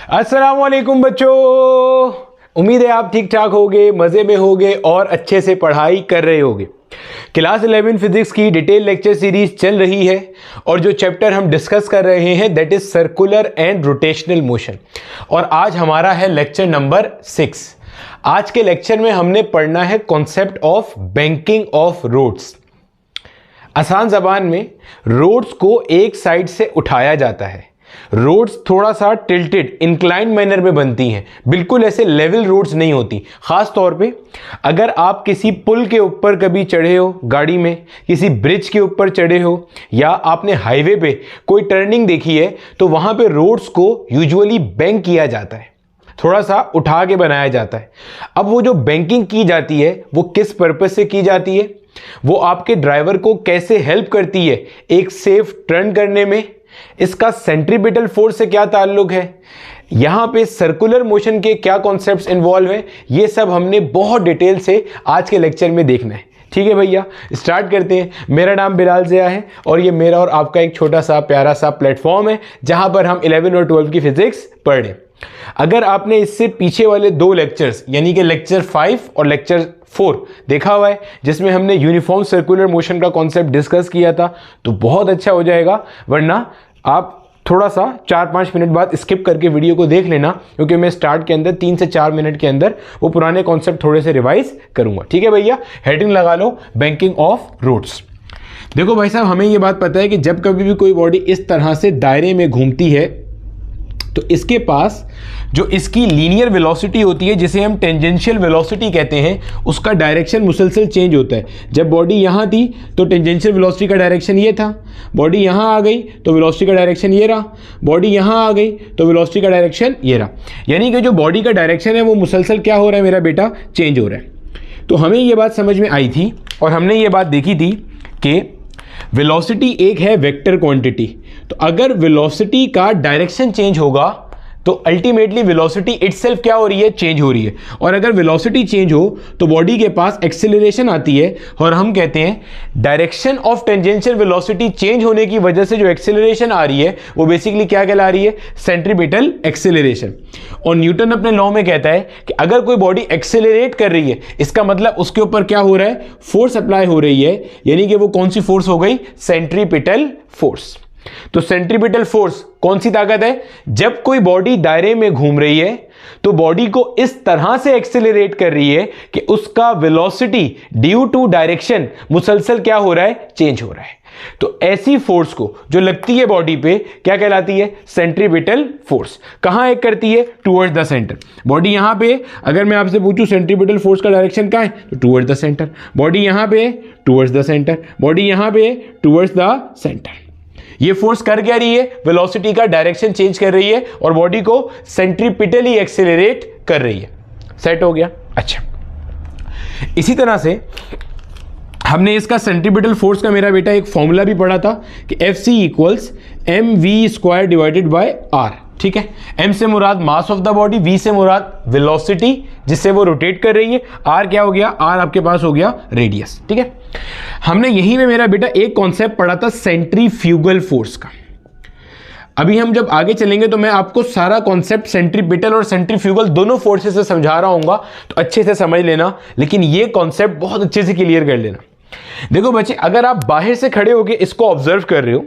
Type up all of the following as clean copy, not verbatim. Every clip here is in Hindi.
अस्सलाम वालेकुम बच्चों, उम्मीद है आप ठीक ठाक होगे, मज़े में होगे और अच्छे से पढ़ाई कर रहे होगे। क्लास 11 फिजिक्स की डिटेल लेक्चर सीरीज चल रही है और जो चैप्टर हम डिस्कस कर रहे हैं that is circular and rotational motion और आज हमारा है लेक्चर नंबर 6। आज के लेक्चर में हमने पढ़ना है concept of banking of roads. आसान ज़बान में रोड्स को एक साइड से उठाया जाता है। रोड्स थोड़ा सा टिल्टेड इंक्लाइन मैनर में बनती हैं, बिल्कुल ऐसे लेवल रोड्स नहीं होती। खास तौर पे अगर आप किसी पुल के ऊपर कभी चढ़े हो गाड़ी में, किसी ब्रिज के ऊपर चढ़े हो या आपने हाईवे पे कोई टर्निंग देखी है तो वहां पे रोड्स को यूजुअली बैंक किया जाता है, थोड़ा सा उठा के बनाया जाता है। अब वो जो बैंकिंग की जाती है वो किस पर्पज से की जाती है, वो आपके ड्राइवर को कैसे हेल्प करती है एक सेफ टर्न करने में, इसका सेंट्रीपिटल फोर्स से क्या ताल्लुक है, यहां पे सर्कुलर मोशन के क्या कॉन्सेप्ट्स इन्वॉल्व हैं, ये सब हमने बहुत डिटेल से आज के लेक्चर में देखना है। ठीक है भैया, स्टार्ट करते हैं। मेरा नाम बिलाल ज़िया है और ये मेरा और आपका एक छोटा सा प्यारा सा प्लेटफॉर्म है जहां पर हम 11 और 12 की फिजिक्स पढ़ रहे हैं। अगर आपने इससे पीछे वाले दो लेक्चर्स यानी कि लेक्चर 5 और लेक्चर 4 देखा हुआ है जिसमें हमने यूनिफॉर्म सर्कुलर मोशन का कॉन्सेप्ट डिस्कस किया था तो बहुत अच्छा हो जाएगा, वरना आप थोड़ा सा 4-5 मिनट बाद स्किप करके वीडियो को देख लेना, क्योंकि मैं स्टार्ट के अंदर 3 से 4 मिनट के अंदर वो पुराने कॉन्सेप्ट थोड़े से रिवाइज करूंगा। ठीक है भैया, हेडिंग लगा लो बैंकिंग ऑफ रोड्स। देखो भाई साहब, हमें ये बात पता है कि जब कभी भी कोई बॉडी इस तरह से दायरे में घूमती है तो इसके पास जो इसकी लीनियर वेलोसिटी होती है जिसे हम टेंजेंशियल वेलोसिटी कहते हैं, उसका डायरेक्शन मुसलसल चेंज होता है। जब बॉडी यहाँ थी तो टेंजेंशियल वेलोसिटी का डायरेक्शन ये था, बॉडी यहाँ आ गई तो वेलोसिटी का डायरेक्शन ये रहा, बॉडी यहाँ आ गई तो वेलोसिटी का डायरेक्शन ये रहा। यानी कि जो बॉडी का डायरेक्शन है वो मुसलसल क्या हो रहा है मेरा बेटा, चेंज हो रहा है। तो हमें ये बात समझ में आई थी और हमने ये बात देखी थी कि वेलोसिटी एक है वेक्टर क्वांटिटी, तो अगर वेलोसिटी का डायरेक्शन चेंज होगा तो अल्टीमेटली वेलोसिटी इटसेल्फ क्या हो रही है, चेंज हो रही है। और अगर वेलोसिटी चेंज हो तो बॉडी के पास एक्सेलरेशन आती है और हम कहते हैं direction of tangential velocity change होने की वजह से जो एक्सेलरेशन आ रही है वो बेसिकली क्या कहला रही है, सेंट्रीपिटल एक्सेलरेशन। और न्यूटन अपने लॉ में कहता है कि अगर कोई बॉडी एक्सेलरेट कर रही है इसका मतलब उसके ऊपर क्या हो रहा है, फोर्स अप्लाई हो रही है, यानी कि वो कौन सी फोर्स हो गई, सेंट्रीपिटल फोर्स। तो सेंट्रीपिटल फोर्स कौन सी ताकत है, जब कोई बॉडी दायरे में घूम रही है तो बॉडी को इस तरह से एक्सेलरेट कर रही है कि उसका वेलोसिटी ड्यू टू डायरेक्शन मुसलसल क्या हो रहा है, चेंज हो रहा है। तो ऐसी फोर्स को जो लगती है बॉडी पे क्या कहलाती है, सेंट्रीपिटल फोर्स। कहां एक्ट करती है, टुवर्ड्स द सेंटर। बॉडी यहां पे, अगर मैं आपसे पूछूं सेंट्रीपिटल फोर्स का डायरेक्शन कहां है, तो टुवर्ड्स द सेंटर। बॉडी यहां पे टुवर्ड्स द सेंटर, बॉडी यहां पे टुवर्ड्स द सेंटर। ये फोर्स कर क्या रही है, वेलोसिटी का डायरेक्शन चेंज कर रही है और बॉडी को सेंट्रीपिटली एक्सेलरेट कर रही है। सेट हो गया। अच्छा, इसी तरह से हमने इसका सेंट्रीपिटल फोर्स का मेरा बेटा एक फॉर्मूला भी पढ़ा था कि Fc equals mv² divided by r। ठीक है, m से मुराद mass of the body, v से मुराद वेलोसिटी जिससे वो रोटेट कर रही है, r क्या हो गया, r आपके पास हो गया रेडियस। ठीक है, हमने यही में मेरा बेटा एक कॉन्सेप्ट पढ़ा था सेंट्रीफ्यूगल फोर्स का। अभी हम जब आगे चलेंगे तो मैं आपको सारा कॉन्सेप्ट सेंट्रीपिटल और सेंट्रीफ्यूगल दोनों फोर्सेस से समझा रहा हूंगा, तो अच्छे से समझ लेना, लेकिन ये कॉन्सेप्ट बहुत अच्छे से क्लियर कर लेना। देखो बच्चे, अगर आप बाहर से खड़े होकर इसको ऑब्जर्व कर रहे हो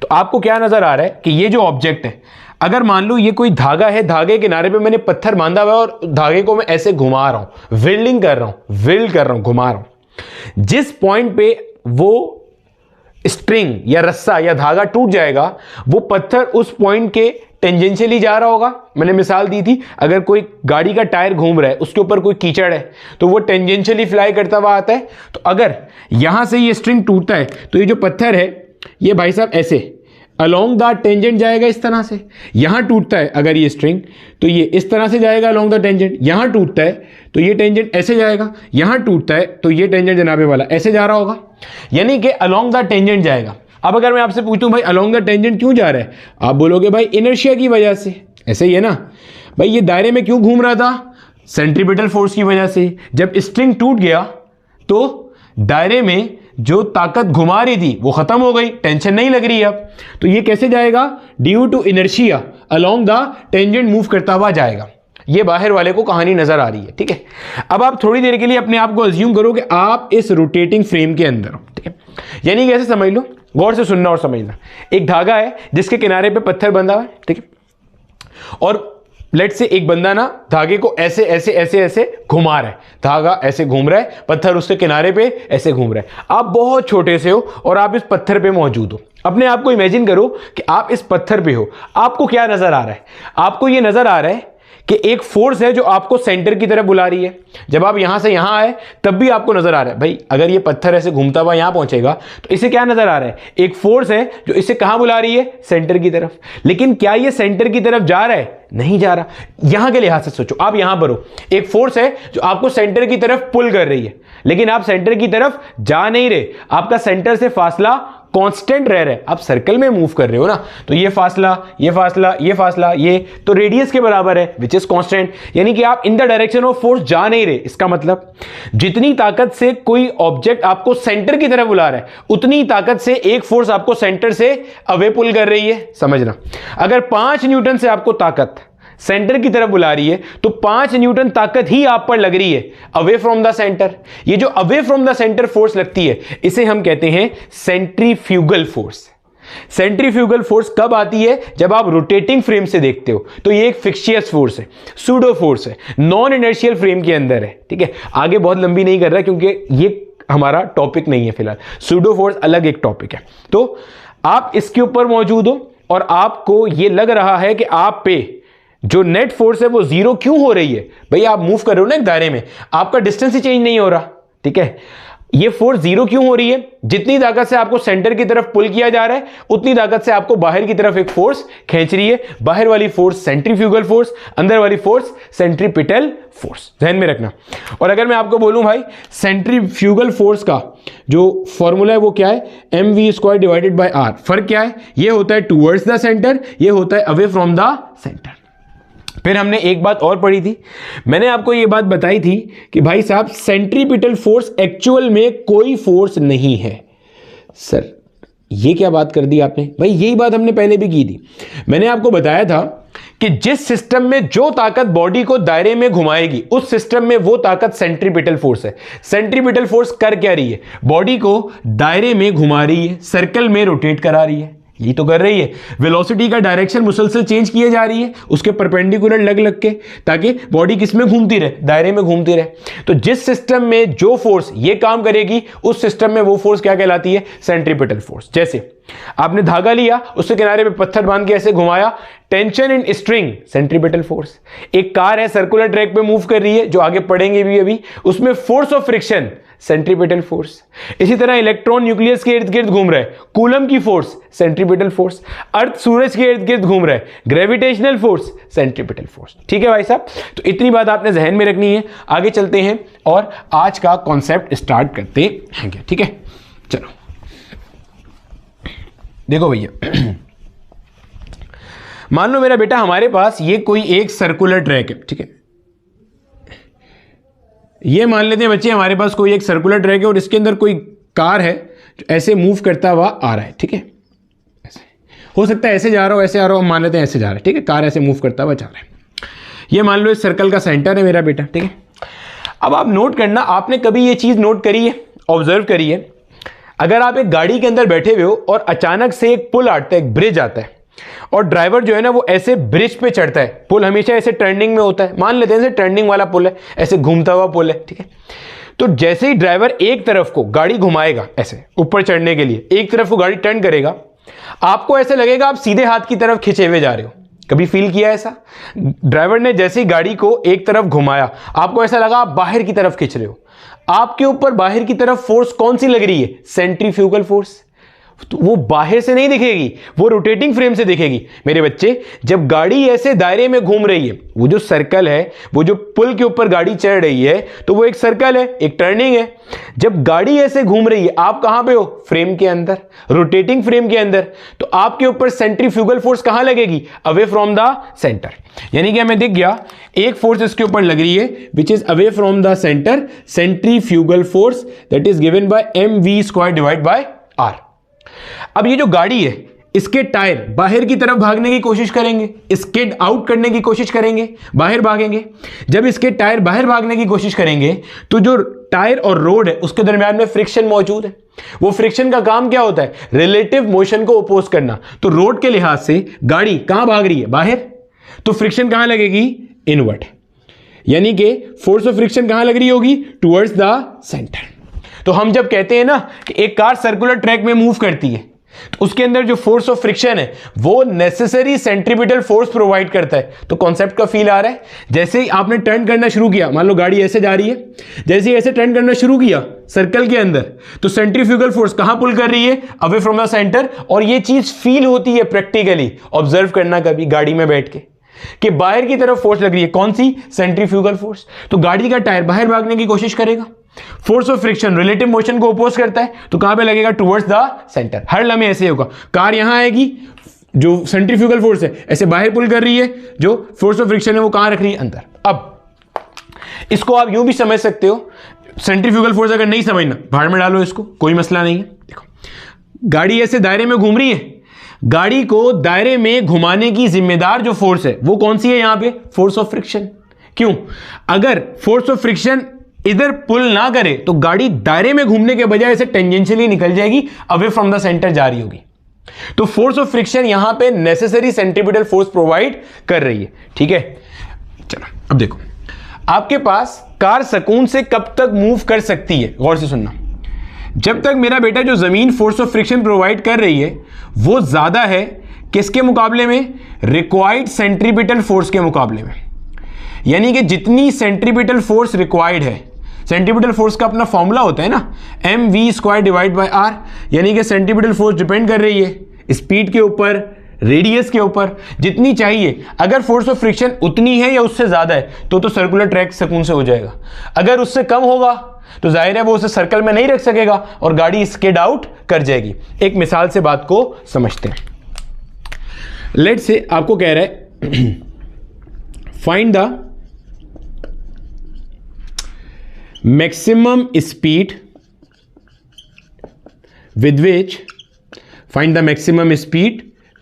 तो आपको क्या नजर आ रहा है कि ये जो ऑब्जेक्ट है, अगर मान लो ये कोई धागा है, धागे के किनारे पे मैंने पत्थर बांधा हुआ है और धागे को मैं ऐसे घुमा रहा हूं, विल्डिंग कर रहा हूं, विल्ड कर रहा हूं, घुमा रहा हूं। जिस पॉइंट पे वो स्ट्रिंग या रस्सा या धागा टूट जाएगा वो पत्थर उस पॉइंट के टेंजेंशियली जा रहा होगा। मैंने मिसाल दी थी, अगर कोई गाड़ी का टायर घूम रहा है उसके ऊपर कोई कीचड़ है तो वो टेंजेंशियली फ्लाई करता हुआ आता है। तो अगर यहां से ये स्ट्रिंग टूटता है तो ये जो पत्थर है ये भाई साहब ऐसे अलोंग द टेंजेंट जाएगा, इस तरह से। यहां टूटता है अगर ये स्ट्रिंग तो ये इस तरह से जाएगा अलोंग द टेंजेंट, यहां टूटता है तो ये टेंजेंट ऐसे जाएगा, यहां टूटता है तो ये टेंजेंट जनाबे वाला ऐसे जा रहा होगा, यानी कि अलोंग द टेंजेंट जाएगा। अब अगर मैं आपसे पूछूं भाई अलोंग द टेंजेंट क्यों जा रहा है, आप बोलोगे भाई इनर्शिया की वजह से। ऐसे ही है ना भाई, ये दायरे में क्यों घूम रहा था, सेंट्रीपिटल फोर्स की वजह से। जब स्ट्रिंग टूट गया तो दायरे में जो ताकत घुमा रही थी वो खत्म हो गई, टेंशन नहीं लग रही है अब। तो ये कैसे जाएगा? Due to inertia along the tangent move करता हुआ जाएगा। ये बाहर वाले को कहानी नजर आ रही है, ठीक है। अब आप थोड़ी देर के लिए अपने आप को अज्यूम करो कि आप इस रोटेटिंग फ्रेम के अंदर हो, ठीक है। यानी कैसे समझ लो, गौर से सुनना और समझना। एक धागा है जिसके किनारे पे पत्थर बंधा हुआ है, ठीक है, और लेट से एक बंदा ना धागे को ऐसे ऐसे ऐसे ऐसे घुमा रहा है, धागा ऐसे घूम रहा है, पत्थर उसके किनारे पे ऐसे घूम रहा है। आप बहुत छोटे से हो और आप इस पत्थर पे मौजूद हो। अपने आप को इमेजिन करो कि आप इस पत्थर पे हो। आपको क्या नजर आ रहा है? आपको ये नजर आ रहा है कि एक फोर्स है जो आपको सेंटर की तरफ बुला रही है। जब आप यहां से यहां आए तब भी आपको नजर आ रहा है, भाई अगर ये पत्थर ऐसे घूमता हुआ यहां पहुंचेगा तो इसे क्या नजर आ रहा है? एक फोर्स है जो इसे कहां बुला रही है? सेंटर की तरफ। लेकिन क्या ये सेंटर की तरफ जा रहा है? नहीं जा रहा। यहां के लिहाज से सोचो, आप यहां पर हो, एक फोर्स है जो आपको सेंटर की तरफ पुल कर रही है, लेकिन आप सेंटर की तरफ जा नहीं रहे। आपका सेंटर से फासला कांस्टेंट रह रहा है, आप सर्कल में मूव कर रहे हो ना, तो ये फासला, ये फासला, ये फासला, ये तो रेडियस के बराबर है, विच इज कांस्टेंट। यानी कि आप in the direction of force जा नहीं रहे। इसका मतलब जितनी ताकत से कोई ऑब्जेक्ट आपको सेंटर की तरफ बुला रहा है, उतनी ताकत से एक फोर्स आपको सेंटर से अवे पुल कर रही है। समझना, अगर 5 न्यूटन से आपको ताकत सेंटर की तरफ बुला रही है तो 5 न्यूटन ताकत ही आप पर लग रही है अवे फ्रॉम द सेंटर। ये जो away from the centre force लगती है इसे हम कहते हैं सेंट्रीफ्यूगल फोर्स। सेंट्रीफ्यूगल फोर्स कब आती है? जब आप रोटेटिंग फ्रेम से देखते हो तो ये एक फिक्शियस फोर्स है, सूडो फोर्स है, नॉन इनर्शियल फ्रेम के अंदर है, ठीक है। आगे बहुत लंबी नहीं कर रहा क्योंकि ये हमारा टॉपिक नहीं है फिलहाल, सूडो फोर्स अलग एक टॉपिक है। तो आप इसके ऊपर मौजूद हो और आपको यह लग रहा है कि आप पे जो नेट फोर्स है वो जीरो क्यों हो रही है? भाई आप मूव कर रहे हो ना एक दायरे में, आपका डिस्टेंस ही चेंज नहीं हो रहा, ठीक है। ये फोर्स जीरो क्यों हो रही है? जितनी ताकत से आपको सेंटर की तरफ पुल किया जा रहा है उतनी ताकत से आपको बाहर की तरफ एक फोर्स खींच रही है। बाहर वाली फोर्स सेंट्रीफ्यूगल फोर्स, अंदर वाली फोर्स सेंट्रीपिटल फोर्स, ध्यान में रखना। और अगर मैं आपको बोलूं भाई सेंट्रीफ्यूगल फोर्स का जो फॉर्मूला है वो क्या है? mv² divided by r। फर्क क्या है? ये होता है टूवर्ड्स द सेंटर, ये होता है अवे फ्रॉम द सेंटर। फिर हमने एक बात और पढ़ी थी, मैंने आपको यह बात बताई थी कि भाई साहब सेंट्रीपिटल फोर्स एक्चुअल में कोई फोर्स नहीं है। सर ये क्या बात कर दी आपने? भाई यही बात हमने पहले भी की थी। मैंने आपको बताया था कि जिस सिस्टम में जो ताकत बॉडी को दायरे में घुमाएगी उस सिस्टम में वो ताकत सेंट्रीपिटल फोर्स है। सेंट्रीपिटल फोर्स कर क्या रही है? बॉडी को दायरे में घुमा रही है, सर्कल में रोटेट करा रही है, यही तो कर रही है। वेलोसिटी का डायरेक्शन मुसलसल चेंज किए जा रही है उसके परपेंडिकुलर लग लग के, ताकि बॉडी किसमें घूमती रहे? दायरे में घूमती रहे। तो जिस सिस्टम में जो फोर्स ये काम करेगी उस सिस्टम में वो फोर्स क्या कहलाती है? Centripetal force. जैसे आपने धागा लिया, उसके किनारे पे पत्थर बांध के ऐसे घुमाया, tension in string, centripetal force. एक कार है सर्कुलर ट्रैक पे मूव कर रही है, जो आगे पढ़ेंगे भी अभी, उसमें force of friction, centripetal force. इसी तरह इलेक्ट्रॉन न्यूक्लियस के इर्द गिर्द घूम रहा है, कूलम की फोर्स, सेंट्रीपिटल फोर्स। अर्थ सूरज के इर्द गिर्द घूम रहा है, ग्रेविटेशनल फोर्स, सेंट्रीपिटल फोर्स। ठीक है भाई साहब, तो इतनी बात आपने जहन में रखनी है। आगे चलते हैं और आज का कॉन्सेप्ट स्टार्ट करते हैं, ठीक है। चलो देखो भैया, मान लो मेरा बेटा हमारे पास ये कोई एक सर्कुलर ट्रैक है, ठीक है। ये मान लेते हैं बच्चे हमारे पास कोई एक सर्कुलर ट्रैक है और इसके अंदर कोई कार है जो ऐसे मूव करता हुआ आ रहा है, ठीक है। ऐसे हो सकता है ऐसे जा रहा हो, ऐसे आ रहा हो, हम मान लेते हैं ऐसे जा रहा है, ठीक है। कार ऐसे मूव करता हुआ जा रहा है। ये मान लो इस सर्कल का सेंटर है मेरा बेटा, ठीक है। अब आप नोट करना, आपने कभी ये चीज नोट करी है, ऑब्जर्व करी है, अगर आप एक गाड़ी के अंदर बैठे हुए हो और अचानक से एक पुल आता है, एक ब्रिज आता है और ड्राइवर जो है ना वो ऐसे ब्रिज पे चढ़ता है। पुल हमेशा ऐसे टर्निंग में होता है, मान लेते हैं ऐसे टर्निंग वाला पुल है, ऐसे घूमता हुआ पुल है, ठीक है। तो जैसे ही ड्राइवर एक तरफ को गाड़ी घुमाएगा ऐसे ऊपर चढ़ने के लिए, एक तरफ को गाड़ी टर्न करेगा, आपको ऐसे लगेगा आप सीधे हाथ की तरफ खिंचे हुए जा रहे हो। कभी फील किया ऐसा? ड्राइवर ने जैसे ही गाड़ी को एक तरफ घुमाया, आपको ऐसा लगा आप बाहर की तरफ खिंच रहे हो। आपके ऊपर बाहर की तरफ फोर्स कौन सी लग रही है? Centrifugal force. तो वो बाहर से नहीं दिखेगी, वो रोटेटिंग फ्रेम से दिखेगी। मेरे बच्चे, जब गाड़ी ऐसे दायरे में घूम रही है, वो जो सर्कल है, वो जो पुल के ऊपर गाड़ी चढ़ रही है, तो वो एक सर्कल है, एक टर्निंग है। जब गाड़ी ऐसे घूम रही है, आप कहां पे हो? फ्रेम के अंदर, रोटेटिंग फ्रेम के अंदर। तो आपके ऊपर सेंट्रीफ्यूगल फोर्स कहां लगेगी? Away from the centre. यानी कि हमें दिख गया एक फोर्स इसके ऊपर लग रही है which is away from the centre, centrifugal force that is given by mv² divide by r। अब ये जो गाड़ी है, इसके टायर बाहर की तरफ भागने की कोशिश करेंगे, स्किड आउट करने की कोशिश करेंगे, बाहर भागेंगे। जब इसके टायर बाहर भागने की कोशिश करेंगे तो जो टायर और रोड है उसके दरमियान में फ्रिक्शन मौजूद है। वो फ्रिक्शन का काम क्या होता है? रिलेटिव मोशन को अपोज करना। तो रोड के लिहाज से गाड़ी कहां भाग रही है? बाहर। तो फ्रिक्शन कहां लगेगी? इनवर्ड। यानी कि फोर्स ऑफ फ्रिक्शन कहां लग रही होगी? Towards the centre. तो हम जब कहते हैं ना कि एक कार सर्कुलर ट्रैक में मूव करती है, तो उसके अंदर जो फोर्स ऑफ फ्रिक्शन है वो नेसेसरी सेंट्रीपिटल फोर्स प्रोवाइड करता है। तो कॉन्सेप्ट का फील आ रहा है? जैसे ही आपने टर्न करना शुरू किया, मान लो गाड़ी ऐसे जा रही है, जैसे ही ऐसे टर्न करना शुरू किया सर्कल के अंदर, तो सेंट्रीफ्यूगल फोर्स कहां पुल कर रही है? Away from the centre. और ये चीज फील होती है प्रैक्टिकली। ऑब्जर्व करना कभी गाड़ी में बैठ के कि बाहर की तरफ फोर्स लग रही है। कौन सी? Centrifugal force. तो गाड़ी का टायर बाहर भागने की कोशिश करेगा, force of friction relative motion को अपोज करता है, तो कहां पे लगेगा? Towards the centre. हर लम्हे ऐसे होगा, कार यहां आएगी, जो सेंट्रीफ्यूगल फोर्स है ऐसे बाहर पुल कर रही है, जो फोर्स ऑफ फ्रिक्शन है वो कहां रख रही है? अंदर। अब इसको आप यूं भी समझ सकते हो, सेंट्रीफ्यूगल फोर्स अगर नहीं समझना, भाड़ में डालो इसको, कोई मसला नहीं है। देखो, गाड़ी ऐसे दायरे में घूम रही है, गाड़ी को दायरे में घुमाने की जिम्मेदार जो फोर्स है वो कौन सी है? यहां पे फोर्स ऑफ फ्रिक्शन। क्यों? अगर फोर्स ऑफ फ्रिक्शन इधर पुल ना करे तो गाड़ी दायरे में घूमने के बजाय ऐसे टेंजेंशियली निकल जाएगी, अवे फ्रॉम द सेंटर जा रही होगी। तो फोर्स ऑफ फ्रिक्शन यहां पे नेसेसरी सेंट्रीपिटल फोर्स प्रोवाइड कर रही है। ठीक है, चलो अब देखो, आपके पास कार सुकून से कब तक मूव कर सकती है? गौर से सुनना। जब तक मेरा बेटा जो जमीन फोर्स ऑफ फ्रिक्शन प्रोवाइड कर रही है वो ज्यादा है किसके मुकाबले में? रिक्वायर्ड सेंट्रीपिटल फोर्स के मुकाबले में। यानी कि जितनी सेंट्रीपिटल फोर्स रिक्वायर्ड है, सेंट्रीपिटल फोर्स का अपना फॉर्मूला होता है ना, mv² डिवाइड बाय r। यानी कि सेंट्रीपिटल फोर्स डिपेंड कर रही है स्पीड के ऊपर, रेडियस के ऊपर, जितनी चाहिए। अगर फोर्स ऑफ फ्रिक्शन उतनी है या उससे ज्यादा है तो सर्कुलर ट्रैक सुकून से हो जाएगा। अगर उससे कम होगा तो जाहिर है वो उसे सर्कल में नहीं रख सकेगा और गाड़ी स्किड आउट कर जाएगी। एक मिसाल से बात को समझते हैं। लेट्स से आपको कह रहा है find the maximum speed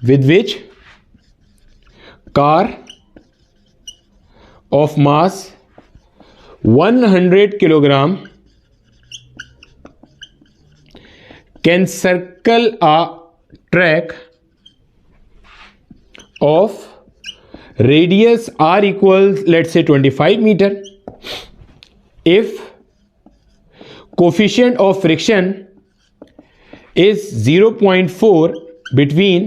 with which car of mass 100 kilogram can circle a track of radius r equals let's say 25 meter if coefficient of friction is 0.4 between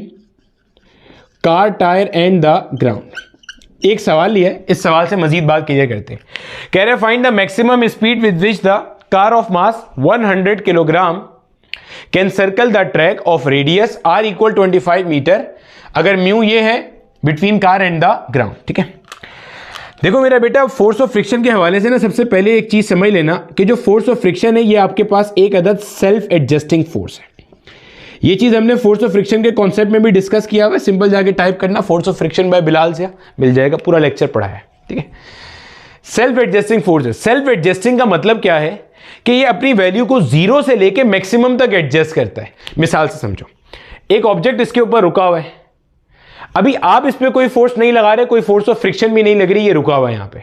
car tire and the ground। एक सवाल लिया है, इस सवाल से मजीद बात क्लियर करते हैं। कह रहे हैं find the maximum speed with which the car of mass 100 kilogram can circle the track of radius r equal 25 metre अगर म्यू ये है between car and the ground. ठीक है, देखो मेरा बेटा, फोर्स ऑफ फ्रिक्शन के हवाले से ना सबसे पहले एक चीज समझ लेना कि जो फोर्स ऑफ फ्रिक्शन है ये आपके पास एक अदद सेल्फ एडजस्टिंग फोर्स है। ये चीज हमने फोर्स ऑफ फ्रिक्शन के कॉन्सेप्ट में भी डिस्कस किया हुआ है। सिंपल जाके टाइप करना force of friction by Bilal से, मिल जाएगा, पूरा लेक्चर पढ़ा है। ठीक है, सेल्फ एडजस्टिंग फोर्स है। सेल्फ एडजस्टिंग का मतलब क्या है कि ये अपनी वैल्यू को जीरो से लेके मैक्सिमम तक एडजस्ट करता है। मिसाल से समझो, एक ऑब्जेक्ट इसके ऊपर रुका हुआ है, अभी आप इस पे कोई फोर्स नहीं लगा रहे, कोई फोर्स ऑफ फ्रिक्शन भी नहीं लग रही, ये रुका हुआ है। यहां पे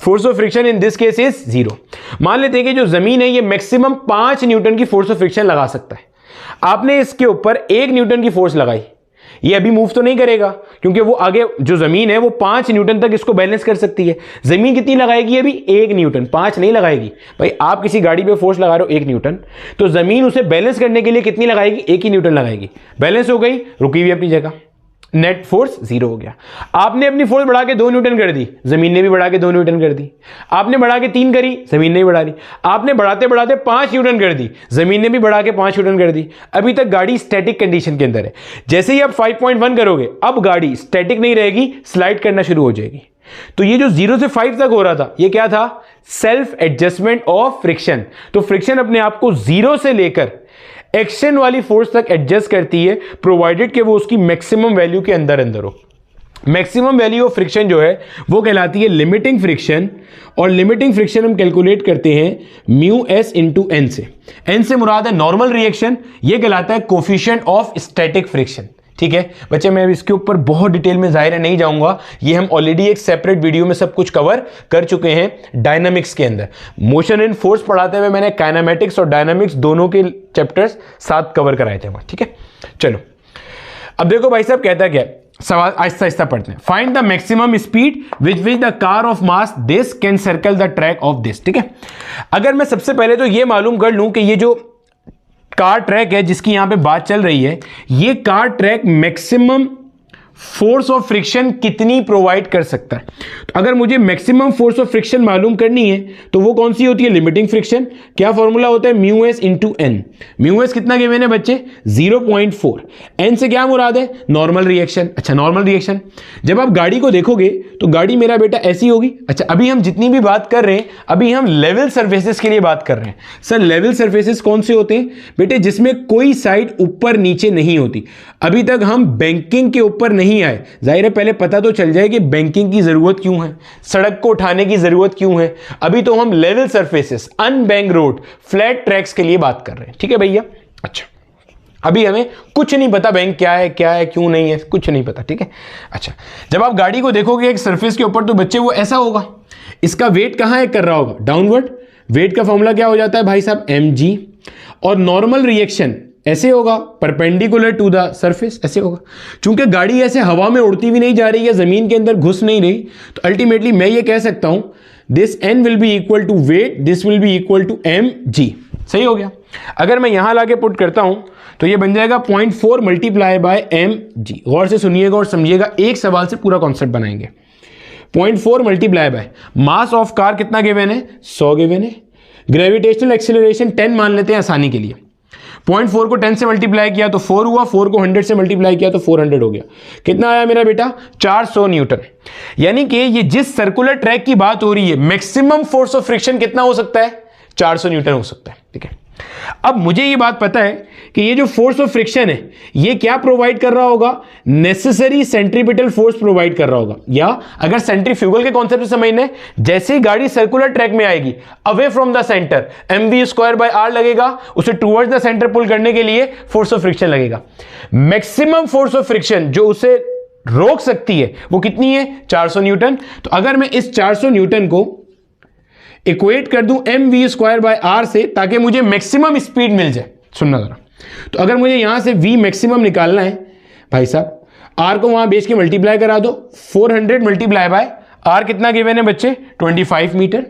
force of friction in this case is zero. मान लेते हैं कि जो जमीन है ये मैक्सिमम 5 न्यूटन की फोर्स ऑफ फ्रिक्शन लगा सकता है। आपने इसके ऊपर 1 न्यूटन की फोर्स लगाई, ये अभी मूव तो नहीं करेगा क्योंकि वो आगे जो जमीन है वो 5 न्यूटन तक इसको बैलेंस कर सकती है। जमीन कितनी लगाएगी? अभी 1 न्यूटन, 5 नहीं लगाएगी। भाई आप किसी गाड़ी पे फोर्स लगा रहे हो 1 न्यूटन, तो जमीन उसे बैलेंस करने के लिए कितनी लगाएगी? 1 ही न्यूटन लगाएगी। बैलेंस हो गई, रुकी हुई अपनी जगह। नेट फोर्स 0 हो गया। आपने अपनी फोर्स बढ़ा के 2 न्यूटन कर दी, जमीन ने भी बढ़ा के 2 न्यूटन कर दी। आपने बढ़ा के 3 करी, जमीन ने भी बढ़ा दी। आपने बढ़ाते बढ़ाते 5 न्यूटन कर दी, जमीन ने भी बढ़ा के 5 न्यूटन कर दी। अभी तक गाड़ी स्टैटिक कंडीशन के अंदर है। जैसे ही आप 5.1 करोगे, अब गाड़ी स्टैटिक नहीं रहेगी, स्लाइड करना शुरू हो जाएगी। तो ये जो 0 से 5 तक हो रहा था, ये क्या था? Self adjustment of friction. तो फ्रिक्शन अपने आप को 0 से लेकर एक्शन वाली फोर्स तक एडजस्ट करती है, प्रोवाइडेड कि वो उसकी मैक्सिमम वैल्यू के अंदर हो। मैक्सिमम वैल्यू ऑफ फ्रिक्शन जो है वो कहलाती है लिमिटिंग फ्रिक्शन, और लिमिटिंग फ्रिक्शन हम कैलकुलेट करते हैं म्यू एस इंटू एन से। एन से मुराद है नॉर्मल रिएक्शन, ये कहलाता है कोफिशिएंट ऑफ स्टैटिक फ्रिक्शन। ठीक है बच्चे, मैं इसके ऊपर बहुत डिटेल में जाहिर है नहीं जाऊंगा, ये हम ऑलरेडी एक सेपरेट वीडियो में सब कुछ कवर कर चुके हैं डायनामिक्स के अंदर। मोशन एंड फोर्स पढ़ाते हुए मैंने काइनेमेटिक्स और डायनामिक्स दोनों के चैप्टर्स साथ कवर कराए थे वहां। ठीक है, चलो अब देखो भाई साहब कहता क्या है, सवाल आहिस्ता आहिस्ता पढ़ते हैं। Find the maximum speed which the car of mass this can circle the track of this. ठीक है, अगर मैं सबसे पहले तो ये मालूम कर लूं कि ये जो कार ट्रैक है जिसकी यहां पे बात चल रही है, ये car track maximum force of friction कितनी प्रोवाइड कर सकता है। तो अगर मुझे मैक्सिमम फोर्स ऑफ फ्रिक्शन मालूम करनी है तो वो कौन सी होती है? Limiting friction. क्या फॉर्मूला होता है? Mu S into N. Mu S कितना गिवन है बच्चे? 0.4। एन से क्या मुराद है? Normal reaction. अच्छा, नॉर्मल रिएक्शन जब आप गाड़ी को देखोगे तो गाड़ी मेरा बेटा ऐसी होगी। अच्छा, अभी हम जितनी भी बात कर रहे हैं, अभी हम लेवल सर्फेसिस के लिए बात कर रहे हैं। सर लेवल सर्फेसिस कौन से होते हैं बेटे? जिसमें कोई साइड ऊपर नीचे नहीं होती। अभी तक हम बैंकिंग के ऊपर नहीं आए, जाहिर है पहले पता तो चल जाए कि बैंकिंग की जरूरत क्यों है, सड़क को उठाने की जरूरत क्यों है। अभी तो हम level surfaces, unbanked road, flat tracks के लिए बात कर रहे हैं। ठीक है भैया, अच्छा अभी हमें कुछ नहीं पता बैंक क्या है क्यों नहीं है, कुछ नहीं पता। ठीक है, अच्छा जब आप गाड़ी को देखोगे एक सरफेस के ऊपर तो बच्चे वो ऐसा होगा, इसका वेट कहां है कर रहा होगा? डाउनवर्ड। वेट का फॉर्मूला क्या हो जाता है भाई साहब? mg। और नॉर्मल रिएक्शन ऐसे होगा, परपेंडिकुलर टू द सरफेस, ऐसे होगा। चूंकि गाड़ी ऐसे हवा में उड़ती भी नहीं जा रही है, जमीन के अंदर घुस नहीं रही, तो अल्टीमेटली मैं ये कह सकता हूं this n will be equal to weight, this will be equal to mg। सही हो गया। अगर मैं यहां लाके पुट करता हूं तो ये बन जाएगा 0.4 मल्टीप्लाई बाय mg। गौर से सुनिएगा और समझिएगा, एक सवाल से पूरा कॉन्सेप्ट बनाएंगे। 0.4 multiply by mass of car कितना गिवन है? 100 गिवन है। ग्रेविटेशनल एक्सीलरेशन 10 मान लेते हैं आसानी के लिए। 0.4 को 10 से मल्टीप्लाई किया तो 4 हुआ, 4 को 100 से मल्टीप्लाई किया तो 400 हो गया। कितना आया मेरा बेटा? 400 न्यूटन। यानी कि ये जिस सर्कुलर ट्रैक की बात हो रही है, मैक्सिमम फोर्स ऑफ फ्रिक्शन कितना हो सकता है? 400 न्यूटन हो सकता है। ठीक है, अब मुझे ये बात पता है कि ये जो फोर्स ऑफ फ्रिक्शन है ये क्या प्रोवाइड कर रहा होगा? नेसेसरी सेंट्रीपिटल फोर्स प्रोवाइड कर रहा होगा। या अगर सेंट्रीफ्यूगल के कॉन्सेप्ट से समझना है, जैसे ही गाड़ी सर्कुलर ट्रैक में आएगी, away from the centre mv²/r लगेगा, उसे टुवर्ड्स द सेंटर पुल करने के लिए फोर्स ऑफ फ्रिक्शन लगेगा। मैक्सिमम फोर्स ऑफ फ्रिक्शन जो उसे रोक सकती है वो कितनी है? 400 न्यूटन। तो अगर मैं इस 400 न्यूटन को इक्वेट कर दूं mv²/r से, ताकि मुझे मैक्सिमम स्पीड मिल जाए। सुनना जरा, तो अगर मुझे यहां से v मैक्सिमम निकालना है भाई साहब, r को वहां बेच के मल्टीप्लाई करा दो। 400 मल्टीप्लाई बाय r कितना गिवन है बच्चे? 25 मीटर।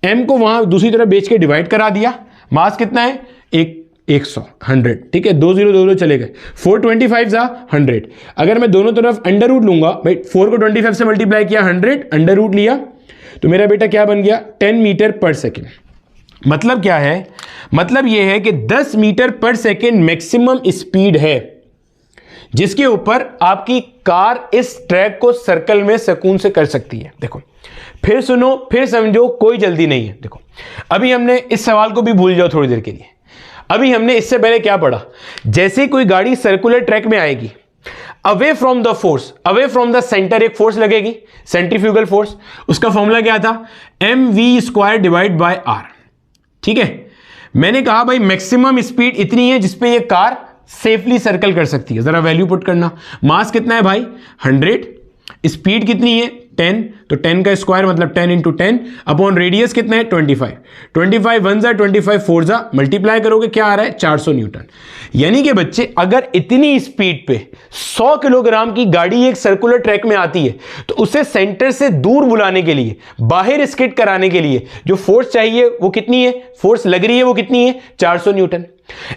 m को वहां दूसरी तरफ बेच के डिवाइड करा दिया। मास कितना है? 100। ठीक है, 2 0 2 2 चले गए। 425 जा 100। अगर मैं दोनों तरफ अंडर रूट लूंगा भाई, 4 को 25 से मल्टीप्लाई किया, 100 अंडर रूट लिया, तो मेरा बेटा क्या बन गया? 10 मीटर पर सेकेंड। मतलब क्या है? मतलब यह है कि 10 metre per second maximum speed है जिसके ऊपर आपकी कार इस ट्रैक को सर्कल में सुकून से कर सकती है। देखो फिर सुनो, फिर समझो, कोई जल्दी नहीं है। देखो अभी हमने इस सवाल को भी भूल जाओ थोड़ी देर के लिए। अभी हमने इससे पहले क्या पढ़ा? जैसे कोई गाड़ी सर्कुलर ट्रैक में आएगी, away from the force, away from the centre एक फोर्स लगेगी, सेंट्रीफ्यूगल फोर्स। उसका फॉर्मूला क्या था? mv² divide by r। ठीक है, मैंने कहा भाई मैक्सिमम स्पीड इतनी है जिसपे ये कार सेफली सर्कल कर सकती है। जरा वैल्यू पुट करना। मास कितना है भाई? 100। स्पीड कितनी है? 10। तो 10 का स्क्वायर मतलब 10 इंटू 10 अपॉन रेडियस कितना है? 25। 25 1 जा 25 4 जा, मल्टीप्लाई करोगे क्या आ रहा है? 400 न्यूटन। यानी कि बच्चे अगर इतनी स्पीड पे 100 किलोग्राम की गाड़ी एक सर्कुलर ट्रैक में आती है तो उसे सेंटर से दूर बुलाने के लिए, बाहर स्किड कराने के लिए जो फोर्स चाहिए वो कितनी है? फोर्स लग रही है वो कितनी है? 400 न्यूटन।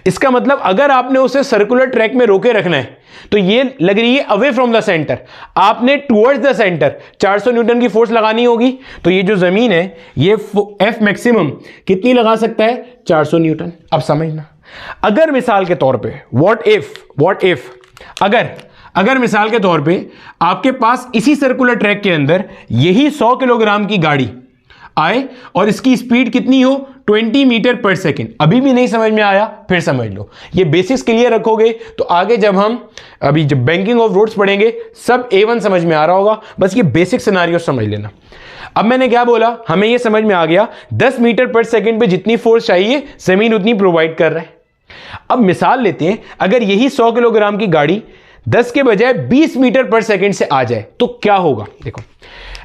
इसका मतलब अगर आपने उसे सर्कुलर ट्रैक में रोके रखना है तो ये लग रही है अवे फ्रॉम द सेंटर, आपने टुवर्ड्स द सेंटर 400 न्यूटन की फोर्स लगानी होगी। तो ये जो जमीन है ये एफ मैक्सिमम कितनी लगा सकता है? 400 न्यूटन। अब समझना, अगर मिसाल के तौर पे व्हाट इफ अगर मिसाल के तौर पे आपके पास इसी सर्कुलर ट्रैक के अंदर यही 100 किलोग्राम की गाड़ी आए और इसकी स्पीड कितनी हो? 20 मीटर पर सेकेंड। अभी भी नहीं समझ में आया? फिर समझ लो। ये बेसिक्स क्लियर रखोगे तो आगे जब बैंकिंग ऑफ रोड्स पढ़ेंगे सब A1 समझ में आ रहा होगा। बस ये बेसिक सिनेरियो समझ लेना। अब मैंने क्या बोला, हमें ये समझ में आ गया 10 मीटर पर सेकेंड पे जितनी फोर्स चाहिए जमीन उतनी प्रोवाइड कर रहा है। अब मिसाल लेते हैं, अगर यही 100 किलोग्राम की गाड़ी 10 के बजाय 20 मीटर पर सेकेंड से आ जाए तो क्या होगा? देखो,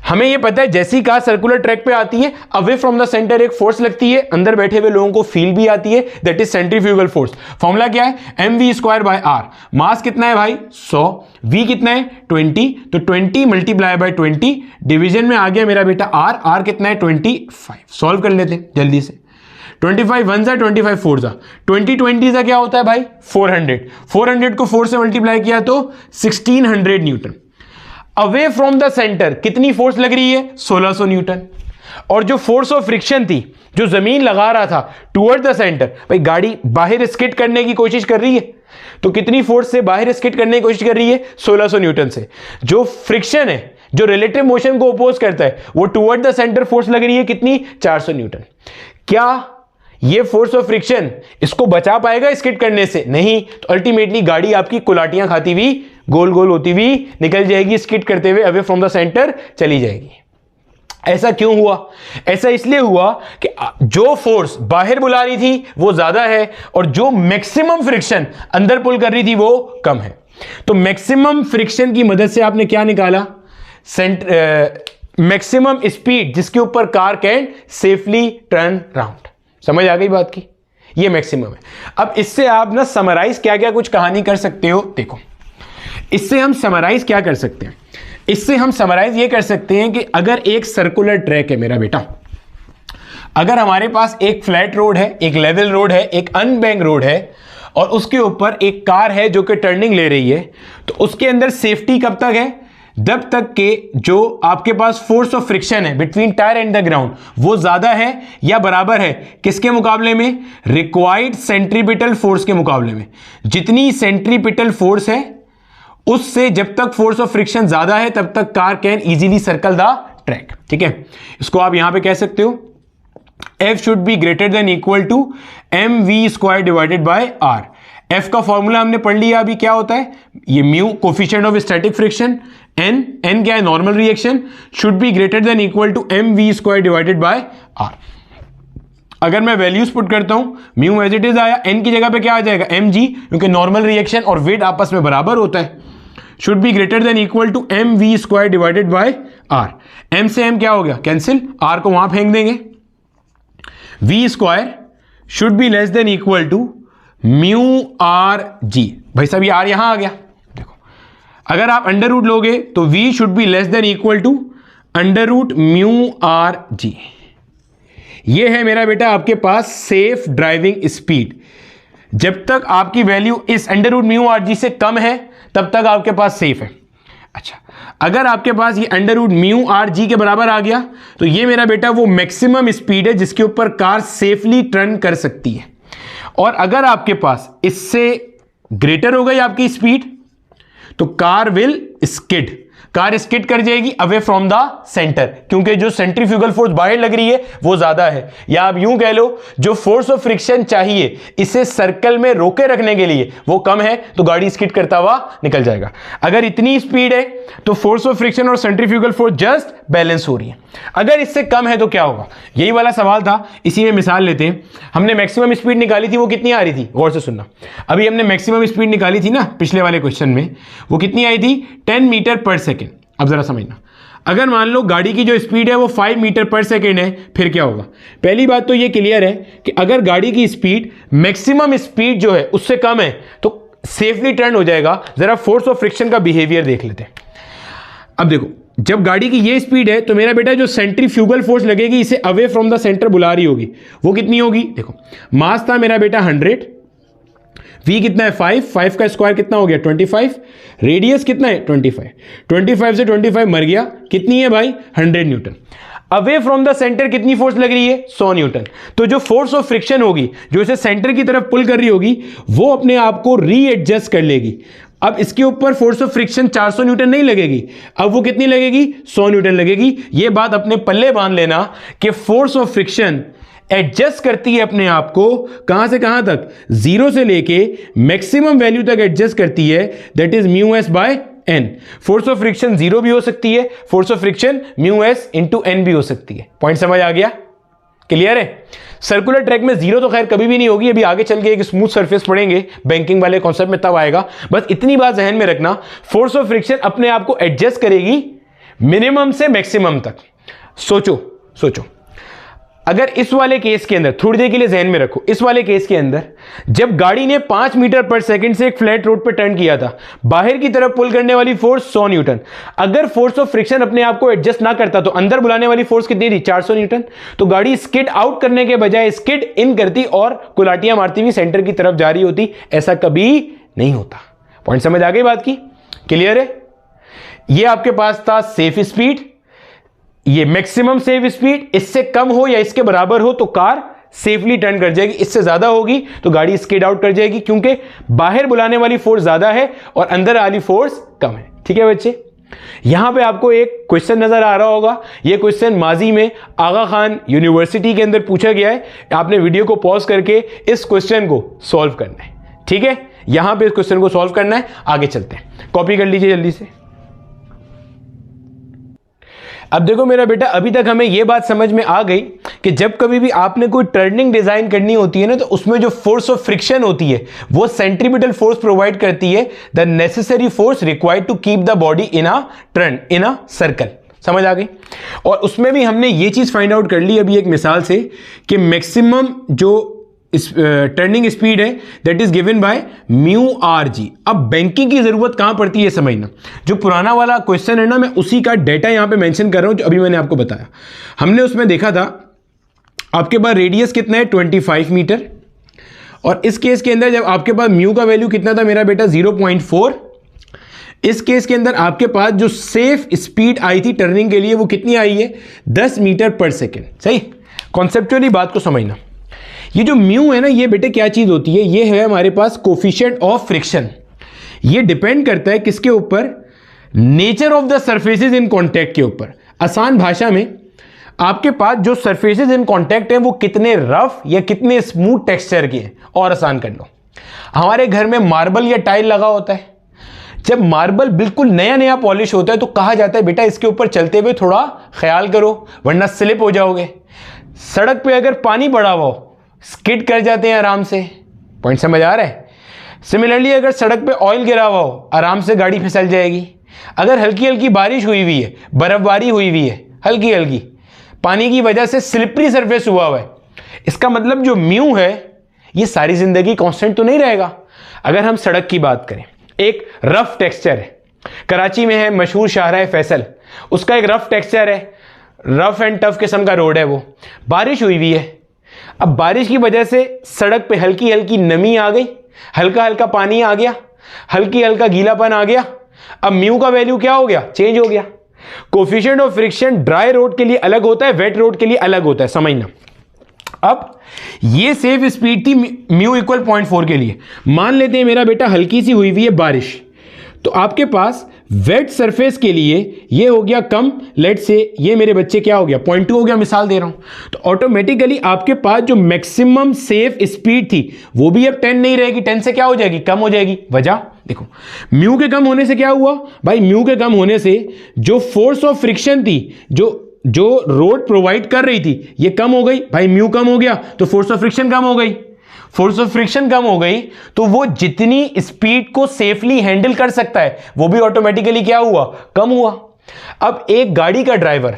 हमें यह पता है जैसी कार सर्कुलर ट्रैक पे आती है अवे फ्रॉम द सेंटर एक फोर्स लगती है, अंदर बैठे हुए लोगों को फील भी आती है, that is centrifugal force. Formula क्या है? mv²/r। मास कितना है भाई? 100। v कितना है? 20। तो 20 मल्टीप्लाई बाय 20, डिवीजन में आ गया मेरा बेटा r कितना है? 25। सॉल्व कर लेते हैं जल्दी से। 25 1 जा 25 4 जा 20 जा क्या होता है भाई? 400 को 4 से मल्टीप्लाई किया तो 1600 Newton. Away from the centre कितनी फोर्स लग रही है? 1600 न्यूटन। और जो फोर्स ऑफ फ्रिक्शन थी जो जमीन लगा रहा था टुवर्ड द सेंटर, भाई गाड़ी बाहर स्किड करने की कोशिश कर रही है तो कितनी फोर्स से बाहर स्किड करने की कोशिश कर रही है? 1600 न्यूटन से। जो फ्रिक्शन है जो रिलेटिव मोशन को अपोज करता है वो टुवर्ड द सेंटर फोर्स लग रही है कितनी? 400 न्यूटन। क्या ये फोर्स ऑफ फ्रिक्शन इसको बचा पाएगा स्किड करने से? नहीं। तो अल्टीमेटली गाड़ी आपकी कुलाटियां खाती हुई गोल गोल होती हुई निकल जाएगी, स्किड करते हुए अवे फ्रॉम द सेंटर चली जाएगी। ऐसा क्यों हुआ? ऐसा इसलिए हुआ कि जो फोर्स बाहर बुला रही थी वो ज्यादा है और जो मैक्सिमम फ्रिक्शन अंदर पुल कर रही थी वो कम है। तो मैक्सिमम फ्रिक्शन की मदद से आपने क्या निकाला? मैक्सिमम स्पीड जिसके ऊपर car can safely turn round. समझ आ गई बात की? ये मैक्सिमम है। अब इससे आप ना समराइज क्या क्या कुछ कहानी कर सकते हो। देखो, इससे हम समराइज क्या कर सकते हैं? इससे हम समराइज ये कर सकते हैं कि अगर एक सर्कुलर ट्रैक है मेरा बेटा, अगर हमारे पास एक फ्लैट रोड है, एक लेवल रोड है, एक अनबैंक रोड है और उसके ऊपर एक कार है जो कि टर्निंग ले रही है, तो उसके अंदर सेफ्टी कब तक है? जब तक के जो आपके पास फोर्स ऑफ फ्रिक्शन है between tyre and the ground वो ज्यादा है या बराबर है किसके मुकाबले में? रिक्वायर्ड सेंट्रीपिटल फोर्स के मुकाबले में। जितनी सेंट्रीपिटल फोर्स है उससे जब तक फोर्स ऑफ फ्रिक्शन ज्यादा है तब तक car can easily circle the track. ठीक है, इसको आप यहां पे कह सकते हो F should be greater than equal to mv² divided by r। F का फॉर्मूला हमने पढ़ लिया अभी, क्या होता है? ये mu coefficient of static friction, n क्या है? Normal reaction, should be greater than equal to mv² divided by r। अगर मैं वैल्यूज पुट करता हूं, म्यू एज इट इज आया, n की जगह पे क्या आ जाएगा? mg, क्योंकि नॉर्मल रिएक्शन और वेट आपस में बराबर होता है। Should be greater than equal to mv² divided by r। m से m क्या हो गया? कैंसिल, r को वहां फेंक देंगे। v² should be less than equal to mu R G. भाई साहब ये r यहां आ गया। देखो, अगर आप अंडर रूट लोगे तो v should be less than equal to under root mu R जी। ये है मेरा बेटा आपके पास सेफ ड्राइविंग स्पीड। जब तक आपकी वैल्यू इस under root mu R G से कम है तब तक आपके पास सेफ है। अच्छा, अगर आपके पास ये under root mu R G के बराबर आ गया तो ये मेरा बेटा वो मैक्सिमम स्पीड है जिसके ऊपर कार सेफली टर्न कर सकती है। और अगर आपके पास इससे ग्रेटर हो गई आपकी स्पीड तो car will skid, car skid कर जाएगी अवे फ्रॉम द सेंटर, क्योंकि जो सेंट्रीफ्यूगल फोर्स बाहर लग रही है वो ज्यादा है। या आप यूं कह लो जो फोर्स ऑफ फ्रिक्शन चाहिए इसे सर्कल में रोके रखने के लिए वो कम है, तो गाड़ी स्किड करता हुआ निकल जाएगा। अगर इतनी स्पीड है तो फोर्स ऑफ फ्रिक्शन और सेंट्रीफ्यूगल फोर्स जस्ट बैलेंस हो रही है। अगर इससे कम है तो क्या होगा? यही वाला सवाल था, इसी में मिसाल लेते हैं। हमने मैक्सिमम स्पीड निकाली थी, वो कितनी आ रही थी? गौर से सुनना। अभी हमने मैक्सिमम स्पीड निकाली थी ना पिछले वाले क्वेश्चन में, वो कितनी आई थी? 10 मीटर पर सेकेंड। अब जरा समझना, अगर मान लो गाड़ी की जो स्पीड है वो 5 मीटर पर सेकेंड है, फिर क्या होगा? पहली बात तो ये क्लियर है कि अगर गाड़ी की स्पीड मैक्सिमम स्पीड जो है उससे कम है तो सेफली टर्न हो जाएगा। जरा फोर्स ऑफ फ्रिक्शन का बिहेवियर देख लेते हैं। अब देखो, जब गाड़ी की ये स्पीड है तो मेरा बेटा जो सेंट्रीफ्यूगल फोर्स लगेगी इसे अवे फ्रॉम द सेंटर बुला रही होगी, वो कितनी होगी? देखो, मास था मेरा बेटा 100, v कितना है 5 का स्क्वायर कितना हो गया 25, रेडियस कितना है 25 से 25 मर गया, कितनी है भाई 100 Newton. Away from the centre कितनी फोर्स लग रही है 100 न्यूटन। तो जो फोर्स ऑफ फ्रिक्शन होगी जो इसे सेंटर की तरफ पुल कर रही होगी वो अपने आप को रीएडजस्ट कर लेगी। अब इसके ऊपर फोर्स ऑफ फ्रिक्शन 400 न्यूटन नहीं लगेगी, अब वो कितनी लगेगी 100 न्यूटन लगेगी। ये बात अपने पल्ले बांध लेना कि फोर्स ऑफ फ्रिक्शन एडजस्ट करती है अपने आप को कहां से कहां तक, 0 से लेके मैक्सिमम वैल्यू तक एडजस्ट करती है, that is mu S by N. Force of friction 0 भी हो सकती है, force of friction mu S into N भी हो सकती है। पॉइंट समझ आ गया, क्लियर है। सर्कुलर ट्रैक में 0 तो खैर कभी भी नहीं होगी, अभी आगे चल के एक स्मूथ सरफेस पढ़ेंगे बैंकिंग वाले कॉन्सेप्ट में तब आएगा। बस इतनी बात जहन में रखना, फोर्स ऑफ फ्रिक्शन अपने आप को एडजस्ट करेगी मिनिमम से मैक्सिमम तक। सोचो अगर इस वाले केस के अंदर थोड़ी देर के लिए जहन में रखो, इस वाले केस के अंदर जब गाड़ी ने 5 मीटर पर सेकंड से एक फ्लैट रोड पर टर्न किया था, बाहर की तरफ पुल करने वाली फोर्स 100 न्यूटन। अगर फोर्स ऑफ फ्रिक्शन अपने आप को एडजस्ट ना करता तो अंदर बुलाने वाली फोर्स कितनी थी 400 न्यूटन। तो गाड़ी स्किड आउट करने के बजाय स्किड इन करती और कुलाटियां मारती हुई सेंटर की तरफ जा रही होती। ऐसा कभी नहीं होता। पॉइंट समझ आ गई बात की, क्लियर है। यह आपके पास था सेफ स्पीड, ये मैक्सिमम सेफ स्पीड, इससे कम हो या इसके बराबर हो तो कार सेफली टर्न कर जाएगी, इससे ज्यादा होगी तो गाड़ी स्किड आउट कर जाएगी, क्योंकि बाहर बुलाने वाली फोर्स ज्यादा है और अंदर वाली फोर्स कम है। ठीक है बच्चे, यहां पे आपको एक क्वेश्चन नजर आ रहा होगा। यह क्वेश्चन माजी में आगा खान यूनिवर्सिटी के अंदर पूछा गया है। आपने वीडियो को पॉज करके इस क्वेश्चन को सॉल्व करना है। ठीक है, यहां पे इस क्वेश्चन को सॉल्व करना है। आगे चलते हैं, कॉपी कर लीजिए जल्दी से। अब देखो मेरा बेटा, अभी तक हमें यह बात समझ में आ गई कि जब कभी भी आपने कोई टर्निंग डिजाइन करनी होती है ना, तो उसमें जो फोर्स ऑफ फ्रिक्शन होती है वो सेंट्रीपिटल फोर्स प्रोवाइड करती है, the necessary force required to keep the body in a turn, in a circle. समझ आ गई। और उसमें भी हमने ये चीज फाइंड आउट कर ली अभी एक मिसाल से कि मैक्सिमम जो टर्निंग स्पीड है that is given by mu R जी। अब बैंकिंग की जरूरत कहां पड़ती है समझना। जो पुराना वाला क्वेश्चन है ना, मैं उसी का डेटा यहां पे मेंशन कर रहा हूं जो अभी मैंने आपको बताया। हमने उसमें देखा था आपके पास रेडियस कितना है 25 मीटर, और इस केस के अंदर जब आपके पास म्यू का वैल्यू कितना था मेरा बेटा 0.4, इस केस के अंदर आपके पास जो सेफ स्पीड आई थी टर्निंग के लिए वो कितनी आई है 10 मीटर पर सेकेंड। सही, कॉन्सेप्चुअली बात को समझना। ये जो म्यू है ना, ये बेटे क्या चीज होती है, ये है हमारे पास कोफिशिएंट ऑफ फ्रिक्शन। ये डिपेंड करता है किसके ऊपर, nature of the surfaces in contact के ऊपर। आसान भाषा में आपके पास जो सरफेसेस इन कांटेक्ट हैं वो कितने रफ या कितने स्मूथ टेक्सचर के हैं। और आसान कर लो, हमारे घर में मार्बल या टाइल लगा होता है। जब मार्बल बिल्कुल नया नया पॉलिश होता है तो कहा जाता है बेटा इसके ऊपर चलते हुए थोड़ा ख्याल करो वरना स्लिप हो जाओगे। सड़क पे अगर पानी पड़ा हुआ हो स्किड कर जाते हैं आराम से। पॉइंट समझ आ रहा है। सिमिलरली अगर सड़क पे ऑयल गिरा हुआ हो आराम से गाड़ी फिसल जाएगी। अगर हल्की हल्की बारिश हुई हुई है, बर्फबारी हुई हुई है, हल्की हल्की पानी की वजह से स्लिपरी सरफेस हुआ है, इसका मतलब जो म्यू है ये सारी जिंदगी कांस्टेंट तो नहीं रहेगा। अगर हम सड़क की बात करें, एक रफ टेक्सचर है, कराची में है मशहूर शाहराह फैसल, उसका एक रफ टेक्सचर है, रफ एंड टफ किस्म का रोड है वो। बारिश हुई हुई है, अब बारिश की वजह से सड़क पे हल्की हल्की नमी आ गई, हल्का हल्का पानी आ गया, हल्की हल्का गीलापन आ गया। अब म्यू का वैल्यू क्या हो गया, चेंज हो गया। Coefficient of friction dry road के लिए अलग होता है, वेट रोड के लिए अलग होता है, समझना। अब ये सेफ स्पीड थी म्यू इक्वल 0.4 के लिए। मान लेते हैं मेरा बेटा हल्की सी हुई हुई है बारिश, तो आपके पास वेट सरफेस के लिए ये हो गया कम, लेट से ये मेरे बच्चे क्या हो गया 0.2 हो गया, मिसाल दे रहा हूं। तो ऑटोमेटिकली आपके पास जो मैक्सिमम सेफ स्पीड थी वो भी अब 10 नहीं रहेगी, 10 से क्या हो जाएगी, कम हो जाएगी। वजह देखो, म्यू के कम होने से क्या हुआ भाई, म्यू के कम होने से जो फोर्स ऑफ फ्रिक्शन थी जो रोड प्रोवाइड कर रही थी ये कम हो गई भाई, म्यू कम हो गया तो फोर्स ऑफ फ्रिक्शन कम हो गई। फोर्स ऑफ फ्रिक्शन कम हो गई तो वो जितनी स्पीड को सेफली हैंडल कर सकता है वो भी ऑटोमेटिकली क्या हुआ, कम हुआ। अब एक गाड़ी का ड्राइवर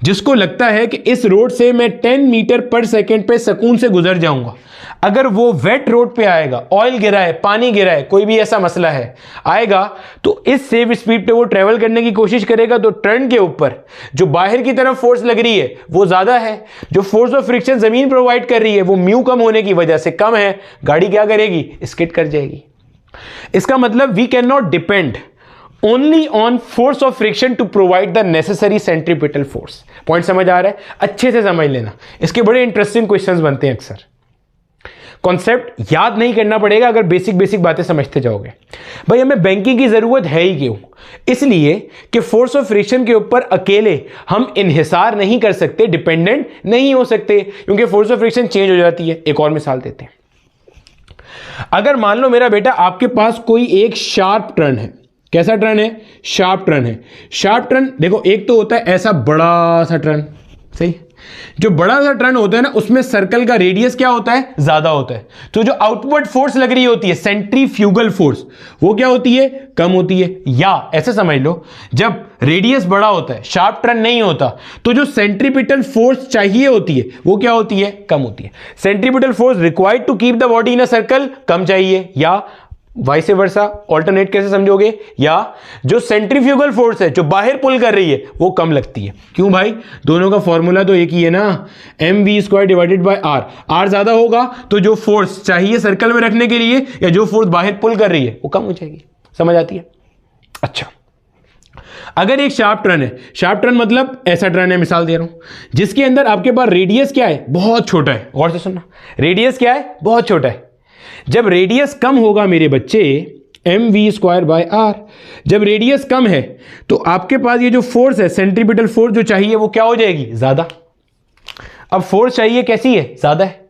जिसको लगता है कि इस रोड से मैं 10 मीटर पर सेकेंड पे सुकून से गुजर जाऊंगा, अगर वो वेट रोड पे आएगा, ऑयल गिरा है, पानी गिरा है, कोई भी ऐसा मसला है आएगा, तो इस सेफ स्पीड पे वो ट्रेवल करने की कोशिश करेगा, तो टर्न के ऊपर जो बाहर की तरफ फोर्स लग रही है वो ज्यादा है, जो फोर्स ऑफ फ्रिक्शन जमीन प्रोवाइड कर रही है वो म्यू कम होने की वजह से कम है, गाड़ी क्या करेगी, स्किड कर जाएगी। इसका मतलब we can not depend only on force of friction to provide the necessary centripetal force. Point समझ आ रहा है? अच्छे से समझ लेना, इसके बड़े इंटरेस्टिंग क्वेश्चंस बनते हैं अक्सर। कॉन्सेप्ट याद नहीं करना पड़ेगा अगर बेसिक बेसिक बातें समझते जाओगे। भाई हमें बैंकिंग की जरूरत है ही क्यों? इसलिए कि फोर्स ऑफ फ्रिक्शन के ऊपर अकेले हम इन्हिसार नहीं कर सकते, डिपेंडेंट नहीं हो सकते, क्योंकि फोर्स ऑफ फ्रिक्शन चेंज हो जाती है। एक और मिसाल देते हैं। अगर मान लो मेरा बेटा आपके पास कोई एक शार्प टर्न है। कैसा टर्न है? शार्प टर्न है। शार्प टर्न देखो, एक तो होता है ऐसा बड़ा सा टर्न, सही। जो बड़ा सा टर्न होता है ना, उसमें सर्कल का रेडियस क्या होता है? ज्यादा होता है। तो जो आउटवर्ड फोर्स लग रही होती है, सेंट्रीफ्यूगल फोर्स, वो क्या होती है? कम होती है। या ऐसे समझ लो, जब रेडियस बड़ा होता है, शार्प टर्न नहीं होता, तो जो सेंट्रीपिटल फोर्स चाहिए होती है वो क्या होती है? कम होती है। Centripetal force required to keep the body in a circle कम चाहिए, या वाइस वर्सा। ऑल्टरनेट कैसे समझोगे? या जो सेंट्रीफ्यूगल फोर्स है, जो बाहर पुल कर रही है, वो कम लगती है। क्यों भाई? दोनों का फॉर्मूला तो एक ही है ना, mv² divided by r। r ज्यादा होगा तो जो फोर्स चाहिए सर्कल में रखने के लिए, या जो फोर्स बाहर पुल कर रही है, वो कम हो जाएगी। समझ आती है? अच्छा, अगर एक शार्प टर्न है, शार्प टर्न मतलब ऐसा टर्न है, मिसाल दे रहा हूं, जिसके अंदर आपके पास रेडियस क्या है? बहुत छोटा है। गौर से सुनना, रेडियस क्या है? बहुत छोटा है। जब रेडियस कम होगा मेरे बच्चे, mv² बाय r, जब रेडियस कम है तो आपके पास ये जो फोर्स है, सेंट्रीपिटल फोर्स जो चाहिए, वो क्या हो जाएगी? ज्यादा। अब फोर्स चाहिए कैसी है? ज्यादा है।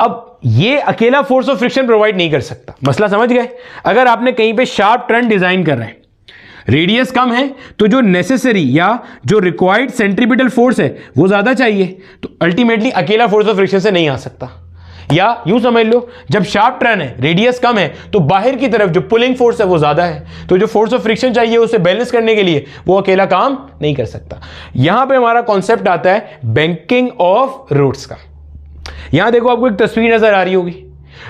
अब ये अकेला फोर्स ऑफ फ्रिक्शन प्रोवाइड नहीं कर सकता। मसला समझ गए? अगर आपने कहीं पे शार्प टर्न डिजाइन कर रहे हैं, रेडियस कम है, तो जो नेसेसरी या जो रिक्वायर्ड सेंट्रीपिटल फोर्स है वो ज्यादा चाहिए, तो अल्टीमेटली अकेला फोर्स ऑफ फ्रिक्शन से नहीं आ सकता। या यूं समझ लो, जब शार्प टर्न है, रेडियस कम है, तो बाहर की तरफ जो पुलिंग फोर्स है वो ज्यादा है, तो जो फोर्स ऑफ फ्रिक्शन चाहिए उसे बैलेंस करने के लिए वो अकेला काम नहीं कर सकता। यहां पे हमारा कॉन्सेप्ट आता है बैंकिंग ऑफ रोड्स का। यहां देखो, आपको एक तस्वीर नजर आ रही होगी।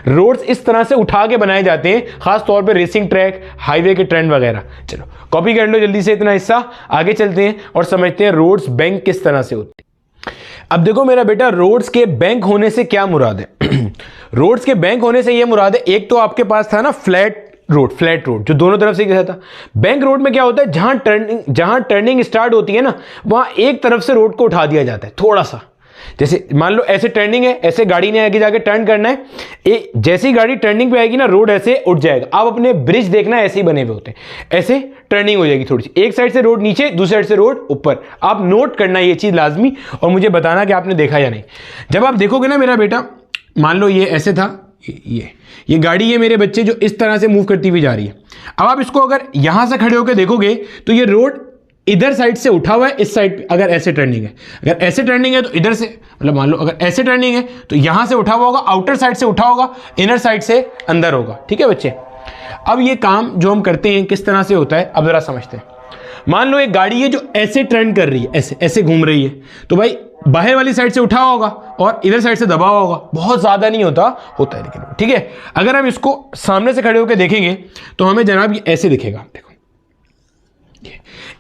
रोड्स इस तरह से उठा के बनाए जाते हैं, खास तौर पे रेसिंग ट्रैक, हाईवे के ट्रेंड वगैरह। चलो कॉपी कर लो जल्दी से इतना हिस्सा, आगे चलते हैं और समझते हैं रोड्स बैंक किस तरह से होते हैं। अब देखो मेरा बेटा, रोड्स के बैंक होने से क्या मुराद है? रोड्स के बैंक होने से यह मुराद है, एक तो आपके पास था ना फ्लैट रोड जो दोनों तरफ से गिरा था। बैंक रोड में क्या होता है, जहां टर्निंग स्टार्ट होती है ना, वहां एक तरफ से रोड को उठा दिया जाता है थोड़ा सा। जैसे मान लो ऐसे टर्निंग है, ऐसे गाड़ी ने आगे जाके टर्न करना है, जैसी गाड़ी टर्निंग पे आएगी ना, रोड ऐसे उठ जाएगा। आप अपने ब्रिज देखना, ऐसे ही बने हुए होते हैं, ऐसे टर्निंग हो जाएगी थोड़ी सी, एक साइड से रोड नीचे, दूसरी साइड से रोड ऊपर। आप नोट करना ये चीज लाजमी, और मुझे बताना कि आपने देखा या नहीं। जब आप देखोगे ना मेरा बेटा, मान लो ये ऐसे था, ये गाड़ी है मेरे बच्चे, जो इस तरह से मूव करती हुई जा रही है। अब आप इसको अगर यहां से खड़े होकर देखोगे तो ये रोड इधर साइड से उठा हुआ है, इस साइड पे अगर ऐसे टर्निंग है, अगर ऐसे टर्निंग है तो इधर से, मतलब मान लो अगर ऐसे टर्निंग है तो यहां से उठा हुआ होगा, आउटर साइड से उठा होगा, इनर साइड से अंदर होगा। ठीक है बच्चे? अब ये काम जो हम करते हैं किस तरह से होता है, अब जरा समझते हैं। मान लो एक गाड़ी है जो ऐसे टर्न कर रही है, ऐसे ऐसे घूम रही है, तो भाई बाहर वाली साइड से उठा होगा और इधर साइड से दबा होगा, बहुत ज्यादा नहीं होता है लेकिन। ठीक है, अगर हम इसको सामने से खड़े होकर देखेंगे तो हमें जनाब ये ऐसे दिखेगा। देखो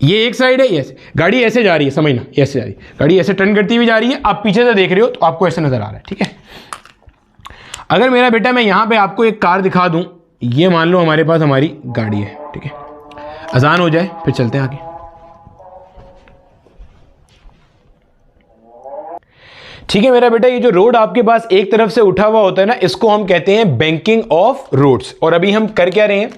ये एक साइड है, ये गाड़ी ऐसे जा रही है, समझना, ऐसे जा रही है गाड़ी, ऐसे टर्न करती हुई जा रही है। आप पीछे से देख रहे हो तो आपको ऐसे नजर आ रहा है। ठीक है, अगर मेरा बेटा मैं यहां पे आपको एक कार दिखा दूं, ये मान लो हमारे पास हमारी गाड़ी है। ठीक है, अजान हो जाए फिर चलते हैं आगे। ठीक है मेरा बेटा, ये जो रोड आपके पास एक तरफ से उठा हुआ होता है ना, इसको हम कहते हैं बैंकिंग ऑफ रोड्स। और अभी हम कर क्या रहे हैं?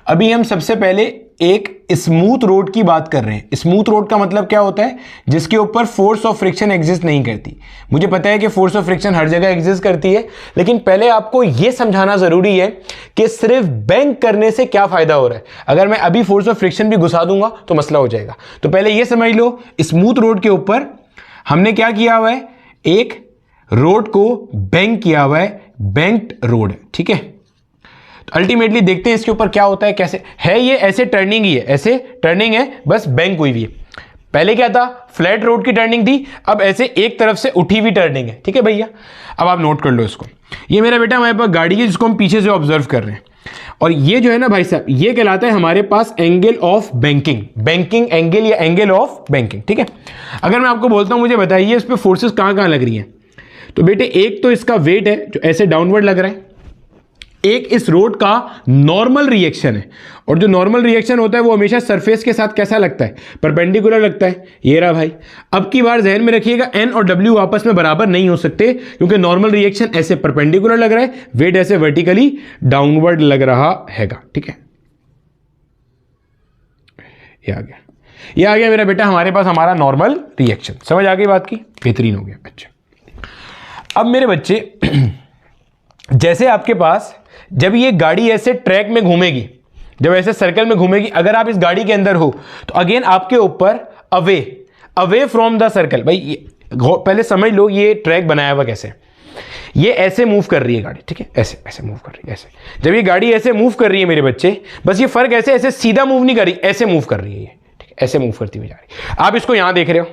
अभी हम सबसे पहले एक स्मूथ रोड की बात कर रहे हैं। स्मूथ रोड का मतलब क्या होता है? जिसके ऊपर फोर्स ऑफ फ्रिक्शन एग्जिस्ट नहीं करती। मुझे पता है कि फोर्स ऑफ फ्रिक्शन हर जगह एग्जिस्ट करती है, लेकिन पहले आपको यह समझाना जरूरी है कि सिर्फ बैंक करने से क्या फायदा हो रहा है। अगर मैं अभी फोर्स ऑफ फ्रिक्शन भी घुसा दूंगा तो मसला हो जाएगा। तो पहले यह समझ लो, स्मूथ रोड के ऊपर हमने क्या किया हुआ है, एक रोड को बैंक किया हुआ है, बैंक्ड रोड। ठीक है, अल्टीमेटली देखते हैं इसके ऊपर क्या होता है, कैसे है। ये ऐसे टर्निंग ही है, ऐसे टर्निंग है, बस बैंक हुई हुई है। पहले क्या था, फ्लैट रोड की टर्निंग थी, अब ऐसे एक तरफ से उठी हुई टर्निंग है। ठीक है भैया, अब आप नोट कर लो इसको। ये मेरा बेटा हमारे पास गाड़ी है जिसको हम पीछे से ऑब्जर्व कर रहे हैं, और ये जो है ना भाई साहब, ये कहलाता है हमारे पास angle of banking, banking angle या एंगल ऑफ बैंकिंग। ठीक है, अगर मैं आपको बोलता हूं मुझे बताइए इस पर फोर्सेस कहां कहां लग रही हैं, तो बेटे एक तो इसका वेट है जो ऐसे डाउनवर्ड लग रहा है, एक इस रोड का नॉर्मल रिएक्शन है, और जो नॉर्मल रिएक्शन होता है वो हमेशा सरफेस के साथ कैसा लगता है, परपेंडिकुलर लगता है। ये रहा भाई। अब की बार ध्यान में रखिएगा एन और डब्ल्यू आपस में बराबर नहीं हो सकते, क्योंकि नॉर्मल रिएक्शन ऐसे परपेंडिकुलर लग रहा है, वेट ऐसे वर्टिकली डाउनवर्ड लग रहा हैगा। ठीक है, ये आ गया, ये आ गया मेरा बेटा हमारे पास हमारा नॉर्मल रिएक्शन। समझ आ गई बात की, बेहतरीन हो गया। अच्छा, अब मेरे बच्चे जैसे आपके पास जब ये गाड़ी ऐसे ट्रैक में घूमेगी, जब ऐसे सर्कल में घूमेगी, अगर आप इस गाड़ी के अंदर हो तो अगेन आपके ऊपर अवे फ्रॉम द सर्कल। भाई पहले समझ लो ये ट्रैक बनाया हुआ कैसे, ये ऐसे मूव कर रही है गाड़ी। ठीक है, ऐसे ऐसे मूव कर रही है, ऐसे। जब ये गाड़ी ऐसे मूव कर रही है मेरे बच्चे, बस ये फर्क ऐसे ऐसे सीधा मूव नहीं कर रही, ऐसे मूव कर रही है ये। ठीक है, ऐसे मूव करती हुई जा रही है। आप इसको यहां देख रहे हो,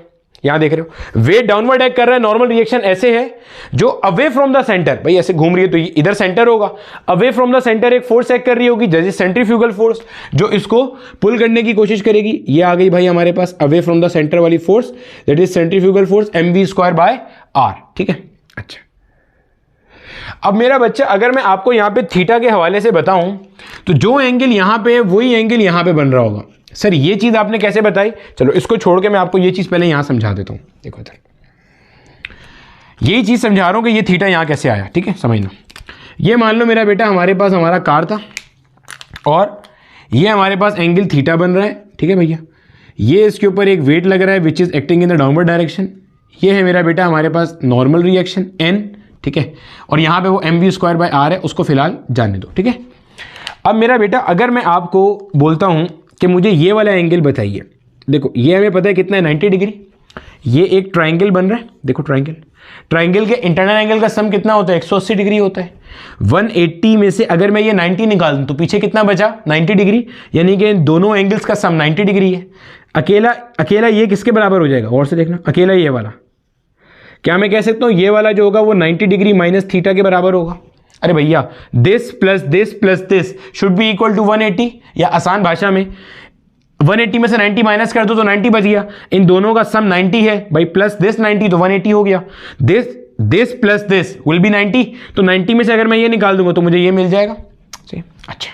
यहां देख रहे हो, वेट डाउनवर्ड एक्ट कर रहा है, नॉर्मल रिएक्शन ऐसे है, जो अवे फ्रॉम द सेंटर, भाई ऐसे घूम रही है तो इधर सेंटर होगा, अवे फ्रॉम द सेंटर एक फोर्स एक्ट कर रही होगी, जैसे सेंट्रीफ्यूगल फोर्स, जो इसको पुल करने की कोशिश करेगी। ये आ गई भाई हमारे पास अवे फ्रॉम द सेंटर वाली force, that is centrifugal force mv²/r। ठीक है, अच्छा, अब मेरा बच्चा अगर मैं आपको यहां पे थीटा के हवाले से बताऊं, तो जो एंगल यहां पे है वही एंगल यहां पे बन रहा होगा। सर ये चीज आपने कैसे बताई, चलो इसको छोड़ के मैं आपको ये चीज पहले यहां समझा देता हूं। देखो इधर यही चीज समझा रहा हूं कि ये थीटा यहां कैसे आया। ठीक है, समझना। ये मान लो मेरा बेटा हमारे पास हमारा कार था, और ये हमारे पास एंगल थीटा बन रहा है। ठीक है भैया, ये इसके ऊपर एक वेट लग रहा है which is acting in the downward direction. ये है मेरा बेटा हमारे पास नॉर्मल रिएक्शन n। ठीक है, और यहां पे वो mv²/r है, उसको फिलहाल जानने दो। ठीक है, अब मेरा बेटा अगर मैं आपको बोलता हूं कि मुझे ये वाला एंगल बताइए, देखो ये हमें पता है कितना है, 90 डिग्री। ये एक ट्राइंगल बन रहा है, देखो ट्राइंगल के इंटरनल एंगल का सम कितना होता है, 180 डिग्री होता है। 180 में से अगर मैं ये 90 निकाल दूं तो पीछे कितना बचा, 90 डिग्री, यानी कि इन दोनों एंगल्स का सम 90 डिग्री है। अकेला ये किसके बराबर हो जाएगा, और से देखना, अकेला ये वाला, क्या मैं कह सकता हूं ये वाला जो होगा वो 90 डिग्री माइनस थीटा के बराबर होगा। अरे भैया this plus this plus this should be equal to 180, या आसान भाषा में 180 में से 90 माइनस कर दो तो 90 बच गया। इन दोनों का सम 90 है भाई, प्लस दिस 90 तो 180 हो गया। This plus this will B 90, तो 90 में से अगर मैं ये निकाल दूंगा तो मुझे ये मिल जाएगा। अच्छा,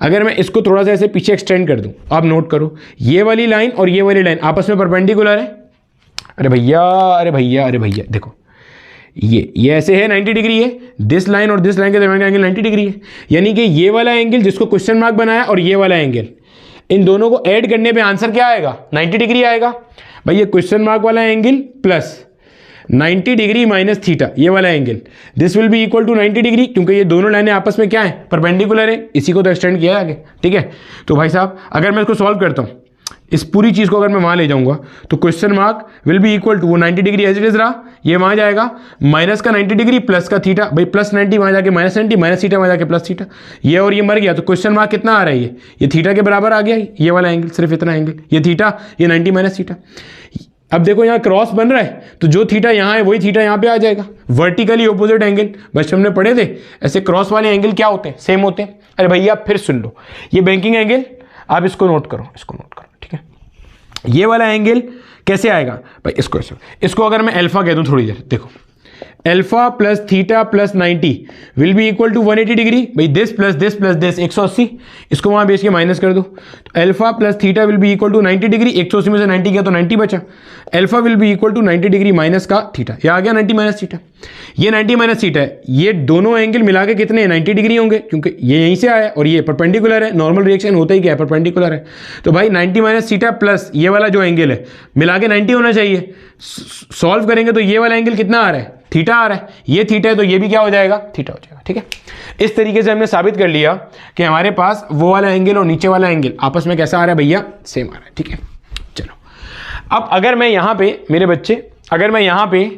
अगर मैं इसको थोड़ा सा ऐसे पीछे एक्सटेंड कर दूं, आप नोट करो, ये वाली लाइन और ये वाली लाइन आपस में परपेंडिकुलर है। अरे भैया देखो, ये ऐसे है 90 डिग्री है, दिस लाइन और दिस लाइन के दरमियान का एंगल 90 डिग्री है, यानी कि ये वाला एंगल जिसको क्वेश्चन मार्क बनाया और ये वाला एंगल, इन दोनों को ऐड करने पे आंसर क्या आएगा, 90 डिग्री आएगा। भाई ये क्वेश्चन मार्क वाला angle plus 90 degree minus theta, ये वाला angle, this will be equal to 90 degree, क्योंकि ये दोनों लाइनें आपस में क्या है, परपेंडिकुलर है। इसी को तो एक्सटेंड किया है आगे। ठीक है, तो भाई साहब अगर मैं इसको सॉल्व करता हूँ, इस पूरी चीज को अगर मैं वहां ले जाऊंगा तो question mark will be equal to वो 90 डिग्री एज इट इज रहा, ये वहां जाएगा, माइनस का 90 डिग्री प्लस का थीटा, भाई प्लस 90 वहां जाके माइनस 90, माइनस थीटा वहां जाके प्लस थीटा, ये और ये मर गया, तो क्वेश्चन मार्क कितना आ रहा है, ये थीटा के बराबर आ गया, ये वाला एंगल, सिर्फ इतना एंगल, ये थीटा, ये 90 माइनस थीटा। अब देखो यहाँ क्रॉस बन रहा है, तो जो थीटा यहाँ है वही थीटा यहाँ पे आ जाएगा, वर्टिकली ऑपोजिट एंगल। बचपन में पढ़े थे ऐसे क्रॉस वाले एंगल क्या होते हैं, सेम होते हैं। अरे भैया फिर सुन लो, ये बैंकिंग एंगल आप इसको नोट करो, ठीक है। ये वाला एंगल कैसे आएगा भाई, इसको अगर मैं अल्फा कह दूं थोड़ी देर, देखो alpha plus theta plus 90 will be equal to 180 degree. भाई this plus this plus this 180, इसको वहां बेच के माइनस कर दो, तो alpha plus theta will be equal to 90 degree. 180 में से 90 गया तो 90 बचा, alpha will be equal to 90 degree minus का थीटा, ये आ गया 90 माइनस थीटा। ये 90 माइनस थीटा है, ये दोनों एंगल मिला के कितने 90 डिग्री होंगे, क्योंकि ये यहीं से आया और ये परपेंडिकुलर है, नॉर्मल रिएक्शन होता ही क्या है, परपेंडिकुलर है। तो भाई 90 माइनस थीटा प्लस ये वाला जो एंगल है मिला के 90 होना चाहिए। सॉल्व करेंगे तो ये वाला एंगल कितना आ रहा है, थीटा आ रहा है, ये थीटा है तो ये भी क्या हो जाएगा, थीटा हो जाएगा। ठीक है, इस तरीके से हमने साबित कर लिया कि हमारे पास वो वाला एंगल और नीचे वाला एंगल आपस में कैसा आ रहा है भैया, सेम आ रहा है। ठीक है, चलो अब अगर मैं यहां पे मेरे बच्चे, अगर मैं यहां पे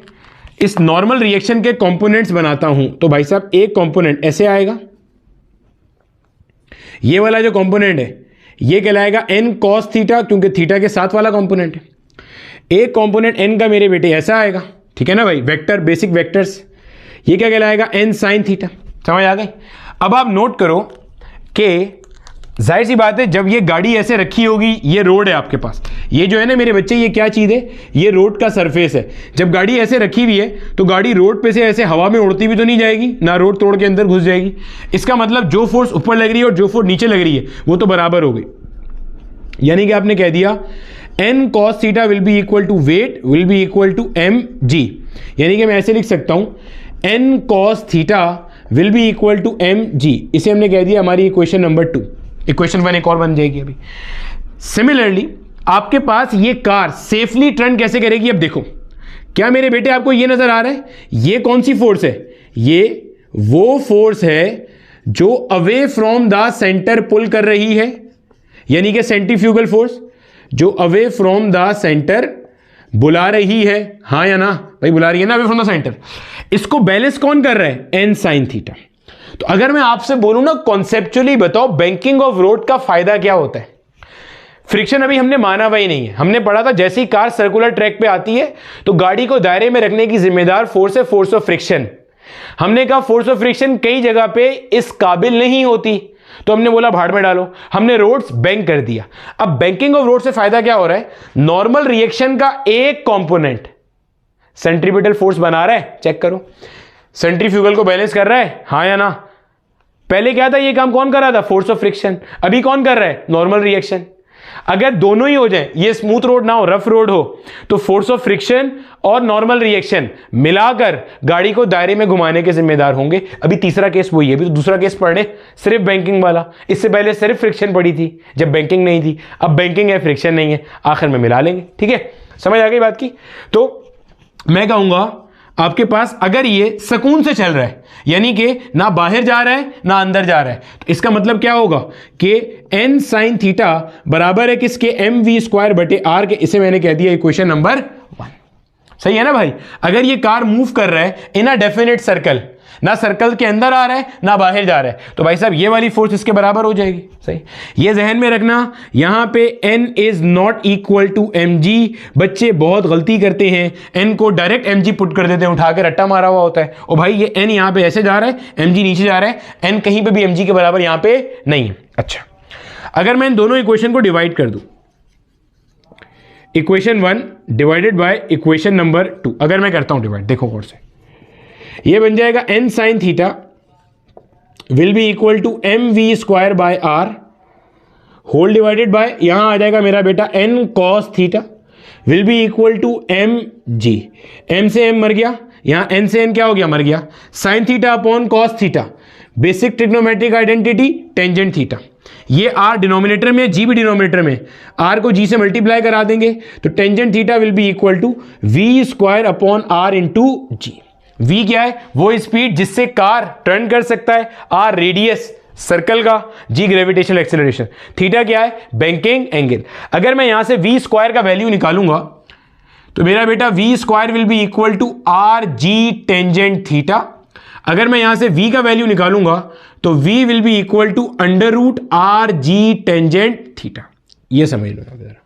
इस नॉर्मल रिएक्शन के कंपोनेंट्स बनाता हूं तो भाई साहब एक कंपोनेंट ऐसे आएगा, ये वाला जो कंपोनेंट है ये कहलाएगा n cos थीटा, क्योंकि थीटा के साथ वाला कंपोनेंट है। एक कंपोनेंट n का मेरे बेटे ऐसा आएगा, ठीक है ना भाई, वेक्टर, बेसिक वेक्टर्स, ये क्या कहलाएगा, n साइन थीटा। समझ आ गई। अब आप नोट करो कि जाहिर सी बात है जब ये गाड़ी ऐसे रखी होगी, ये रोड है आपके पास, ये जो है ना मेरे बच्चे ये क्या चीज़ है, ये रोड का सरफेस है। जब गाड़ी ऐसे रखी हुई है तो गाड़ी रोड पे से ऐसे हवा में उड़ती भी तो नहीं जाएगी ना, रोड तोड़ के अंदर घुस जाएगी। इसका मतलब जो फोर्स ऊपर लग रही है और जो फोर्स नीचे लग रही है वो तो बराबर हो गई। यानी कि आपने कह दिया n cos theta will be equal to weight will be equal to mg। यानी कि मैं ऐसे लिख सकता हूं n cos theta will be equal to mg। इसे हमने कह दिया हमारी इक्वेशन नंबर 2। इक्वेशन 1 एक और बन जाएगी अभी। सिमिलरली आपके पास ये कार सेफली टर्न कैसे करेगी। अब देखो क्या मेरे बेटे आपको ये नजर आ रहा है, ये कौन सी फोर्स है, ये वो फोर्स है जो अवे फ्रॉम द सेंटर पुल कर रही है, यानी कि सेंट्रीफ्यूगल फोर्स जो अवे फ्रॉम द सेंटर बुला रही है, हाँ या ना भाई, बुला रही है ना अवे फ्रॉम द सेंटर। इसको बैलेंस कौन कर रहा है, n साइन थीटा। तो अगर मैं आपसे बोलूं ना कॉन्सेप्चुअली बताओ बैंकिंग ऑफ रोड का फायदा क्या होता है। फ्रिक्शन अभी हमने माना हुआ ही नहीं है, हमने पढ़ा था जैसे ही कार सर्कुलर ट्रैक पे आती है तो गाड़ी को दायरे में रखने की जिम्मेदार फोर्स है फोर्स ऑफ फ्रिक्शन। हमने कहा फोर्स ऑफ फ्रिक्शन कई जगह पे इस काबिल नहीं होती तो हमने बोला भाड़ में डालो, हमने रोड्स बैंक कर दिया। अब बैंकिंग ऑफ रोड से फायदा क्या हो रहा है, नॉर्मल रिएक्शन का एक कंपोनेंट सेंट्रीपिटल फोर्स बना रहा है, चेक करो, सेंट्रीफ्यूगल को बैलेंस कर रहा है, हाँ या ना। पहले क्या था, ये काम कौन कर रहा था, फोर्स ऑफ फ्रिक्शन। अभी कौन कर रहा है, नॉर्मल रिएक्शन। अगर दोनों ही हो जाए, ये स्मूथ रोड ना हो रफ रोड हो, तो फोर्स ऑफ फ्रिक्शन और नॉर्मल रिएक्शन मिलाकर गाड़ी को दायरे में घुमाने के जिम्मेदार होंगे। अभी तीसरा केस वही है, अभी तो दूसरा केस पढ़ने सिर्फ बैंकिंग वाला, इससे पहले सिर्फ फ्रिक्शन पड़ी थी जब बैंकिंग नहीं थी, अब बैंकिंग है फ्रिक्शन नहीं है, आखिर में मिला लेंगे। ठीक है, समझ आ गई बात की। तो मैं कहूंगा आपके पास अगर ये सुकून से चल रहा है, यानी कि ना बाहर जा रहा है ना अंदर जा रहा है, तो इसका मतलब क्या होगा कि n साइन थीटा बराबर है किसके, mv स्क्वायर बटे r के। इसे मैंने कह दिया इक्वेशन नंबर 1। सही है ना भाई। अगर ये कार मूव कर रहा है इन अ डेफिनेट सर्कल, ना सर्कल के अंदर आ रहा है ना बाहर जा रहा है, तो भाई साहब ये वाली फोर्स इसके बराबर हो जाएगी। सही, ये जहन में रखना। यहां पे n is not equal to mg। बच्चे बहुत गलती करते हैं, n को डायरेक्ट mg पुट कर देते हैं, उठा के रट्टा मारा हुआ होता है। ओ भाई ये n यहां पे ऐसे जा रहा है, mg नीचे जा रहा है, n कहीं पे भी mg के बराबर यहां पे नहीं है। अच्छा, अगर मैं इन दोनों इक्वेशन को डिवाइड कर दूं, equation 1 divided by equation number 2, अगर मैं करता हूं डिवाइड, देखो गौर से, ये बन जाएगा n sine theta will be equal to mv square by r whole divided by, यहां आ जाएगा मेरा बेटा n cos theta will be equal to mg। m से m मर गया, यहां n से n क्या हो गया, मर गया। Sine theta upon cos theta, basic trigonometric identity tangent theta. ये r डिनोमिनेटर में, g भी डिनोमिनेटर में, r को g से मल्टीप्लाई करा देंगे तो tangent theta will be equal to v square upon r into G. v क्या है, वो स्पीड जिससे कार टर्न कर सकता है, r रेडियस सर्कल का, g ग्रेविटेशनल एक्सेलरेशन, थीटा क्या है, बैंकिंग एंगल। अगर मैं यहां से v स्क्वायर का वैल्यू निकालूंगा तो मेरा बेटा v square will be equal to r g tangent theta. अगर मैं यहां से v का वैल्यू निकालूंगा तो v will be equal to under root r g tangent theta. ये समझ लो जरा,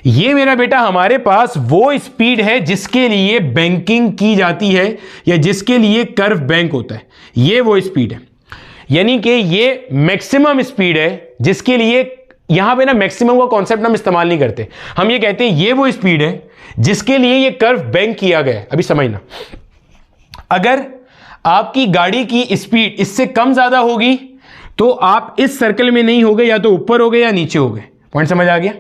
ये मेरा बेटा हमारे पास वो स्पीड है जिसके लिए बैंकिंग की जाती है या जिसके लिए कर्व बैंक होता है, ये वो स्पीड है। यानी कि ये मैक्सिमम स्पीड है जिसके लिए, यहां पे ना मैक्सिमम का कॉन्सेप्ट हम इस्तेमाल नहीं करते, हम ये कहते हैं ये वो स्पीड है जिसके लिए ये कर्व बैंक किया गया है। अभी समझना, अगर आपकी गाड़ी की स्पीड इससे कम ज्यादा होगी तो आप इस सर्कल में नहीं होगे, या तो ऊपर हो गए या नीचे हो गए। पॉइंट समझ आ गया।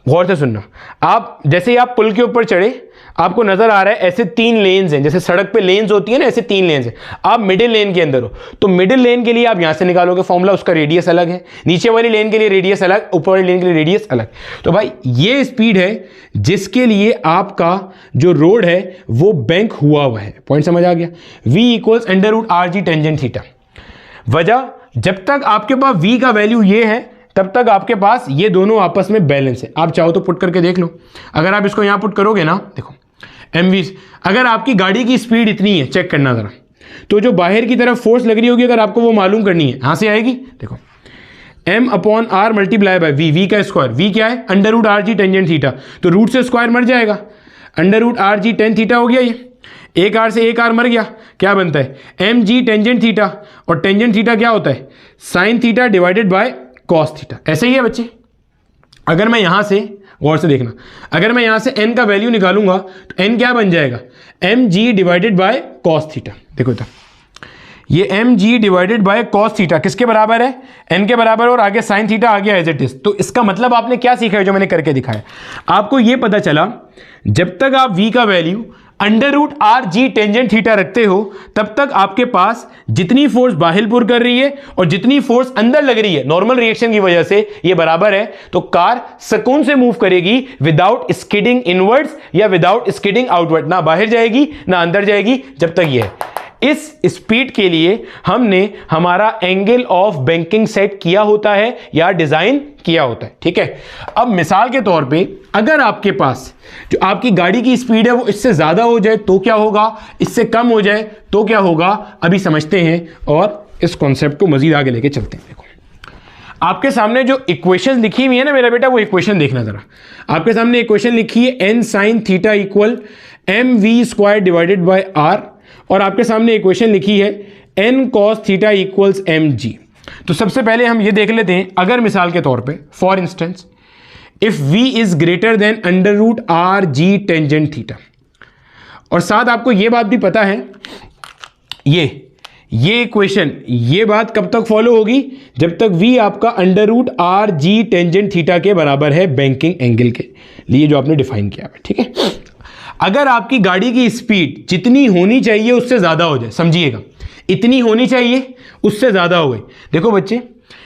गौर से सुनना, आप जैसे ही आप पुल के ऊपर चढ़े, आपको नजर आ रहा है ऐसे 3 लेन्स हैं, जैसे सड़क पे लेन्स होती है ना, ऐसे 3 लेन्स हैं। आप मिडिल लेन के अंदर हो तो मिडिल लेन के लिए आप यहां से निकालोगे फॉर्मूला, उसका रेडियस अलग है, नीचे वाली लेन के लिए रेडियस अलग, ऊपर वाली लेन के लिए रेडियस अलग। तो भाई ये स्पीड है जिसके लिए आपका जो रोड है वो बैंक हुआ हुआ है। पॉइंट समझ आ गया। v equals under root R G tangent theta. वजह, जब तक आपके पास v का वैल्यू ये है तब तक आपके पास ये दोनों आपस में बैलेंस है। आप चाहो तो पुट करके देख लो, अगर आप इसको यहां पुट करोगे ना, देखो mv, अगर आपकी गाड़ी की स्पीड इतनी है, चेक करना जरा, तो जो बाहर की तरफ फोर्स लग रही होगी अगर आपको वो मालूम करनी है, यहां से आएगी, देखो M upon R multiply by V, V का स्क्वायर, वी क्या है under root R G tangent theta, तो रूट से स्क्वायर मर जाएगा, under root R G tan theta हो गया, ये एक आर से एक आर मर गया, क्या बनता है एम जी टेंजेंट थीटा, और टेंजेंट थीटा क्या होता है sine theta divided by cos theta. ऐसे ही है बच्चे। अगर मैं यहां से गौर से देखना, अगर मैं यहां से n का वैल्यू निकालूंगा तो n क्या बन जाएगा m g divided by cos theta. देखो इधर ये m g divided by cos theta किसके बराबर है n के बराबर, और आगे साइन थीटा आ गया एज इट इज। तो इसका मतलब आपने क्या सीखा है जो मैंने करके दिखाया, आपको यह पता चला जब तक आप v का value under root R G tangent theta रखते हो तब तक आपके पास जितनी फोर्स बाहर पुर कर रही है और जितनी फोर्स अंदर लग रही है नॉर्मल रिएक्शन की वजह से ये बराबर है, तो कार सुकून से मूव करेगी विदाउट स्किडिंग इनवर्ड्स या विदाउट स्किडिंग आउटवर्ड, ना बाहर जाएगी ना अंदर जाएगी जब तक ये है। इस स्पीड के लिए हमने हमारा एंगल ऑफ बैंकिंग सेट किया होता है या डिजाइन किया होता है, ठीक है। अब मिसाल के तौर पे अगर आपके पास जो आपकी गाड़ी की स्पीड है वो इससे ज्यादा हो जाए तो क्या होगा, इससे कम हो जाए तो क्या होगा, अभी समझते हैं और इस कॉन्सेप्ट को मजीद आगे लेके चलते हैं। देखो आपके सामने जो इक्वेशन लिखी हुई है ना मेरा बेटा, वो इक्वेशन देखना जरा। आपके सामने इक्वेशन लिखी है n sine theta equal m we square divided by r, और आपके सामने इक्वेशन लिखी है n cos theta equals m g. तो सबसे पहले हम ये देख लेते हैं, अगर मिसाल के तौर पे for instance if v is greater than under root R G tangent theta, और साथ आपको ये बात भी पता है ये इक्वेशन ये बात कब तक फॉलो होगी जब तक v आपका under root R G tangent theta के बराबर है बैंकिंग एंगल के लिए जो आपने डिफाइन किया है, ठीक है। अगर आपकी गाड़ी की स्पीड जितनी होनी चाहिए उससे ज्यादा हो जाए, समझिएगा इतनी होनी चाहिए उससे ज्यादा हो गई, देखो बच्चे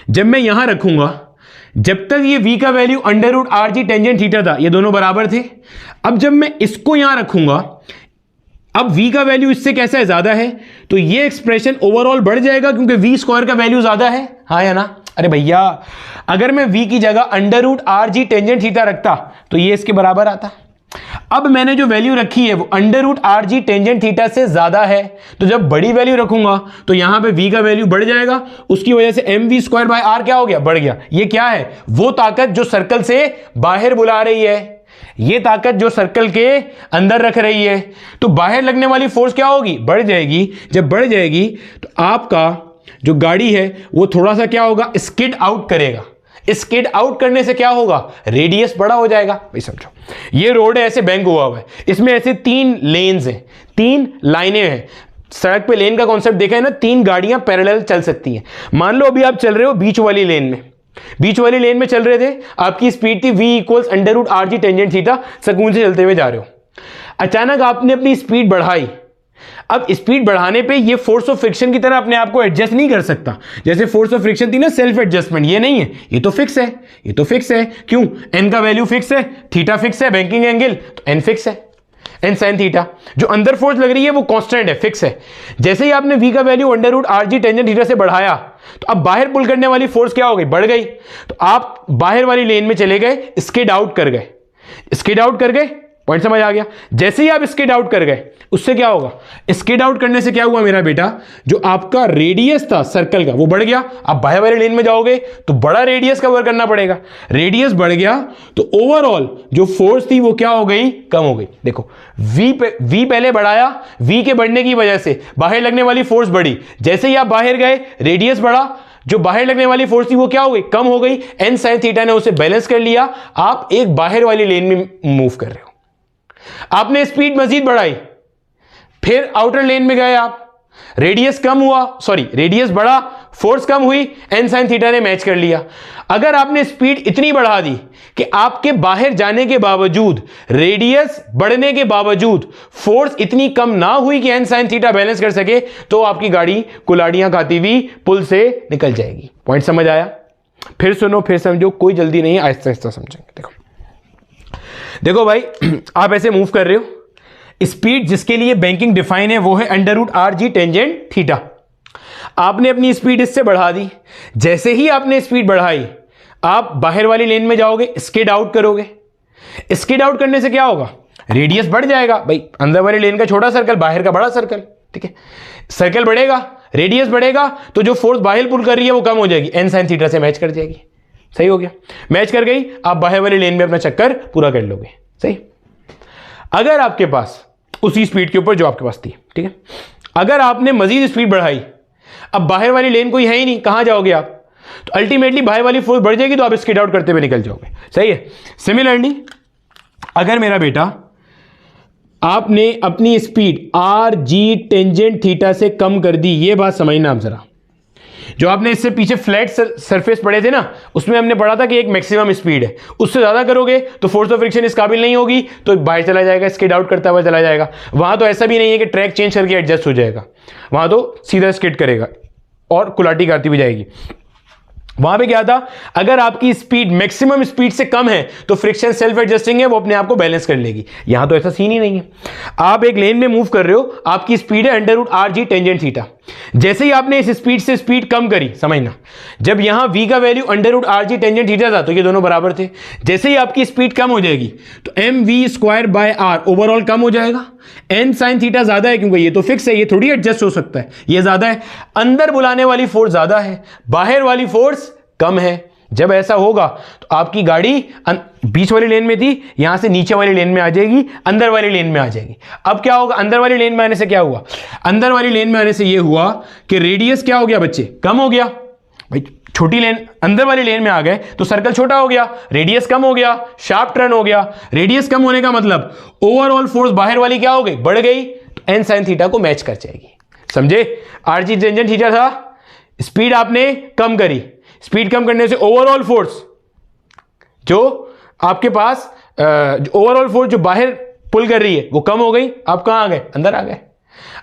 जब मैं यहां रखूंगा जब तक ये v का value under root R G tangent theta था ये दोनों बराबर थे। अब जब मैं इसको यहां रखूंगा, अब v का वैल्यू इससे कैसा है ज्यादा है, तो ये एक्सप्रेशन ओवरऑल बढ़ जाएगा क्योंकि v स्क्वायर का वैल्यू ज्यादा है, हाँ या ना। अरे भैया अगर मैं v की जगह under root R G tangent theta रखता तो ये इसके बराबर आता। अब मैंने जो वैल्यू रखी है वो under root R G tangent theta से ज्यादा है, तो जब बड़ी वैल्यू रखूंगा तो यहां पे v का वैल्यू बढ़ जाएगा, उसकी वजह से m we square by r क्या हो गया बढ़ गया। ये क्या है वो ताकत जो सर्कल से बाहर बुला रही है, ये ताकत जो सर्कल के अंदर रख रही है, तो बाहर लगने वाली फोर्स क्या होगी बढ़ जाएगी। जब बढ़ जाएगी तो आपका जो गाड़ी है वो थोड़ा सा क्या होगा स्किड आउट करेगा, स्किड आउट करने से क्या होगा रेडियस बड़ा हो जाएगा। भाई समझो ये रोड है ऐसे बैंक हुआ हुआ है, इसमें ऐसे 3 लेन्स हैं, 3 लाइनें हैं। सड़क पे लेन का कॉन्सेप्ट देखा है ना, 3 गाड़ियां पैरेलल चल सकती हैं। मान लो अभी आप चल रहे हो बीच वाली लेन में, बीच वाली लेन में चल रहे थे, आपकी स्पीड थी v equals under root R G tangent theta, सुकून से चलते हुए जा रहे हो। अचानक आपने अपनी स्पीड बढ़ाई, अब स्पीड बढ़ाने पे ये फोर्स ऑफ फ्रिक्शन की तरह अपने आप को एडजस्ट नहीं कर सकता। जैसे फोर्स ऑफ फ्रिक्शन थी ना सेल्फ एडजस्टमेंट, ये नहीं है, ये तो फिक्स है, ये तो फिक्स है। क्यों? n का वैल्यू फिक्स है, थीटा फिक्स है, बैंकिंग एंगल तो n फिक्स है, n sin थीटा। जो अंदर फोर्स लग रही है वो कांस्टेंट है, फिक्स है। जैसे ही आपने v का value under root R G tangent theta से बढ़ाया तो अब बाहर पुल करने वाली फोर्स क्या हो गई बढ़ गई, तो आप बाहर वाली लेन में चले गए, स्किड आउट कर गए, स्किड आउट कर गए, पॉइंट समझ आ गया। जैसे ही आप स्किड आउट कर गए उससे क्या होगा, स्किड आउट करने से क्या हुआ मेरा बेटा, जो आपका रेडियस था सर्कल का वो बढ़ गया। आप बाहर वाले लेन में जाओगे तो बड़ा रेडियस कवर करना पड़ेगा, रेडियस बढ़ गया तो ओवरऑल जो फोर्स थी वो क्या हो गई कम हो गई। देखो v पहले बढ़ाया, v के बढ़ने की वजह से बाहर लगने वाली फोर्स बढ़ी, जैसे ही आप बाहर गए रेडियस बढ़ा, जो बाहर लगने वाली फोर्स थी वो क्या हो गई कम हो गई, n sin थीटा ने उसे बैलेंस कर लिया। आप एक बाहर वाली लेन में मूव कर रहे हो, आपने स्पीड मजीद बढ़ाई, फिर आउटर लेन में गए आप, रेडियस कम हुआ, सॉरी रेडियस बढ़ा, फोर्स कम हुई, n sin थीटा ने मैच कर लिया। अगर आपने स्पीड इतनी बढ़ा दी कि आपके बाहर जाने के बावजूद, रेडियस बढ़ने के बावजूद फोर्स इतनी कम ना हुई कि n sin थीटा बैलेंस कर सके, तो आपकी गाड़ी कुलाड़ियां खाती हुई पुल से निकल जाएगी। पॉइंट समझ आया? फिर सुनो, फिर समझो, कोई जल्दी नहीं है, आहिस्ता आहिस्ता समझेंगे। देखो भाई आप ऐसे मूव कर रहे हो, स्पीड जिसके लिए बैंकिंग डिफाइन है वो है under root R G tangent theta. आपने अपनी स्पीड इससे बढ़ा दी, जैसे ही आपने स्पीड बढ़ाई आप बाहर वाली लेन में जाओगे, स्किड आउट करोगे। स्किड आउट करने से क्या होगा, रेडियस बढ़ जाएगा। भाई अंदर वाली लेन का छोटा सर्कल, बाहर का बड़ा सर्कल, ठीक है, सर्कल बढ़ेगा, रेडियस बढ़ेगा, तो जो फोर्स बाहर पुल कर रही है वो कम हो जाएगी, n sin थीटा से मैच कर जाएगी। सही हो गया, मैच कर गई, आप बाहर वाली लेन में अपना चक्कर पूरा कर लोगे। सही। अगर आपके पास उसी स्पीड के ऊपर जो आपके पास थी, ठीक है, अगर आपने मजीद स्पीड बढ़ाई, अब बाहर वाली लेन कोई है ही नहीं, कहां जाओगे आप, तो अल्टीमेटली बाहर वाली फोर्स बढ़ जाएगी, तो आप स्किड आउट करते हुए निकल जाओगे। सही है। सिमिलरली अगर मेरा बेटा आपने अपनी speed R G tangent theta से कम कर दी, ये बात समझना आप जरा, जो आपने इससे पीछे फ्लैट सरफेस पढ़े थे ना, उसमें हमने पढ़ा था कि एक मैक्सिमम स्पीड है, उससे ज्यादा करोगे तो फोर्स ऑफ फ्रिक्शन इस काबिल नहीं होगी, तो बाहर चला जाएगा, स्किड आउट करता हुआ चला जाएगा। वहां तो ऐसा भी नहीं है कि ट्रैक चेंज करके एडजस्ट हो जाएगा, वहां तो सीधा स्किड करेगा और कुलाटी करती हुई जाएगी। वहां पे क्या था, अगर आपकी स्पीड मैक्सिमम स्पीड से कम है तो फ्रिक्शन सेल्फ एडजस्टिंग है, वो अपने आप को बैलेंस कर लेगी। यहां तो ऐसा सीन ही नहीं है, आप एक लेन में मूव कर रहे हो, आपकी स्पीड है under root R G tangent theta, जैसे ही आपने इस स्पीड से स्पीड कम करी, समझना, जब यहां v का value under root R G tangent theta था तो ये दोनों बराबर थे, जैसे ही आपकी स्पीड कम हो जाएगी तो M we square by R overall कम हो जाएगा, n sin थीटा ज्यादा है क्योंकि ये तो फिक्स है, ये थोड़ी एडजस्ट हो सकता है, ये ज्यादा है, अंदर बुलाने वाली फोर्स ज्यादा है, बाहर वाली फोर्स कम है। जब ऐसा होगा तो आपकी गाड़ी बीच वाली लेन में थी, यहां से नीचे वाली लेन में आ जाएगी, अंदर वाली लेन में आ जाएगी। अब क्या होगा, अंदर वाली लेन में आने से क्या हुआ, अंदर वाली लेन में आने से ये हुआ कि रेडियस क्या हो गया बच्चे, कम हो गया। भाई छोटी लेन, अंदर वाली लेन में आ गए तो सर्कल छोटा हो गया, रेडियस कम हो गया, शार्प टर्न हो गया। रेडियस कम होने का मतलब ओवरऑल फोर्स बाहर वाली क्या हो गई, बढ़ गई, तो n sin थीटा को मैच कर जाएगी। समझे, आर जी टेंजेंट थीटा था, स्पीड आपने कम करी, स्पीड कम करने से ओवरऑल फोर्स जो आपके पास ओवरऑल फोर्स जो बाहर पुल कर रही है वो कम हो गई, आप कहां आ गए, अंदर आ गए।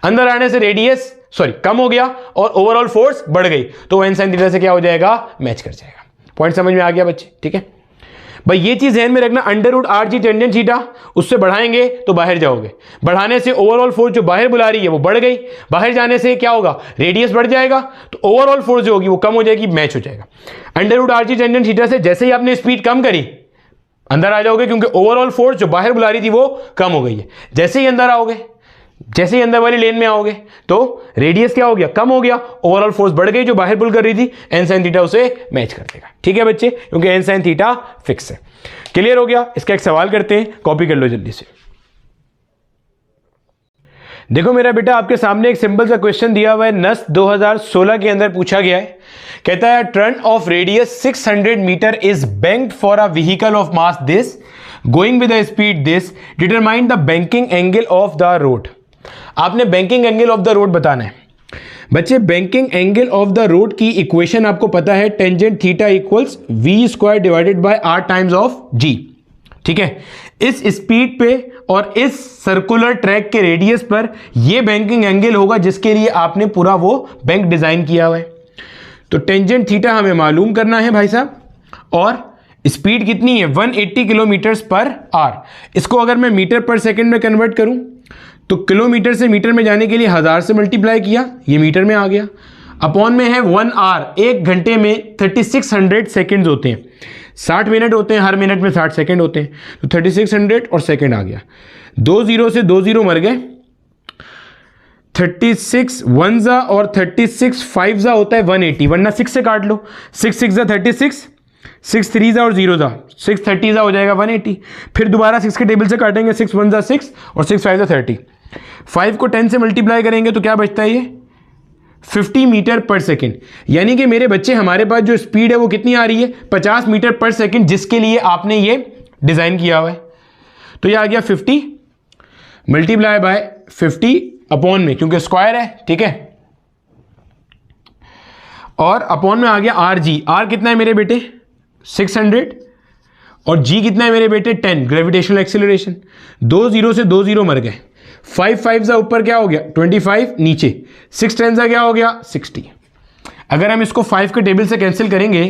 अंदर आने से रेडियस कम हो गया और ओवरऑल फोर्स बढ़ गई, तो n sin थीटा से क्या हो जाएगा, मैच कर जाएगा। पॉइंट समझ में आ गया बच्चे, ठीक है भाई, ये चीज ध्यान में रखना, under root R G tangent theta, उससे बढ़ाएंगे तो बाहर जाओगे, बढ़ाने से ओवरऑल फोर्स जो बाहर बुला रही है वो बढ़ गई, बाहर जाने से क्या होगा, रेडियस बढ़ जाएगा, तो ओवरऑल फोर्स जो होगी वो कम हो जाएगी, मैच हो जाएगा। Under root R G tangent theta से जैसे ही आपने स्पीड कम करी अंदर आ जाओगे, क्योंकि ओवरऑल फोर्स जो बाहर बुला रही थी वो कम हो गई है। जैसे ही अंदर आओगे, जैसे ही अंदर वाली लेन में आओगे तो रेडियस क्या हो गया, कम हो गया, ओवरऑल फोर्स बढ़ गई जो बाहर पुल कर रही थी, n sin थीटा उसे मैच कर देगा। ठीक है बच्चे, क्योंकि n sin थीटा फिक्स है। क्लियर हो गया। इसका एक सवाल करते हैं, कॉपी कर लो जल्दी से। देखो मेरा बेटा, आपके सामने एक सिंपल सा क्वेश्चन दिया हुआ है, नस 2016 के अंदर पूछा गया है। कहता है turn of radius 600 metre is banked for a vehicle of mass this going with a speed this, determine the banking angle of the road. आपने banking angle of the road बताना है। बच्चे, banking angle of the road की इक्वेशन आपको पता है, tangent theta equals V square divided by R times of G. ठीक है, इस स्पीड पे और इस सर्कुलर ट्रैक के रेडियस पर ये बैंकिंग एंगल होगा जिसके लिए आपने पूरा वो बैंक डिजाइन किया हुआ है। तो टेंजेंट थीटा हमें मालूम करना है भाई साहब, और स्पीड कितनी है 180 किलोमीटर पर आवर। इसको अगर मैं मीटर पर सेकंड में कन्वर्ट करूं तो किलोमीटर से मीटर में जाने के लिए 1000 से मल्टीप्लाई किया, ये मीटर में आ गया। अपॉन में है 1 आवर, एक घंटे में 3600 सेकेंड्स होते हैं, 60 मिनट होते हैं, हर मिनट में 60 सेकेंड होते हैं, तो 3600 और सेकेंड आ गया। 2 जीरो से 2 जीरो मर गए, 36 1 जा और 36 5 जा होता है 180, वरना 6 से काट लो, 6 6 जा 36, 6 3 जा और 0 जा 6 30 जा हो जाएगा 180। फिर दोबारा 6 के टेबल से काटेंगे, 6 1 जा 6 और 6 5 जा 30। 5 को 10 से मल्टीप्लाई करेंगे तो क्या बचता है, ये 50 मीटर पर सेकेंड। यानी कि मेरे बच्चे, हमारे पास जो स्पीड है वो कितनी आ रही है 50 मीटर पर सेकेंड, जिसके लिए आपने ये डिजाइन किया हुआ है। तो ये आ गया 50 मल्टीप्लाई बाय 50 अपॉन में, क्योंकि स्क्वायर है, ठीक है, और अपॉन में आ गया आर जी। आर कितना है मेरे बेटे 600 और जी कितना है मेरे बेटे 10, ग्रेविटेशनल एक्सीलरेशन। 2 जीरो से 2 जीरो मर गए, 5 5 जा ऊपर क्या हो गया 25, नीचे 6 10 जा क्या हो गया 60। अगर हम इसको 5 के टेबल से कैंसिल करेंगे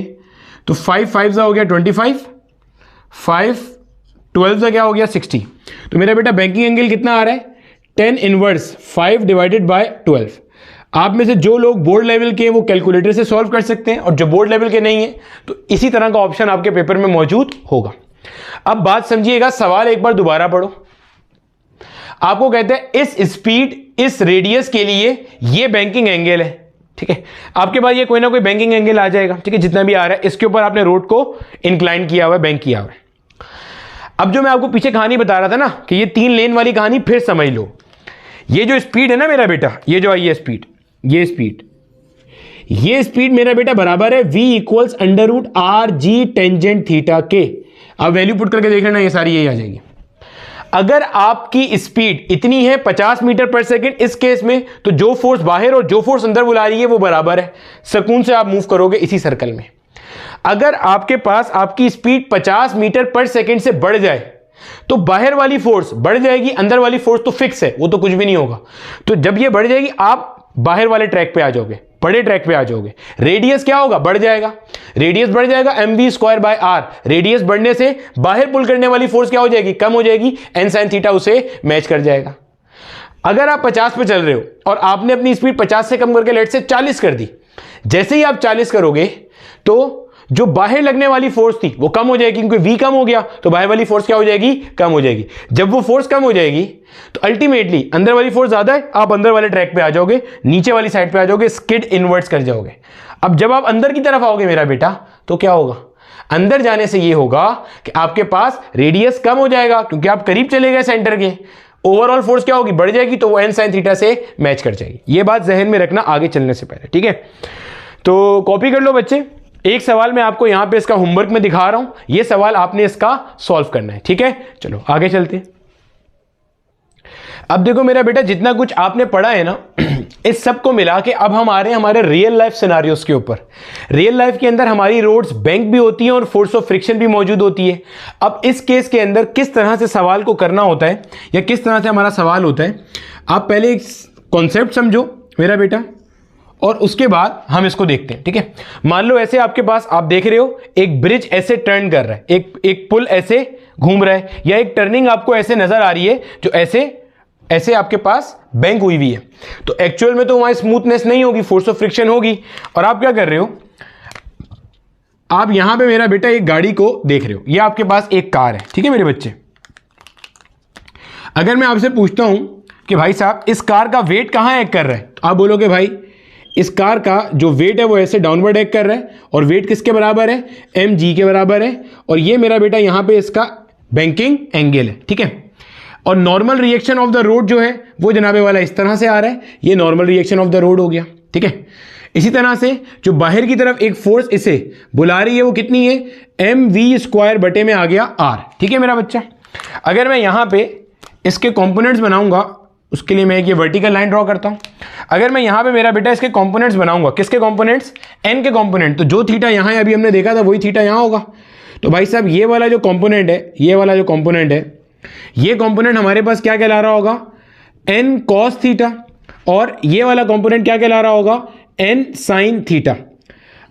तो 5 5 जा हो गया 25, 5 12 जा क्या हो गया 60। तो मेरा बेटा बैंकिंग एंगल कितना आ रहा है 10 इनवर्स 5 डिवाइडेड बाय 12। आप में से जो लोग बोर्ड लेवल के हैं वो कैलकुलेटर से सॉल्व कर सकते हैं, और जो बोर्ड लेवल के नहीं है तो इसी तरह का ऑप्शन आपके पेपर में मौजूद होगा। अब बात समझिएगा, सवाल एक बार दोबारा पढ़ो। आपको कहते हैं इस स्पीड इस रेडियस के लिए ये बैंकिंग एंगल है, ठीक है। आपके पास ये कोई ना कोई बैंकिंग एंगल आ जाएगा, ठीक है, जितना भी आ रहा है इसके ऊपर आपने रोड को इंक्लाइन किया हुआ है, बैंक किया हुआ है। अब जो मैं आपको पीछे कहानी बता रहा था ना कि ये 3 लेन वाली कहानी फिर समझ लो। ये जो स्पीड है ना मेरा बेटा, ये जो आई है स्पीड, ये स्पीड मेरा बेटा बराबर है v equals under root R G tangent theta के। अब वैल्यू पुट करके देख लेना, ये सारी यही आ जाएगी। अगर आपकी स्पीड इतनी है 50 मीटर पर सेकंड इस केस में, तो जो फोर्स बाहर और जो फोर्स अंदर बुला रही है वो बराबर है। सुकून से आप मूव करोगे इसी सर्कल में। अगर आपके पास आपकी स्पीड 50 मीटर पर सेकंड से बढ़ जाए तो बाहर वाली फोर्स बढ़ जाएगी, अंदर वाली फोर्स तो फिक्स है, वो तो कुछ भी नहीं होगा। तो जब ये बढ़ जाएगी आप बाहर वाले ट्रैक पे आ जाओगे, बड़े ट्रैक पे आ जाओगे। रेडियस क्या होगा, बढ़ जाएगा, रेडियस बढ़ जाएगा mv square by r। Radius बढ़ने से बाहर पुल करने वाली फोर्स क्या हो जाएगी, कम हो जाएगी, n sin थीटा उसे मैच कर जाएगा। अगर आप 50 पे चल रहे हो और आपने अपनी स्पीड 50 से कम करके लेट से 40 कर दी, जैसे ही आप 40 करोगे तो जो बाहर लगने वाली फोर्स थी वो कम हो जाएगी, क्योंकि v कम हो गया तो बाहर वाली फोर्स क्या हो जाएगी, कम हो जाएगी। जब वो फोर्स कम हो जाएगी तो अल्टीमेटली अंदर वाली फोर्स ज्यादा है, आप अंदर वाले ट्रैक पे आ जाओगे, नीचे वाली साइड पे आ जाओगे, स्किड इनवर्ट्स कर जाओगे। अब जब आप अंदर की तरफ आओगे मेरा बेटा तो क्या होगा, अंदर जाने से ये होगा कि आपके पास रेडियस कम हो जाएगा, क्योंकि आप करीब चले गए सेंटर के। ओवरऑल फोर्स क्या होगी, बढ़ जाएगी, तो वो n sin थीटा से मैच कर जाएगी। ये बात जहन में रखना आगे चलने से पहले, ठीक है। तो कॉपी कर लो बच्चे। एक सवाल मैं आपको यहां पे इसका होमवर्क में दिखा रहा हूं, ये सवाल आपने इसका सॉल्व करना है, ठीक है। चलो आगे चलते हैं। अब देखो मेरा बेटा, जितना कुछ आपने पढ़ा है ना, इस सब को मिला के अब हम आ रहे हैं हमारे रियल लाइफ सिनारियोस के ऊपर। रियल लाइफ के अंदर हमारी रोड्स बैंक भी होती हैं और फोर्स ऑफ फ्रिक्शन भी मौजूद होती है। अब इस केस के अंदर किस तरह से सवाल को करना होता है या किस तरह से हमारा सवाल होता है, आप पहले एक कॉन्सेप्ट समझो मेरा बेटा, और उसके बाद हम इसको देखते हैं, ठीक है। मान लो ऐसे आपके पास आप देख रहे हो एक ब्रिज ऐसे टर्न कर रहा है, एक पुल ऐसे घूम रहा है, या एक टर्निंग आपको ऐसे नजर आ रही है जो ऐसे आपके पास बैंक हुई हुई है। तो एक्चुअल में तो वहां स्मूथनेस नहीं होगी, फोर्स ऑफ फ्रिक्शन होगी। और आप क्या कर रहे हो, आप यहां पे मेरा बेटा एक गाड़ी को देख रहे हो, ये आपके पास एक कार है, ठीक है मेरे बच्चे। अगर मैं आपसे पूछता हूं कि भाई साहब इस कार का वेट कहां एक्ट कर रहा है, तो आप बोलोगे भाई इस कार का जो वेट है वो ऐसे डाउनवर्ड एक्ट कर रहा है, और वेट किसके बराबर है, mg के बराबर है। और ये मेरा बेटा यहां पे इसका बैंकिंग एंगल है, ठीक है। और normal reaction of the road जो है वो जनाबे वाला इस तरह से आ रहा है, ये normal reaction of the road हो गया, ठीक है। इसी तरह से जो बाहर की तरफ एक फोर्स इसे बुला रही है वो कितनी है, mv स्क्वायर बटे में आ गया r, ठीक है मेरा बच्चा। अगर मैं यहां पे इसके कंपोनेंट्स बनाऊंगा, उसके लिए मैं एक ये वर्टिकल लाइन ड्रॉ करता हूं। अगर मैं यहां पे मेरा बेटा इसके कंपोनेंट्स बनाऊंगा, किसके कंपोनेंट्स, n के कंपोनेंट, तो जो थीटा यहां है अभी हमने देखा था वही थीटा यहां होगा। तो भाई साहब ये वाला जो कंपोनेंट है, ये वाला जो कंपोनेंट है, ये कंपोनेंट हमारे पास क्या कहला रहा होगा, n cos थीटा, और ये वाला कंपोनेंट क्या कहला रहा होगा, n sin थीटा।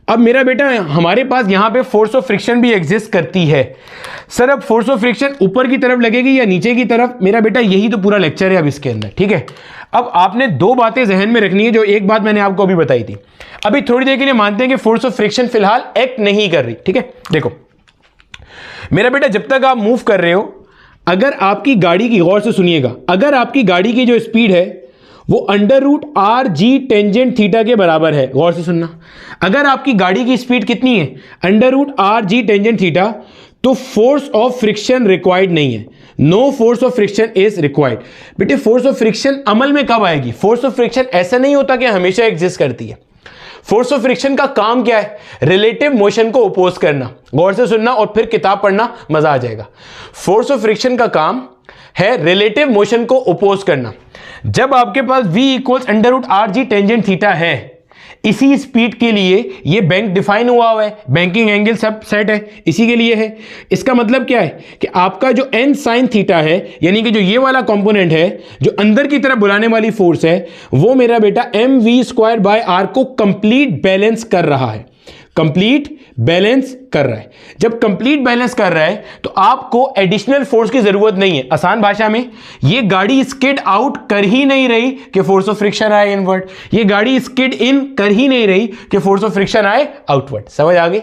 अब मेरा बेटा हमारे पास यहां पे फोर्स ऑफ फ्रिक्शन भी एग्जिस्ट करती है। सर अब फोर्स ऑफ फ्रिक्शन ऊपर की तरफ लगेगी या नीचे की तरफ, मेरा बेटा यही तो पूरा लेक्चर है अब इसके अंदर, ठीक है। अब आपने दो बातें जहन में रखनी है, जो एक बात मैंने आपको अभी बताई थी। अभी थोड़ी देर के लिए मानते हैं कि फोर्स ऑफ फ्रिक्शन फिलहाल एक्ट नहीं कर रही, ठीक है। देखो मेरा बेटा, जब तक आप मूव कर रहे हो, अगर आपकी गाड़ी की, गौर से सुनिएगा, अगर आपकी गाड़ी की जो स्पीड है वो under root R G tangent theta के बराबर है, गौर से सुनना, अगर आपकी गाड़ी की स्पीड कितनी है, under root R G tangent theta, तो फोर्स ऑफ फ्रिक्शन रिक्वायर्ड नहीं है, no force of friction is required. बेटे फोर्स ऑफ फ्रिक्शन अमल में कब आएगी, फोर्स ऑफ फ्रिक्शन ऐसा नहीं होता कि हमेशा एग्जिस्ट करती है। फोर्स ऑफ फ्रिक्शन का काम क्या है, रिलेटिव मोशन को अपोज करना। गौर से सुनना और फिर किताब पढ़ना, मजा आ जाएगा। फोर्स ऑफ फ्रिक्शन का काम है रिलेटिव मोशन को अपोज करना। जब आपके पास v equals under root R G tangent theta है, इसी स्पीड के लिए ये बैंक डिफाइन हुआ है, बैंकिंग एंगल सब सेट है, इसी के लिए है। इसका मतलब क्या है कि आपका जो n sin थीटा है, यानी कि जो ये वाला कंपोनेंट है जो अंदर की तरफ बुलाने वाली फोर्स है, वो मेरा बेटा mv स्क्वायर बाय r को कंप्लीट बैलेंस कर रहा है, कंप्लीट बैलेंस कर रहा है। जब कंप्लीट बैलेंस कर रहा है तो आपको एडिशनल फोर्स की जरूरत नहीं है। आसान भाषा में, ये गाड़ी स्किड आउट कर ही नहीं रही कि फोर्स ऑफ फ्रिक्शन आए इनवर्ड, ये गाड़ी स्किड इन कर ही नहीं रही कि फोर्स ऑफ फ्रिक्शन आए आउटवर्ड। समझ आ गई?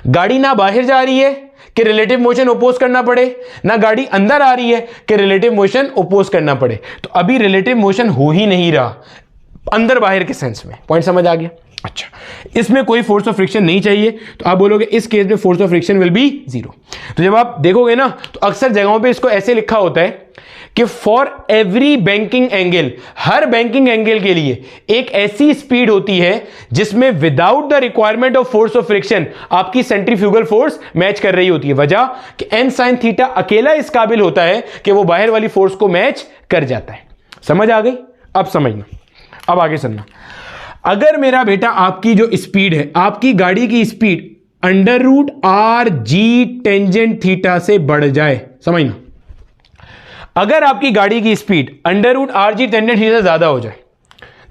गाड़ी ना बाहर जा रही है कि रिलेटिव मोशन ओपोज करना पड़े, ना गाड़ी अंदर आ रही है कि रिलेटिव मोशन ओपोज करना पड़े। तो अभी रिलेटिव मोशन हो ही नहीं रहा अंदर बाहर के सेंस में। पॉइंट समझ आ गया? अच्छा, इसमें कोई फोर्स ऑफ फ्रिक्शन नहीं चाहिए, तो आप बोलोगे इस केस में force of friction will be zero. तो जब आप देखोगे ना तो अक्सर जगहों पे इसको ऐसे लिखा होता है कि for every banking angle, her banking angle के लिए एक ऐसी स्पीड होती है जिसमें without the requirement of force of friction आपकी सेंट्रीफ्यूगल फोर्स मैच कर रही होती है। वजह कि n sin थीटा अकेला इस काबिल होता है कि वो बाहर वाली फोर्स को मैच कर जाता है। समझ आ गई? अब समझना, अब आगे चलना। अगर मेरा बेटा आपकी जो स्पीड है, आपकी गाड़ी की speed under root R G tangent theta से बढ़ जाए, समझना, अगर आपकी गाड़ी की speed under root R G tangent theta से ज्यादा हो जाए,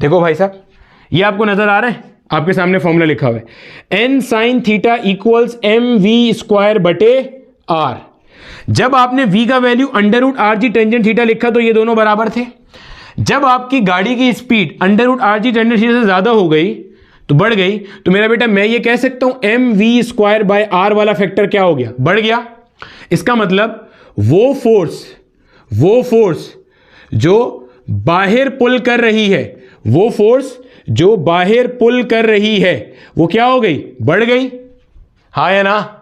देखो भाई साहब ये आपको नजर आ रहा है, आपके सामने फॉर्मूला लिखा हुआ है n sin theta equals m we square बटे आर। जब आपने v का value under root R G tangent theta लिखा तो ये दोनों बराबर थे। जब आपकी गाड़ी की speed under root R G tangent theta से ज्यादा हो गई तो बढ़ गई, तो मेरा बेटा मैं ये कह सकता हूं m we square by r वाला फैक्टर क्या हो गया? बढ़ गया। इसका मतलब वो फोर्स जो बाहर पुल कर रही है, वो फोर्स जो बाहर पुल कर रही है वो क्या हो गई? बढ़ गई। हाँ या ना?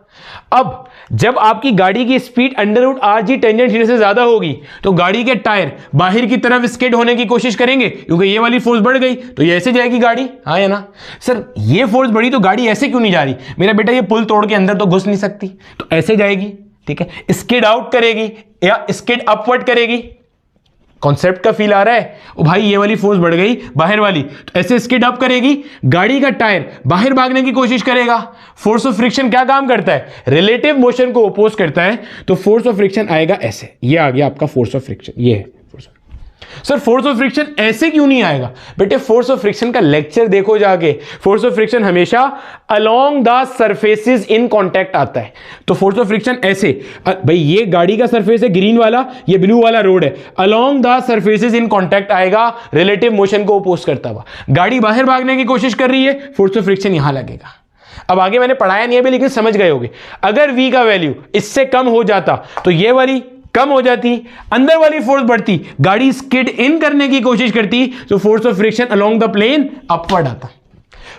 अब जब आपकी गाड़ी की speed under root R G tangent theta से ज्यादा होगी तो गाड़ी के टायर बाहर की तरफ स्किड होने की कोशिश करेंगे क्योंकि ये वाली फोर्स बढ़ गई, तो ये ऐसे जाएगी गाड़ी। हाँ या ना? सर ये फोर्स बढ़ी तो गाड़ी ऐसे क्यों नहीं जा रही? मेरा बेटा ये पुल तोड़ के अंदर तो घुस नहीं सकती, तो ऐसे जाएगी, ठीक है, स्किड आउट करेगी या स्किड अपवर्ड करेगी। कॉन्सेप्ट का फील आ रहा है? ओ भाई ये वाली फोर्स बढ़ गई बाहर वाली, तो ऐसे स्किड अप करेगी, गाड़ी का टायर बाहर भागने की कोशिश करेगा। फोर्स ऑफ फ्रिक्शन क्या काम करता है? रिलेटिव मोशन को अपोज करता है, तो फोर्स ऑफ फ्रिक्शन आएगा ऐसे। ये आ गया आपका फोर्स ऑफ फ्रिक्शन, ये है force. Sir force of friction ऐसे क्यों नहीं आएगा? बेटे फोर्स ऑफ फ्रिक्शन का लेक्चर देखो जाके। फोर्स ऑफ फ्रिक्शन हमेशा along the surfaces in contact आता है। तो फोर्स ऑफ फ्रिक्शन ऐसे, भाई ये गाड़ी का सरफेस है ग्रीन वाला, ये ब्लू वाला रोड है, along the surfaces in contact आएगा रिलेटिव मोशन को अपोज करता हुआ। गाड़ी बाहर भागने की कोशिश कर रही है, फोर्स ऑफ फ्रिक्शन यहां लगेगा। अब आगे मैंने पढ़ाया नहीं है लेकिन समझ गए होगे। अगर v का वैल्यू इससे कम हो जाता तो ये वाली कम हो जाती, अंदर वाली फोर्स बढ़ती, गाड़ी स्किड इन करने की कोशिश करती, तो force of friction along the plane upward आता।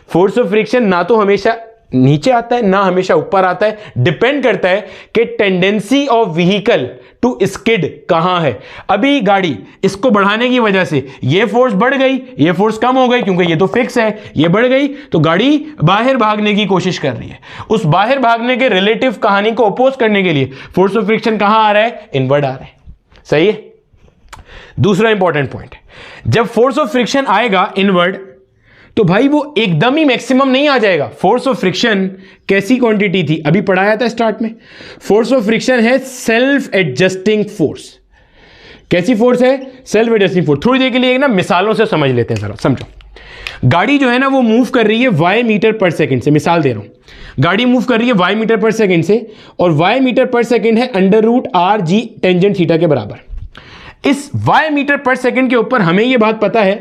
फोर्स ऑफ फ्रिक्शन ना तो हमेशा नीचे आता है ना हमेशा ऊपर आता है, डिपेंड करता है कि tendency of vehicle to skid कहां है। अभी गाड़ी इसको बढ़ाने की वजह से ये फोर्स बढ़ गई, ये फोर्स कम हो गई क्योंकि ये तो फिक्स है, ये बढ़ गई तो गाड़ी बाहर भागने की कोशिश कर रही है। उस बाहर भागने के रिलेटिव कहानी को अपोज करने के लिए फोर्स ऑफ फ्रिक्शन कहां आ रहा है? इनवर्ड आ रहा है। सही है? दूसरा इंपॉर्टेंट पॉइंट, जब फोर्स ऑफ फ्रिक्शन आएगा इनवर्ड तो भाई वो एकदम ही मैक्सिमम नहीं आ जाएगा। फोर्स ऑफ फ्रिक्शन कैसी क्वांटिटी थी? अभी पढ़ाया था स्टार्ट में। फोर्स ऑफ फ्रिक्शन है सेल्फ एडजस्टिंग फोर्स। कैसी फोर्स है? Self adjusting force. थोड़ी देर के लिए ना मिसालों से समझ लेते हैं, जरा समझो। गाड़ी जो है ना वो मूव कर रही है y मीटर पर सेकंड से। मिसाल दे रहा हूं, गाड़ी मूव कर रही है y मीटर पर सेकंड से और y मीटर पर सेकंड है under root R G tangent theta के बराबर। इस y मीटर पर सेकंड के ऊपर हमें यह बात पता है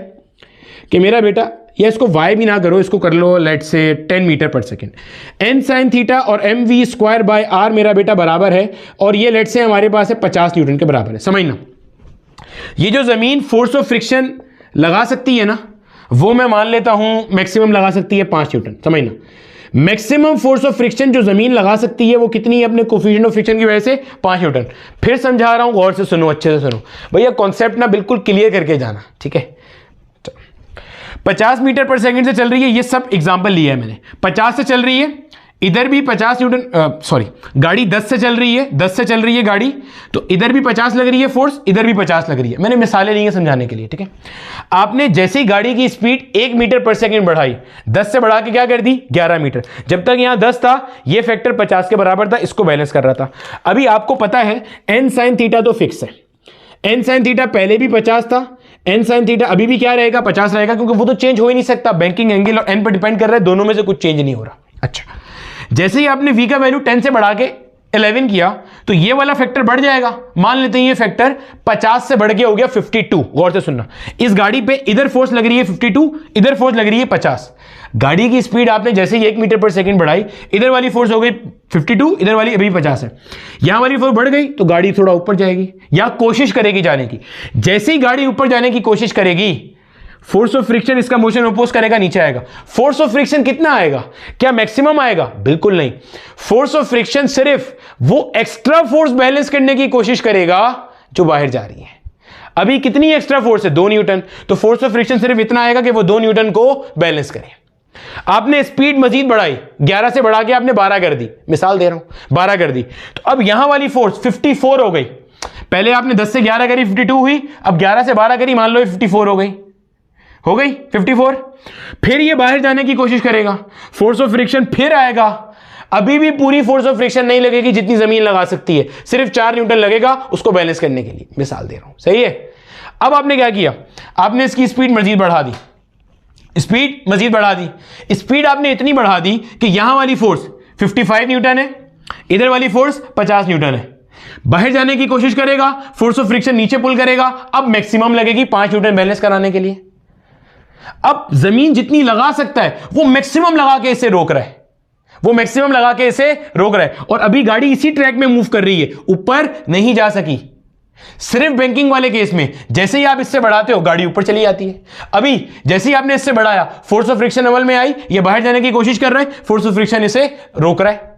कि मेरा बेटा, या इसको y भी ना करो, इसको कर लो लेट से 10 metre per second, n sin theta और m we square by r मेरा बेटा बराबर है, और ये लेट से हमारे पास है 50 न्यूटन के बराबर है। समझना, ये जो जमीन फोर्स ऑफ फ्रिक्शन लगा सकती है ना, वो मैं मान लेता हूं मैक्सिमम लगा सकती है 5 न्यूटन। समझना, मैक्सिमम फोर्स ऑफ फ्रिक्शन जो जमीन लगा सकती है वो कितनी है? अपने कोफिशिएंट ऑफ फ्रिक्शन की वजह से 5 न्यूटन। फिर समझा रहा हूं, गौर से सुनो, अच्छे से सुनो भैया, कॉन्सेप्ट ना बिल्कुल क्लियर करके जाना, ठीक है। 50 मीटर पर सेकंड से चल रही है, ये सब एग्जांपल लिया है मैंने। 50 से चल रही है, इधर भी 50 न्यूटन, सॉरी गाड़ी 10 से चल रही है, 10 से चल रही है गाड़ी, तो इधर भी 50 लग रही है फोर्स, इधर भी 50 लग रही है। मैंने मिसालें ली हैं समझाने के लिए, ठीक है। आपने जैसे ही गाड़ी की स्पीड 1 मीटर पर सेकंड बढ़ाई, 10 से बढ़ा के क्या कर दी? 11 मीटर। जब तक यहां 10 था ये फैक्टर 50 के बराबर था, इसको बैलेंस कर रहा था। अभी आपको पता है n sin थीटा तो फिक्स है, n sin थीटा पहले भी 50 था, n sin थीटा अभी भी क्या रहेगा? 50 रहेगा, क्योंकि वो तो चेंज हो ही नहीं सकता। बैंकिंग एंगल और n पर डिपेंड कर रहा है, दोनों में से कुछ चेंज नहीं हो रहा। अच्छा, जैसे ही आपने v का वैल्यू 10 से बढ़ा के 11 किया तो ये वाला फैक्टर बढ़ जाएगा। मान लेते हैं ये फैक्टर 50 से बढ़ के हो गया 52। गौर से सुनना, इस गाड़ी पे इधर फोर्स लग रही है 52, इधर फोर्स लग रही है 50। गाड़ी की स्पीड आपने जैसे ही 1 मीटर पर सेकंड बढ़ाई, इधर वाली फोर्स हो गई 52, इधर वाली अभी 50 है, यहां वाली फोर्स बढ़ गई तो गाड़ी थोड़ा ऊपर जाएगी या कोशिश करेगी जाने की। जैसे ही गाड़ी ऊपर जाने की कोशिश करेगी, फोर्स ऑफ फ्रिक्शन इसका मोशन अपोज करेगा, नीचे आएगा। फोर्स ऑफ फ्रिक्शन कितना आएगा? क्या मैक्सिमम आएगा? बिल्कुल नहीं। फोर्स ऑफ फ्रिक्शन सिर्फ वो एक्स्ट्रा फोर्स बैलेंस करने की कोशिश करेगा जो बाहर जा रही है। अभी कितनी एक्स्ट्रा फोर्स है? 2 न्यूटन। तो फोर्स ऑफ फ्रिक्शन सिर्फ इतना आएगा कि वो 2 न्यूटन को बैलेंस करे। आपने स्पीड मजीद बढ़ाई, 11 से बढ़ा के आपने 12 कर दी, मिसाल दे रहा हूं, 12 कर दी, तो अब यहां वाली फोर्स 54 हो गई। पहले आपने 10 से 11 करी 52 हुई, अब 11 से 12 करी, मान लो 54 हो गई, 54। फिर ये बाहर जाने की कोशिश करेगा, फोर्स ऑफ फ्रिक्शन फिर आएगा। अभी भी पूरी फोर्स ऑफ फ्रिक्शन नहीं लगेगी जितनी जमीन लगा सकती है, सिर्फ 4 न्यूटन लगेगा उसको बैलेंस करने के लिए, मिसाल दे रहा हूं, सही है। अब आपने क्या किया? आपने इसकी स्पीड मजीद बढ़ा दी, स्पीड आपने इतनी बढ़ा दी कि यहां वाली फोर्स 55 न्यूटन है, इधर वाली फोर्स 50 न्यूटन है। बाहर जाने की कोशिश करेगा, फोर्स ऑफ फ्रिक्शन नीचे पुल करेगा, अब मैक्सिमम लगेगी 5 न्यूटन बैलेंस कराने के लिए। अब जमीन जितनी लगा सकता है वो मैक्सिमम लगा के इसे रोक रहा है, और अभी गाड़ी इसी ट्रैक में मूव कर रही है, ऊपर नहीं जा सकी। सिर्फ बैंकिंग वाले केस में जैसे ही आप इससे बढ़ाते हो गाड़ी ऊपर चली जाती है। अभी जैसे ही आपने इससे बढ़ाया, फोर्स ऑफ फ्रिक्शन अमल में आई, ये बाहर जाने की कोशिश कर रहा है, फोर्स ऑफ फ्रिक्शन इसे रोक रहा है।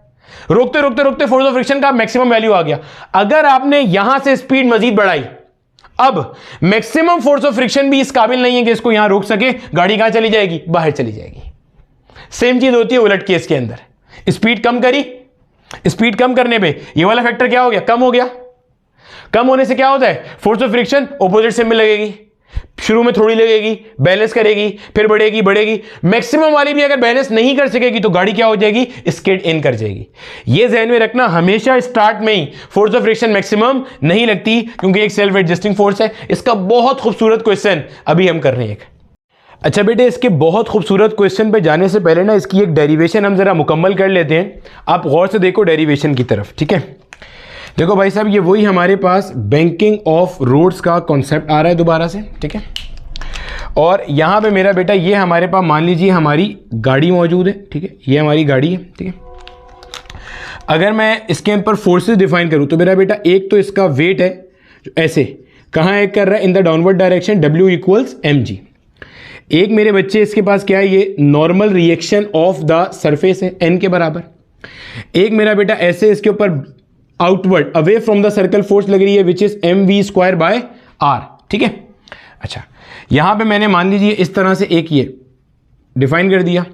रोकते फोर्स ऑफ फ्रिक्शन का मैक्सिमम वैल्यू आ गया। अगर आपने यहां से स्पीड मजीद बढ़ाई, अब मैक्सिमम फोर्स ऑफ फ्रिक्शन भी इस काबिल नहीं है कि इसको यहां रोक सके, गाड़ी कहां चली जाएगी? बाहर चली जाएगी। सेम चीज होती है उलट केस के अंदर। स्पीड कम करी, स्पीड कम करने पे ये वाला फैक्टर क्या हो गया? कम हो गया। कम होने से क्या होता है? फोर्स ऑफ फ्रिक्शन ऑपोजिट से में लगेगी, शुरू में थोड़ी लगेगी, बैलेंस करेगी, फिर बढ़ेगी। मैक्सिमम वाली भी अगर बैलेंस नहीं कर सकेगी तो गाड़ी क्या हो जाएगी? स्किड इन कर जाएगी। ये ध्यान में रखना, हमेशा स्टार्ट में ही फोर्स ऑफ फ्रिक्शन मैक्सिमम नहीं लगती, क्योंकि एक सेल्फ एडजस्टिंग फोर्स है। इसका बहुत खूबसूरत क्वेश्चन अभी हम कर रहे हैं एक। अच्छा बेटे, इसके बहुत खूबसूरत क्वेश्चन पे जाने से पहले ना इसकी एक डेरिवेशन हम जरा मुकम्मल कर लेते हैं। आप गौर से देखो डेरिवेशन की तरफ, ठीक है। देखो भाई साहब, ये वही हमारे पास बैंकिंग ऑफ रोड्स का कॉन्सेप्ट आ रहा है दोबारा से, ठीक है। और यहाँ पे मेरा बेटा ये हमारे पास मान लीजिए हमारी गाड़ी मौजूद है, ठीक है, ये हमारी गाड़ी है, ठीक है। अगर मैं इसके ऊपर फोर्सेस डिफाइन करूँ तो मेरा बेटा एक तो इसका वेट है जो ऐसे कहाँ एक कर रहा है, इन the downward direction, W = mg। एक मेरे बच्चे इसके पास क्या है, ये normal reaction of the surface है, n के बराबर। एक मेरा बेटा ऐसे इसके ऊपर outward away from the circle force लग रही है, विच इज mv²/r, ठीक है। अच्छा, यहां पे मैंने मान लीजिए इस तरह से एक ये डिफाइन कर दिया।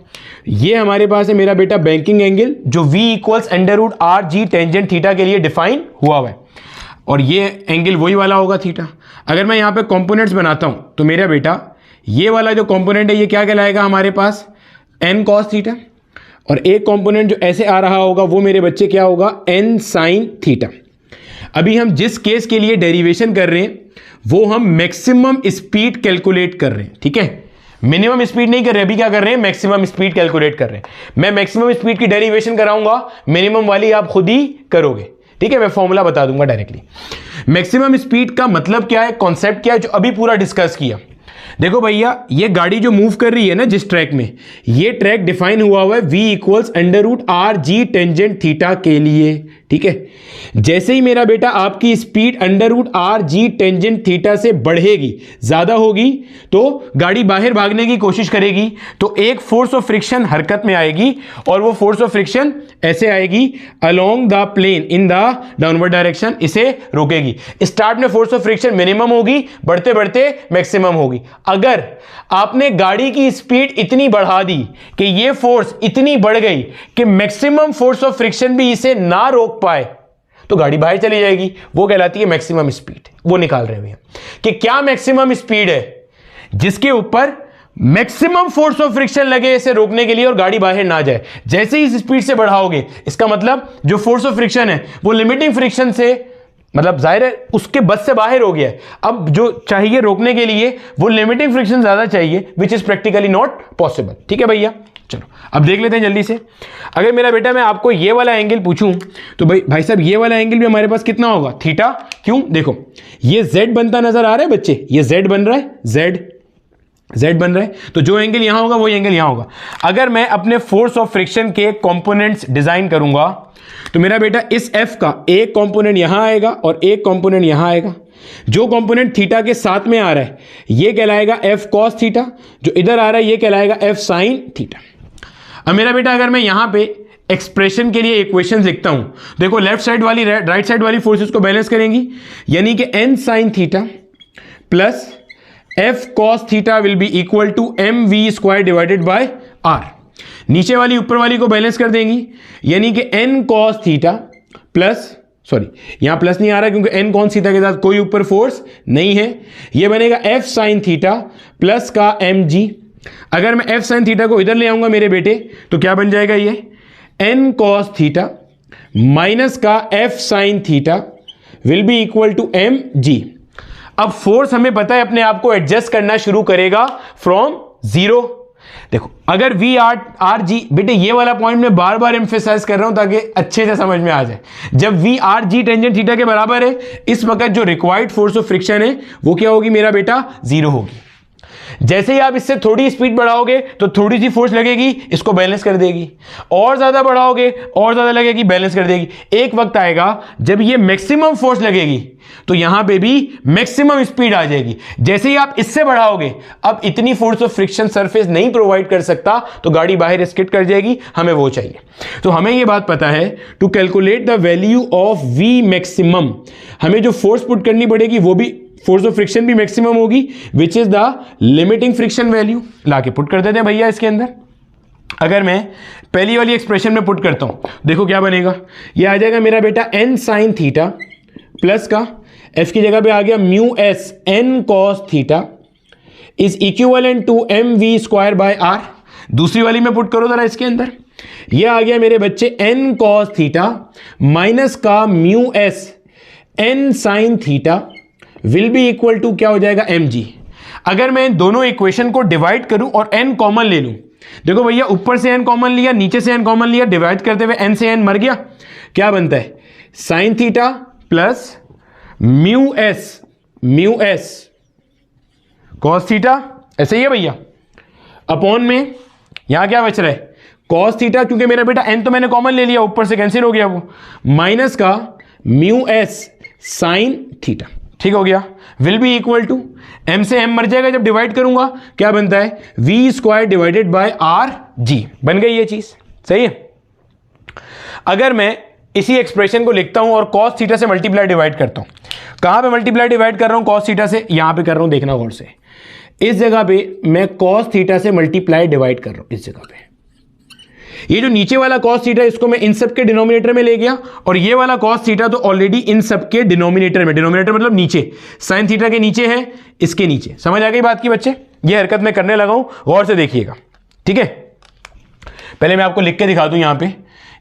ये हमारे पास है मेरा बेटा बैंकिंग एंगल जो v = √rg टेंजेंट थीटा के लिए डिफाइन हुआ है, और ये एंगल वही वाला होगा थीटा। अगर मैं यहां पे कंपोनेंट्स बनाता हूं तो मेरा बेटा ये वाला जो कंपोनेंट है ये क्या कहलाएगा हमारे पास? n cos theta. और एक कंपोनेंट जो ऐसे आ रहा होगा वो मेरे बच्चे क्या होगा? n sin theta. अभी हम जिस केस के लिए डेरिवेशन कर रहे हैं वो हम मैक्सिमम स्पीड कैलकुलेट कर रहे हैं, ठीक है। मिनिमम स्पीड नहीं कर रहे, अभी क्या कर रहे हैं? मैक्सिमम स्पीड कैलकुलेट कर रहे हैं। मैं मैक्सिमम स्पीड की डेरिवेशन कराऊंगा, मिनिमम वाली आप खुद ही करोगे, ठीक है। मैं फॉर्मूला बता दूंगा डायरेक्टली। मैक्सिमम स्पीड का मतलब क्या है, कॉन्सेप्ट क्या है, जो अभी पूरा डिस्कस किया। देखो भैया, ये गाड़ी जो मूव कर रही है ना जिस ट्रैक में, ये ट्रैक डिफाइन हुआ है v = √rg टेंजेंट थीटा के लिए, ठीक है। जैसे ही मेरा बेटा आपकी स्पीड √rg टेंजेंट थीटा से बढ़ेगी, ज्यादा होगी, तो गाड़ी बाहर भागने की कोशिश करेगी, तो एक फोर्स ऑफ फ्रिक्शन हरकत में आएगी, और वो फोर्स ऑफ फ्रिक्शन ऐसे आएगी along the plane in the downward direction, इसे रोकेगी। स्टार्ट में फोर्स ऑफ फ्रिक्शन मिनिमम होगी, बढ़ते बढ़ते मैक्सिमम होगी। अगर आपने गाड़ी की स्पीड इतनी बढ़ा दी कि ये फोर्स इतनी बढ़ गई कि मैक्सिमम फोर्स ऑफ फ्रिक्शन भी इसे ना रोक पाए, तो गाड़ी बाहर चली जाएगी। वो कहलाती है मैक्सिमम स्पीड। वो निकाल रहे हैं कि क्या मैक्सिमम स्पीड है जिसके ऊपर मैक्सिमम फोर्स ऑफ फ्रिक्शन लगे इसे रोकने के लिए और गाड़ी बाहर ना जाए। जैसे ही इस स्पीड से बढ़ाओगे, इसका मतलब जो फोर्स ऑफ फ्रिक्शन है वो लिमिटिंग फ्रिक्शन से, मतलब जाहिर है उसके बस से बाहर हो गया है। अब जो चाहिए रोकने के लिए वो लिमिटिंग फ्रिक्शन ज्यादा चाहिए, which is practically not possible, ठीक है भैया। चलो अब देख लेते हैं जल्दी से। अगर मेरा बेटा मैं आपको ये वाला एंगल पूछूं तो भाई साहब ये वाला एंगल भी हमारे पास कितना होगा? थीटा। क्यों? देखो ये z बनता नजर आ रहा है बच्चे, ये z बन रहा है, z, Z बन रहा है, तो जो एंगल यहां होगा वही एंगल यहां होगा। अगर मैं अपने फोर्स ऑफ फ्रिक्शन के कंपोनेंट्स डिजाइन करूंगा तो मेरा बेटा इस F का एक कंपोनेंट यहां आएगा और एक कंपोनेंट यहां आएगा। जो कंपोनेंट थीटा के साथ में आ रहा है ये कहलाएगा F cos थीटा, जो इधर आ रहा है ये कहलाएगा F sin थीटा। अब मेरा बेटा अगर मैं यहां पे एक्सप्रेशन के लिए इक्वेशन लिखता हूं, देखो लेफ्ट साइड वाली राइट साइड वाली फोर्सेस को बैलेंस करेंगी, यानी कि n sin theta plus F cos theta will be equal to mv square divided by r। नीचे वाली ऊपर वाली को बैलेंस कर देंगी, यानी कि n cos theta plus, sorry यहां प्लस नहीं आ रहा क्योंकि n cos थीटा के साथ कोई ऊपर फोर्स नहीं है, यह बनेगा F sin थीटा प्लस का mg। अगर मैं F sin थीटा को इधर ले आऊंगा मेरे बेटे तो क्या बन जाएगा, ये n cos थीटा माइनस का F sin theta will be equal to mg। अब फोर्स हमें पता है अपने आप को एडजस्ट करना शुरू करेगा फ्रॉम जीरो। देखो अगर वी आर जी, बेटे ये वाला पॉइंट मैं बार बार एम्फेसाइज कर रहा हूं ताकि अच्छे से समझ में आ जाए। जब वी आर जी टेंजेंट थीटा के बराबर है, इस वक्त जो रिक्वायर्ड फोर्स ऑफ फ्रिक्शन है वो क्या होगी मेरा बेटा, जीरो होगी। जैसे ही आप इससे थोड़ी स्पीड बढ़ाओगे तो थोड़ी सी फोर्स लगेगी, इसको बैलेंस कर देगी, और ज्यादा बढ़ाओगे और ज्यादा लगेगी, बैलेंस कर देगी। एक वक्त आएगा जब ये मैक्सिमम फोर्स लगेगी तो यहां पे भी मैक्सिमम स्पीड आ जाएगी। जैसे ही आप इससे बढ़ाओगे, अब इतनी फोर्स ऑफ फ्रिक्शन सरफेस नहीं प्रोवाइड कर सकता तो गाड़ी बाहर स्किड कर जाएगी, हमें वो चाहिए। तो हमें ये बात पता है, to calculate the value of v maximum, हमें जो फोर्स पुट करनी पड़ेगी वो भी फोर्स ऑफ फ्रिक्शन भी मैक्सिमम होगी, which is the limiting friction value. लाके पुट कर देते हैं भैया इसके अंदर। अगर मैं पहली वाली एक्सप्रेशन में पुट करता हूं, देखो क्या बनेगा, ये आ जाएगा मेरा बेटा n sin थीटा प्लस का f की जगह पे आ गया mu s n cos theta is equivalent to mv square by r। दूसरी वाली में पुट करो जरा इसके अंदर, ये आ गया मेरे बच्चे n cos थीटा माइनस का mu s n sin theta will be equal to क्या हो जाएगा, mg। अगर मैं इन दोनों इक्वेशन को डिवाइड करूं और n कॉमन ले लूं, देखो भैया ऊपर से n कॉमन लिया, नीचे से n कॉमन लिया, डिवाइड करते हुए n से n मर गया, क्या बनता है sin theta plus mu S cos theta, ऐसे ही है भैया, अपॉन में यहां क्या बच रहा है cos थीटा, क्योंकि मेरा बेटा n तो मैंने कॉमन ले लिया, ऊपर से कैंसिल हो गया वो, माइनस का म्यू एस sin थीटा। ठीक हो गया, will be equal to m से m मर जाएगा जब डिवाइड करूंगा, क्या बनता है v square divided by r जी। बन गई ये चीज, सही है। अगर मैं इसी एक्सप्रेशन को लिखता हूं और cos थीटा से मल्टीप्लाई डिवाइड करता हूं, कहां पे मल्टीप्लाई डिवाइड कर रहा हूं cos थीटा से, यहां पे कर रहा हूं, देखना गौर से, इस जगह पे मैं cos थीटा से मल्टीप्लाई डिवाइड कर रहा हूं, इस जगह पे। ये जो नीचे वाला cos थीटा इसको मैं इन सब के डिनोमिनेटर में ले गया, और ये वाला cos थीटा तो ऑलरेडी इन सब के डिनोमिनेटर में, डिनोमिनेटर मतलब नीचे, sin थीटा के नीचे है, इसके नीचे। समझ आ गई बात की बच्चे, ये हरकत मैं करने लगा हूं, गौर से देखिएगा, ठीक है। पहले मैं आपको लिख के दिखा दूं, यहां पे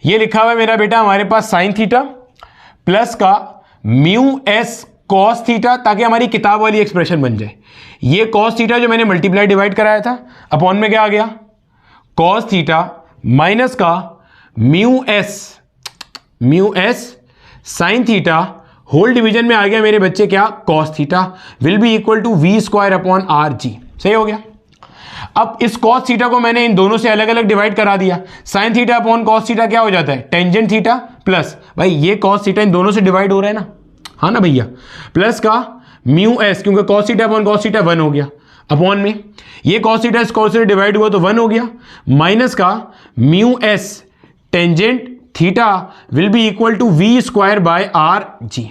ये लिखा हुआ है मेरा बेटा हमारे पास sin थीटा प्लस का म्यू एस cos थीटा, ताकि हमारी किताब वाली एक्सप्रेशन बन जाए। ये cos थीटा जो मैंने मल्टीप्लाई डिवाइड कराया था, अपॉन में क्या आ गया cos थीटा माइनस का mu s sin theta whole division में आ गया मेरे बच्चे क्या, cos theta will be equal to v square upon r g. सही हो गया। अब इस cos थीटा को मैंने इन दोनों से अलग अलग डिवाइड करा दिया, sin theta upon cos theta क्या हो जाता है, टेंजेंट थीटा प्लस, भाई ये cos थीटा इन दोनों से डिवाइड हो रहा है ना, हाँ ना भैया, प्लस का म्यू एस, क्योंकि cos theta upon cos theta 1 हो गया, अपॉन में ये cos थीटा इस cos से डिवाइड हुआ तो 1 हो गया, माइनस का mu S tangent theta will be equal to v square by r g.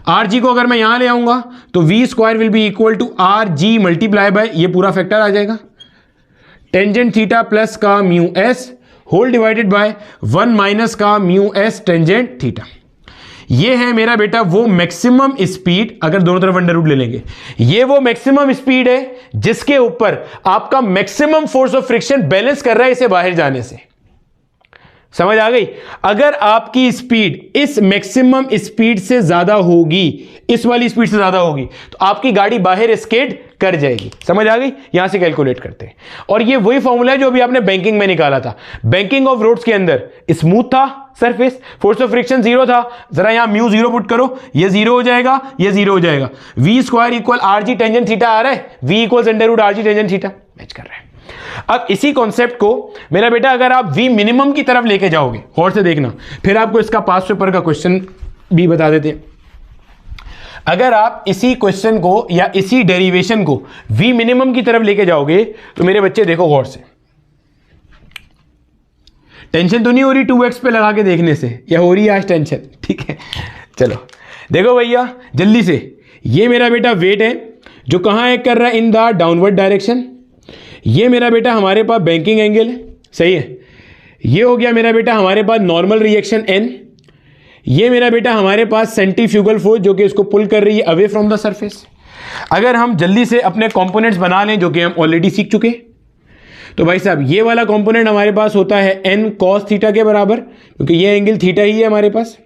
R g को अगर मैं यहां ले आऊंगा तो v square will be equal to r g multiply by, ये पूरा फैक्टर आ जाएगा, टेंजेंट थीटा प्लस का mu S whole divided by 1 minus का म्यू एस टेंजेंट थीटा। ये है मेरा बेटा वो मैक्सिमम स्पीड, अगर दोनों तरफ अंडर रूट ले लेंगे, ये वो मैक्सिमम स्पीड है जिसके ऊपर आपका maximum force of friction balance कर रहा है इसे बाहर जाने से। समझ आ गई? अगर आपकी स्पीड इस मैक्सिमम स्पीड से ज्यादा होगी, इस वाली स्पीड से ज्यादा होगी, तो आपकी गाड़ी बाहर स्किड कर जाएगी। समझ आ गई? यहां से कैलकुलेट करते हैं। और ये वही फॉर्मूला है जो अभी आपने बैंकिंग में निकाला था। बैंकिंग ऑफ रोड्स के अंदर स्मूथ था surface, force of friction zero था। जरा यहां म्यू जीरो पुट करो, ये जीरो हो जाएगा, ये जीरो हो जाएगा। V square equal R G tangent theta आ रहा है, V equal under root R G tangent theta match कर रहा है। अब इसी कॉन्सेप्ट को मेरा बेटा अगर आप वी मिनिमम की तरफ लेके जाओगे, और से देखना, फिर आपको इसका पास्ट पेपर का क्वेश्चन भी बता देते हैं। अगर आप इसी क्वेश्चन को या इसी डेरिवेशन को वी मिनिमम की तरफ लेके जाओगे तो मेरे बच्चे देखो गौर से, टेंशन तो नहीं हो रही 2x पे लगा के देखने से, या हो रही है आज टेंशन? ठीक है, चलो देखो भैया जल्दी से, ये मेरा बेटा वेट है जो कहां एक्ट कर रहा है, इन द डाउनवर्ड डायरेक्शन। ये मेरा बेटा हमारे पास बैंकिंग एंगल है, सही है। ये हो गया मेरा बेटा हमारे पास नॉर्मल रिएक्शन n। ये मेरा बेटा हमारे पास सेंट्रीफ्यूगल फोर्स जो कि इसको पुल कर रही है अवे फ्रॉम द सरफेस। अगर हम जल्दी से अपने कंपोनेंट्स बना लें जो कि हम ऑलरेडी सीख चुके, तो भाई साहब ये वाला कंपोनेंट हमारे पास होता है n cos थीटा के बराबर, क्योंकि ये एंगल थीटा ही है हमारे पास।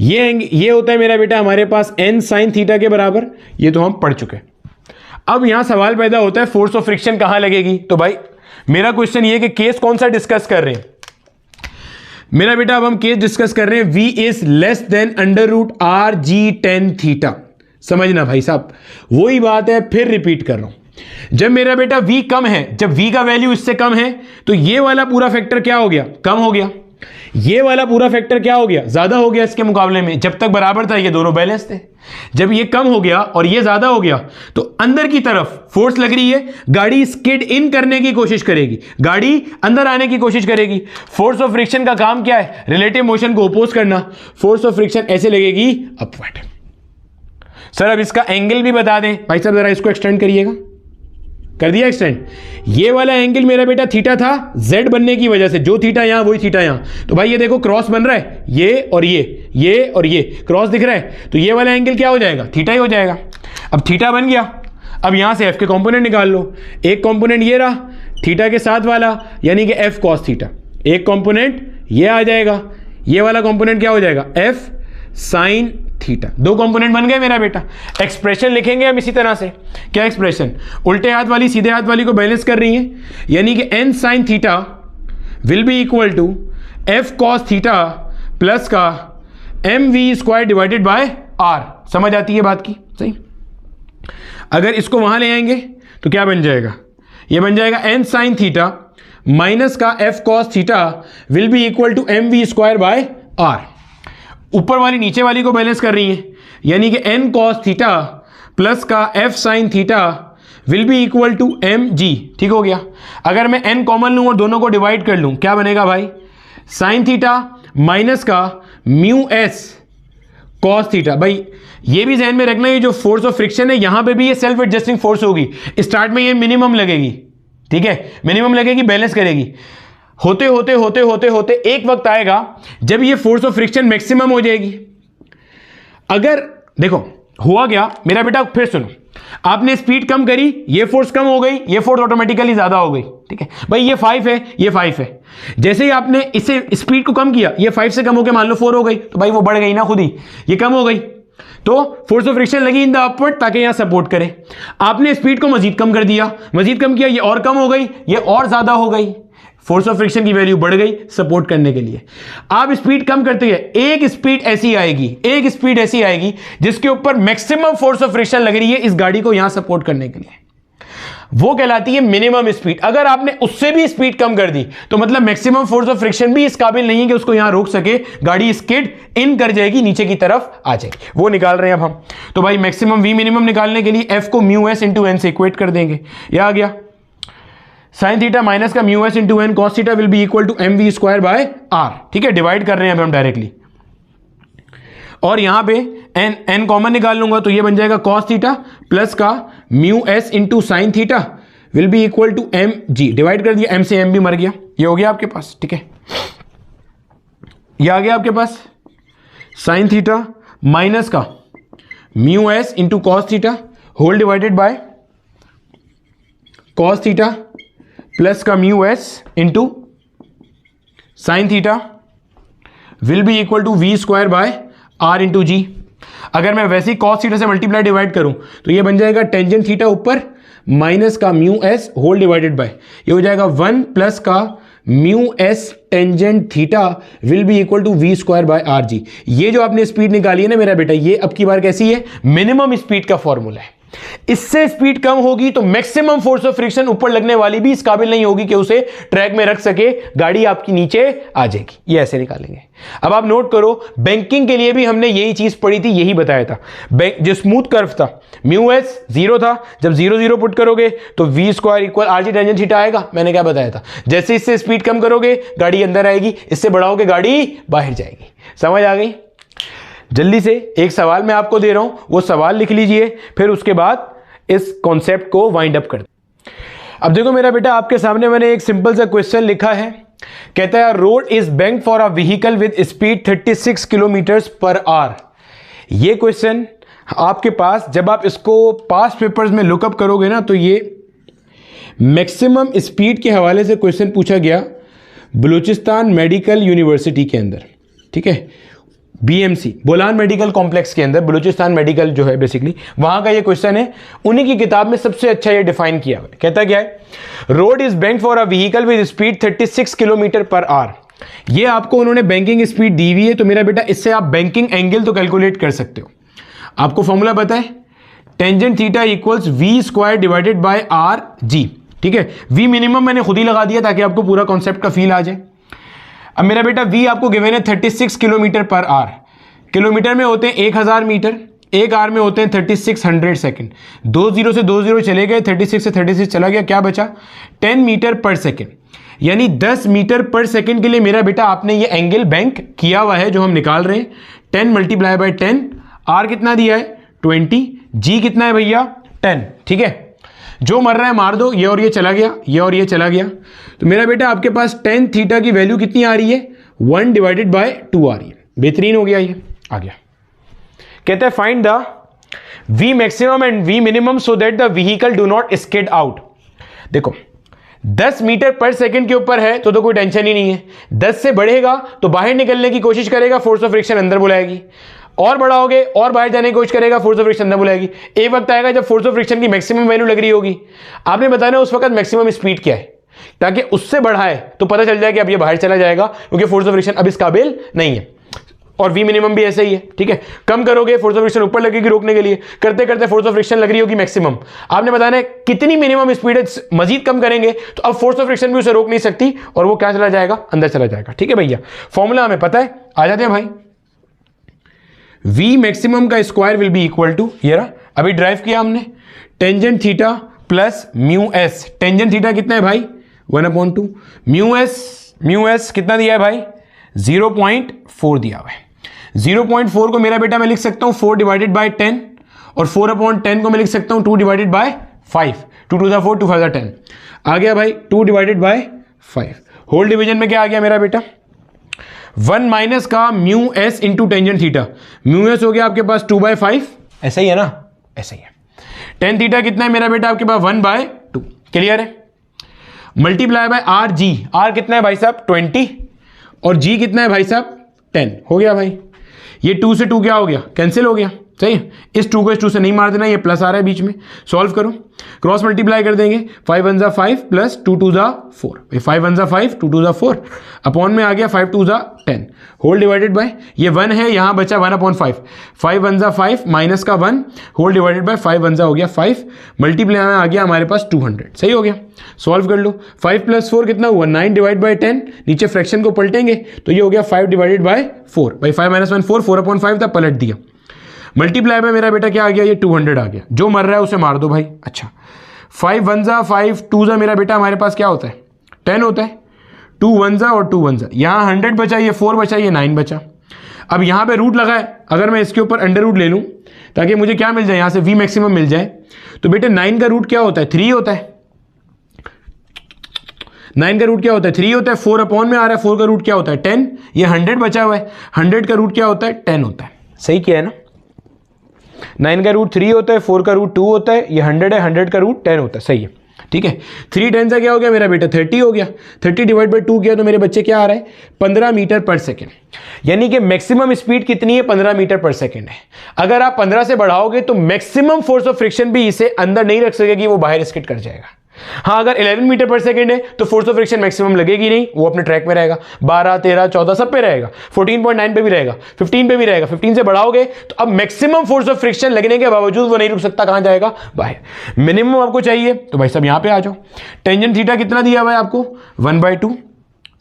ये होता है मेरा बेटा हमारे पास n sin थीटा के बराबर, ये तो हम पढ़ चुके। अब यहां सवाल पैदा होता है फोर्स ऑफ फ्रिक्शन कहां लगेगी। तो भाई मेरा क्वेश्चन ये कि केस कौन सा डिस्कस कर रहे हैं मेरा बेटा? अब हम केस डिस्कस कर रहे हैं v is less than under root R G tan theta. समझना भाई साहब, वही बात है, फिर रिपीट कर रहा हूं। जब मेरा बेटा v कम है, जब v का वैल्यू इससे कम है, तो ये वाला पूरा फैक्टर क्या हो गया? कम हो गया। ये वाला पूरा फैक्टर क्या हो गया? ज्यादा हो गया इसके मुकाबले में। जब तक बराबर था ये दोनों बैलेंस थे, जब ये कम हो गया और ये ज्यादा हो गया तो अंदर की तरफ फोर्स लग रही है, गाड़ी स्किड इन करने की कोशिश करेगी, गाड़ी अंदर आने की कोशिश करेगी। फोर्स ऑफ फ्रिक्शन का काम क्या है? रिलेटिव मोशन को अपोज करना। फोर्स ऑफ फ्रिक्शन ऐसे लगेगी अपवर्ड। सर अब इसका एंगल भी बता दें भाई साहब, जरा इसको एक्सटेंड करिएगा। कर दिया एक्सटेंड। ये वाला एंगल मेरा बेटा थीटा था, z बनने की वजह से, जो थीटा यहां वही थीटा यहां। तो भाई ये देखो क्रॉस बन रहा है, ये और ये और ये क्रॉस दिख रहा है, तो ये वाला एंगल क्या हो जाएगा? थीटा ही हो जाएगा। अब थीटा बन गया, अब यहां से f के कंपोनेंट निकाल लो। एक कंपोनेंट ये रहा थीटा के साथ वाला, यानी कि f cos थीटा। एक कंपोनेंट ये आ जाएगा, ये वाला कंपोनेंट क्या हो जाएगा? f sin theta. दो कंपोनेंट बन गए मेरा बेटा। एक्सप्रेशन लिखेंगे हम इसी तरह से। क्या एक्सप्रेशन? उल्टे हाथ वाली सीधे हाथ वाली को बैलेंस कर रही है, यानी कि n sin theta will be equal to f cos theta plus का mv square divided by r। समझ आती है बात की? सही। अगर इसको वहां ले आएंगे तो क्या बन जाएगा? ये बन जाएगा n sin थीटा माइनस का f cos theta will be equal to mv square by r। ऊपर वाली नीचे वाली को बैलेंस कर रही है, यानी कि n cos थीटा प्लस का f sin theta will be equal to mg। ठीक हो गया। अगर मैं n कॉमन लूं और दोनों को डिवाइड कर लूं, क्या बनेगा भाई? sin थीटा माइनस का म्यू s cos थीटा। भाई ये भी ध्यान में रखना, ये जो फोर्स ऑफ फ्रिक्शन है यहां पे भी ये सेल्फ एडजस्टिंग फोर्स होगी। स्टार्ट में ये मिनिमम लगेगी, ठीक है, मिनिमम लगेगी, बैलेंस करेगी। होते होते होते होते होते एक वक्त आएगा जब ये फोर्स ऑफ फ्रिक्शन मैक्सिमम हो जाएगी। अगर देखो हुआ क्या मेरा बेटा, फिर सुनो, आपने स्पीड कम करी, ये फोर्स कम हो गई, ये फोर्स ऑटोमेटिकली ज्यादा हो गई। ठीक है भाई, ये 5 है, ये 5 है। जैसे ही आपने इसे स्पीड को कम किया, ये 5 से कम होकर मान लो 4 हो गई, तो भाई वो बढ़ गई ना, खुद ही ये कम हो गई। तो फोर्स ऑफ फ्रिक्शन लगी इन द अपवर्ड ताकि यहां सपोर्ट करे। आपने स्पीड को मजीद कम कर दिया, मजीद कम किया, ये और कम हो गई, ये और ज्यादा हो गई, फोर्स ऑफ फ्रिक्शन की वैल्यू बढ़ गई सपोर्ट करने के लिए। आप स्पीड कम करते हैं, एक स्पीड ऐसी आएगी जिसके ऊपर मैक्सिमम फोर्स ऑफ फ्रिक्शन लग रही है इस गाड़ी को यहां सपोर्ट करने के लिए, वो कहलाती है मिनिमम स्पीड। अगर आपने उससे भी स्पीड कम कर दी तो मतलब मैक्सिमम फोर्स ऑफ फ्रिक्शन भी इस काबिल नहीं है कि उसको यहां रोक सके, गाड़ी स्किड इन कर जाएगी, नीचे की तरफ आ जाएगी। वो निकाल रहे हैं अब हम। तो भाई मैक्सिमम वी मिनिमम निकालने के लिए एफ को म्यू एस इंटू एन से इक्वेट कर देंगे। यह आ गया साइन थीटा माइनस का mu S into n cos theta will be equal to m we square by r. ठीक है, डिवाइड कर रहे हैं अब हम डायरेक्टली, और यहां पे एन एन कॉमन निकाल लूंगा तो ये बन जाएगा कॉस थीटा प्लस का mu S into sine theta will be equal to m g. Divide कर दिया, एम से एम भी मर गया, ये हो गया आपके पास। ठीक है, ये आ गया आपके पास साइन थीटा माइनस का mu S into cos theta whole divided by cos theta plus का mu S into sine theta will be equal to we square by R into G. अगर मैं वैसे ही कॉस थीटा से मल्टीप्लाई डिवाइड करूं तो ये बन जाएगा टेंजेंट थीटा ऊपर माइनस का mu S whole divided by, ये हो जाएगा 1 प्लस का mu S tangent theta will be equal to we square by r जी। ये जो आपने स्पीड निकाली है ना मेरा बेटा, ये अब की बार कैसी है, मिनिमम स्पीड का फॉर्मूला है। इससे स्पीड कम होगी तो मैक्सिमम फोर्स ऑफ फ्रिक्शन ऊपर लगने वाली भी इस काबिल नहीं होगी कि उसे ट्रैक में रख सके, गाड़ी आपकी नीचे आ जाएगी। ये ऐसे निकालेंगे। अब आप नोट करो, बैंकिंग के लिए भी हमने यही चीज पढ़ी थी, यही बताया था। जो स्मूथ कर्व था म्यू एस 0 था, जब 0 0 पुट करोगे तो v square equal R G tangent theta आएगा। मैंने क्या बताया था, जैसे इससे स्पीड कम करोगे गाड़ी अंदर आएगी, इससे बढ़ाओगे गाड़ी बाहर जाएगी। समझ आ गई? जल्दी से एक सवाल मैं आपको दे रहा हूं, वो सवाल लिख लीजिए, फिर उसके बाद इस कॉन्सेप्ट को वाइंड अप कर दे। अब देखो मेरा बेटा, आपके सामने मैंने एक सिंपल सा क्वेश्चन लिखा है। कहता है road is bank for a vehicle with speed 36 kilometres per hour. ये क्वेश्चन आपके पास, जब आप इसको पास्ट पेपर्स में लुकअप करोगे ना, तो ये मैक्सिमम स्पीड के हवाले से क्वेश्चन पूछा गया बलूचिस्तान मेडिकल यूनिवर्सिटी के अंदर, ठीक है, BMC बोलान मेडिकल कॉम्प्लेक्स के अंदर, बलूचिस्तान मेडिकल जो है बेसिकली, वहां का ये क्वेश्चन है। उन्हीं की किताब में सबसे अच्छा ये डिफाइन किया हुआ है। कहता क्या है, road is bank for a vehicle with speed 36 kilometre per hour. ये आपको उन्होंने बैंकिंग स्पीड दी हुई है, तो मेरा बेटा इससे आप बैंकिंग एंगल तो कैलकुलेट कर सकते हो। आपको फॉर्मूला पता है, tangent theta equals V square divided by r जी, ठीक है। वी मिनिमम मैंने खुद ही लगा दिया ताकि आपको पूरा कॉन्सेप्ट का फील आ जाए। अब मेरा बेटा V आपको गिवन है 36 किलोमीटर पर आवर। किलोमीटर में होते हैं 1000 मीटर, एक आर में होते हैं 3600 सेकेंड। 2 0 से 2 0 चले गए, 36 से 36 चला गया, क्या बचा 10 मीटर पर सेकेंड, यानी 10 मीटर पर सेकेंड के लिए मेरा बेटा आपने ये एंगल बैंक किया हुआ है जो हम निकाल रहे हैं। 10 मल्टीप्लाई बाय 10, आर कितना दिया है 20, जी कितना है भैया 10, ठीक है। जो मर रहा है मार दो, ये और ये चला गया, ये और ये चला गया, तो मेरा बेटा आपके पास टेन थीटा की वैल्यू कितनी आ रही है 1 डिवाइडेड बाय 2 आ रही है। बेहतरीन हो गया, ये आ गया। कहते हैं find the V maximum and V minimum so that the vehicle do not skid out. देखो 10 मीटर पर सेकंड के ऊपर है तो कोई टेंशन ही नहीं है। 10 से बढ़ेगा तो बाहर निकलने की कोशिश करेगा, फोर्स ऑफ फ्रिक्शन अंदर बुलाएगी, और बढ़ाओगे और बाहर जाने की कोशिश करेगा, फोर्स ऑफ फ्रिक्शन अंदर बुलाएगी। एक वक्त आएगा जब फोर्स ऑफ फ्रिक्शन की मैक्सिमम वैल्यू लग रही होगी, आपने बताना उस वक्त मैक्सिमम स्पीड क्या है, ताकि उससे बढ़ाए तो पता चल जाए कि अब ये बाहर चला जाएगा क्योंकि फोर्स ऑफ फ्रिक्शन अब इस काबिल नहीं है। और V मिनिमम भी ऐसे ही है, ठीक है। कम करोगे फोर्स ऑफ फ्रिक्शन ऊपर लगेगी रोकने के लिए, करते करते फोर्स ऑफ फ्रिक्शन लग रही होगी मैक्सिमम, आपने बताना है कितनी मिनिमम स्पीड है, मजीद कम करेंगे तो अब फोर्स ऑफ फ्रिक्शन भी उसे रोक नहीं सकती और वो क्या चला जाएगा, अंदर चला जाएगा, ठीक है भैया। फॉर्मूला हमें पता है, आ जाते हैं भाई। V मैक्सिमम का square will be equal to, ये रहा अभी ड्राइव किया हमने, tangent theta plus mu S. Tangent theta कितना है भाई 1/2, म्यू एस कितना दिया है भाई 0.4 दिया हुआ है। 0.4 को मेरा बेटा मैं लिख सकता हूं 4 डिवाइडेड बाय 10, और 4/10 को मैं लिख सकता हूं 2 डिवाइडेड बाय 5। 2 2 4, 2 5 10 आ गया भाई, 2 डिवाइडेड बाय 5। होल डिवीजन में क्या आ गया मेरा बेटा 1 माइनस का mu S into tangent theta. Mu S हो गया आपके पास 2/5, ऐसा ही है ना, ऐसा ही है। टेन थीटा कितना है मेरा बेटा आपके पास 1/2, क्लियर है। Multiply by r g, r कितना है भाई साहब 20, और जी कितना है भाई साहब 10, हो गया भाई। ये 2 से 2 क्या हो गया, कैंसिल हो गया, सही है। इस 2 को इस 2 से नहीं मार देना, ये प्लस आ रहा है बीच में, सॉल्व करो, क्रॉस मल्टीप्लाई कर देंगे। 5 1 5 प्लस 2 2 4, 5 1 5 2 2 4, अपॉन में आ गया 5 2 10, होल डिवाइडेड बाय, ये 1 है यहाँ बचा 1/5, 5 1 5 माइनस का 1 होल डिवाइडेड बाय 5 1 हो गया 5, मल्टीप्लाई में आ गया हमारे पास 200, सही हो गया। सॉल्व कर लो, 5 + 4 कितना हुआ 9 डिवाइड बाय 10, नीचे फ्रैक्शन को पलटेंगे तो ये हो गया 5 डिवाइडेड बाय 4, भाई 5 - 1 4, 4/5 था, पलट दिया। मल्टीप्लाई में मेरा बेटा क्या आ गया, ये 200 आ गया। जो मर रहा है उसे मार दो भाई। अच्छा 5 1 5 2 मेरा बेटा हमारे पास क्या होता है 10 होता है, 2 1 और 2 1, यहाँ 100 बचा, ये 4 बचा, ये 9 बचा। अब यहाँ पे रूट लगा है, अगर मैं इसके ऊपर अंडर रूट ले लूँ ताकि मुझे क्या मिल जाए, यहाँ से V मैक्सिमम मिल जाए, तो बेटे 9 का रूट क्या होता है 3 होता है। 9 का रूट क्या होता है 3 होता है, 4 अपॉन में आ रहा है, 4 का रूट क्या होता है 10, ये 100 बचा हुआ है, 100 का रूट क्या होता है 10 होता है, सही किया है ना। 9 का रूट 3 होता है, 4 का रूट 2 होता है, ये 100 है, 100 का रूट 10 होता है, सही है, ठीक है। 3 10 क्या हो गया मेरा बेटा, 30 हो गया। 30 डिवाइड बाई 2 किया तो मेरे बच्चे क्या आ रहा है, 15 मीटर पर सेकेंड। यानी कि मैक्सिमम स्पीड कितनी है, 15 मीटर पर सेकेंड है। अगर आप 15 से बढ़ाओगे तो मैक्सिमम फोर्स ऑफ फ्रिक्शन भी इसे अंदर नहीं रख सकेगी, वो बाहर स्किड कर जाएगा। हाँ, अगर 11 मीटर पर सेकेंड है तो फोर्स ऑफ फ्रिक्शन मैक्सिमम लगेगी नहीं, वो अपने ट्रैक में रहेगा। 12 13 14 सब पे रहेगा, 14.9 पे भी रहेगा, 15 पे भी रहेगा। 15 से बढ़ाओगे तो अब मैक्सिमम फोर्स ऑफ फ्रिक्शन लगने के बावजूद वो नहीं रुक सकता, कहां जाएगा, बाहर। मिनिमम आपको चाहिए तो भाई साहब यहां पे आ जाओ। टेंजेंट थीटा कितना दिया हुआ है आपको, 1/2,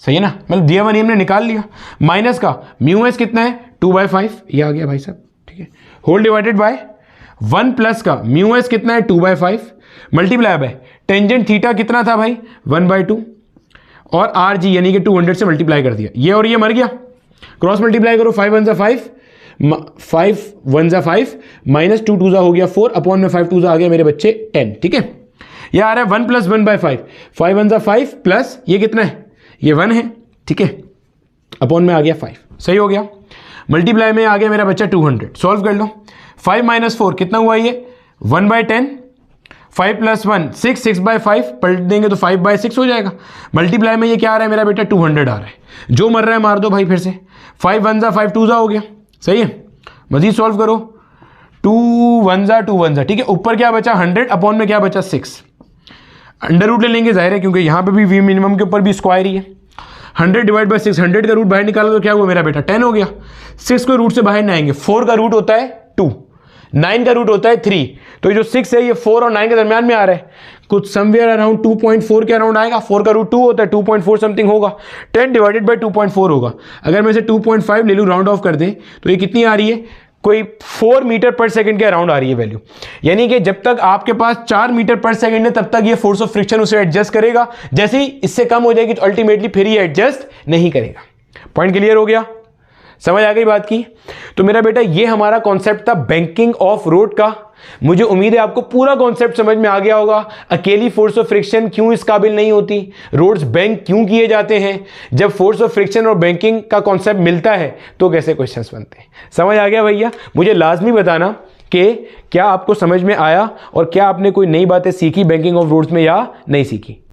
सही है ना, मतलब दिया हुआ हमने निकाल लिया। माइनस का म्यू एस कितना है, 2/5, ये आ गया भाई साहब, ठीक है। होल डिवाइडेड बाय 1 प्लस का म्यू एस कितना है, 2/5, मल्टीप्लाई बाय टेंजेंट थीटा कितना था भाई, 1/2, और आर जी यानी कि 200 से मल्टीप्लाई कर दिया। ये और ये मर गया, क्रॉस मल्टीप्लाई करो, 5 1 5, 5 1 5, माइनस 2 2 हो गया 4, अपॉन में 5 2 आ गया मेरे बच्चे 10, ठीक है। ये आ रहा है 1 + 1/5, 5 1 5 प्लस ये कितना है, ये 1 है, ठीक है, अपॉन में आ गया 5, सही हो गया। मल्टीप्लाई में आ गया मेरा बच्चा 200, सॉल्व कर लो। 5 - 4 कितना हुआ, ये 1/10, 5 + 1 6, 6/5 पलट देंगे तो 5/6 हो जाएगा। मल्टीप्लाई में ये क्या आ रहा है मेरा बेटा, 200 आ रहा है। जो मर रहा है मार दो भाई फिर से, 5 1 5 2 हो गया, सही है। मजीद सॉल्व करो, 2 1 2 1, ठीक है। ऊपर क्या बचा 100, अपॉन में क्या बचा 6, अंडर रूट ले लेंगे जाहिर है, क्योंकि यहाँ पे भी वी मिनिमम के ऊपर भी स्क्वायर ही है। 100 डिवाइड बाई 6, 100 का रूट बाहर निकाला तो क्या हुआ मेरा बेटा, 10 हो गया। 6 को रूट से बाहर नहीं आएंगे, 4 का रूट होता है 2, 9 का रूट होता है 3, तो ये जो 6 है ये 4 और 9 के दरमियान में आ रहा है, कुछ समवेयर अराउंड 2.4 के अराउंड आएगा। 4 का रूट 2 होता है, 2.4 समथिंग होगा। 10 डिवाइडेड बाई 2.4 होगा। अगर मैं इसे 2.5 ले लूँ, राउंड ऑफ कर दे तो ये कितनी आ रही है, कोई 4 मीटर पर सेकंड के अराउंड आ रही है वैल्यू। यानी कि जब तक आपके पास 4 मीटर पर सेकंड है तब तक ये फोर्स ऑफ फ्रिक्शन उसे एडजस्ट करेगा। जैसे ही इससे कम हो जाएगी तो अल्टीमेटली फिर ये एडजस्ट नहीं करेगा। पॉइंट क्लियर हो गया, समझ आ गई बात की। तो मेरा बेटा ये हमारा कॉन्सेप्ट था बैंकिंग ऑफ रोड का। मुझे उम्मीद है आपको पूरा कॉन्सेप्ट समझ में आ गया होगा। अकेली फोर्स ऑफ फ्रिक्शन क्यों इस काबिल नहीं होती, रोड्स बैंक क्यों किए जाते हैं, जब फोर्स ऑफ फ्रिक्शन और बैंकिंग का कॉन्सेप्ट मिलता है तो कैसे क्वेश्चंस बनते हैं। समझ आ गया भैया। मुझे लाजमी बताना कि क्या आपको समझ में आया और क्या आपने कोई नई बातें सीखी बैंकिंग ऑफ रोड्स में या नहीं सीखी।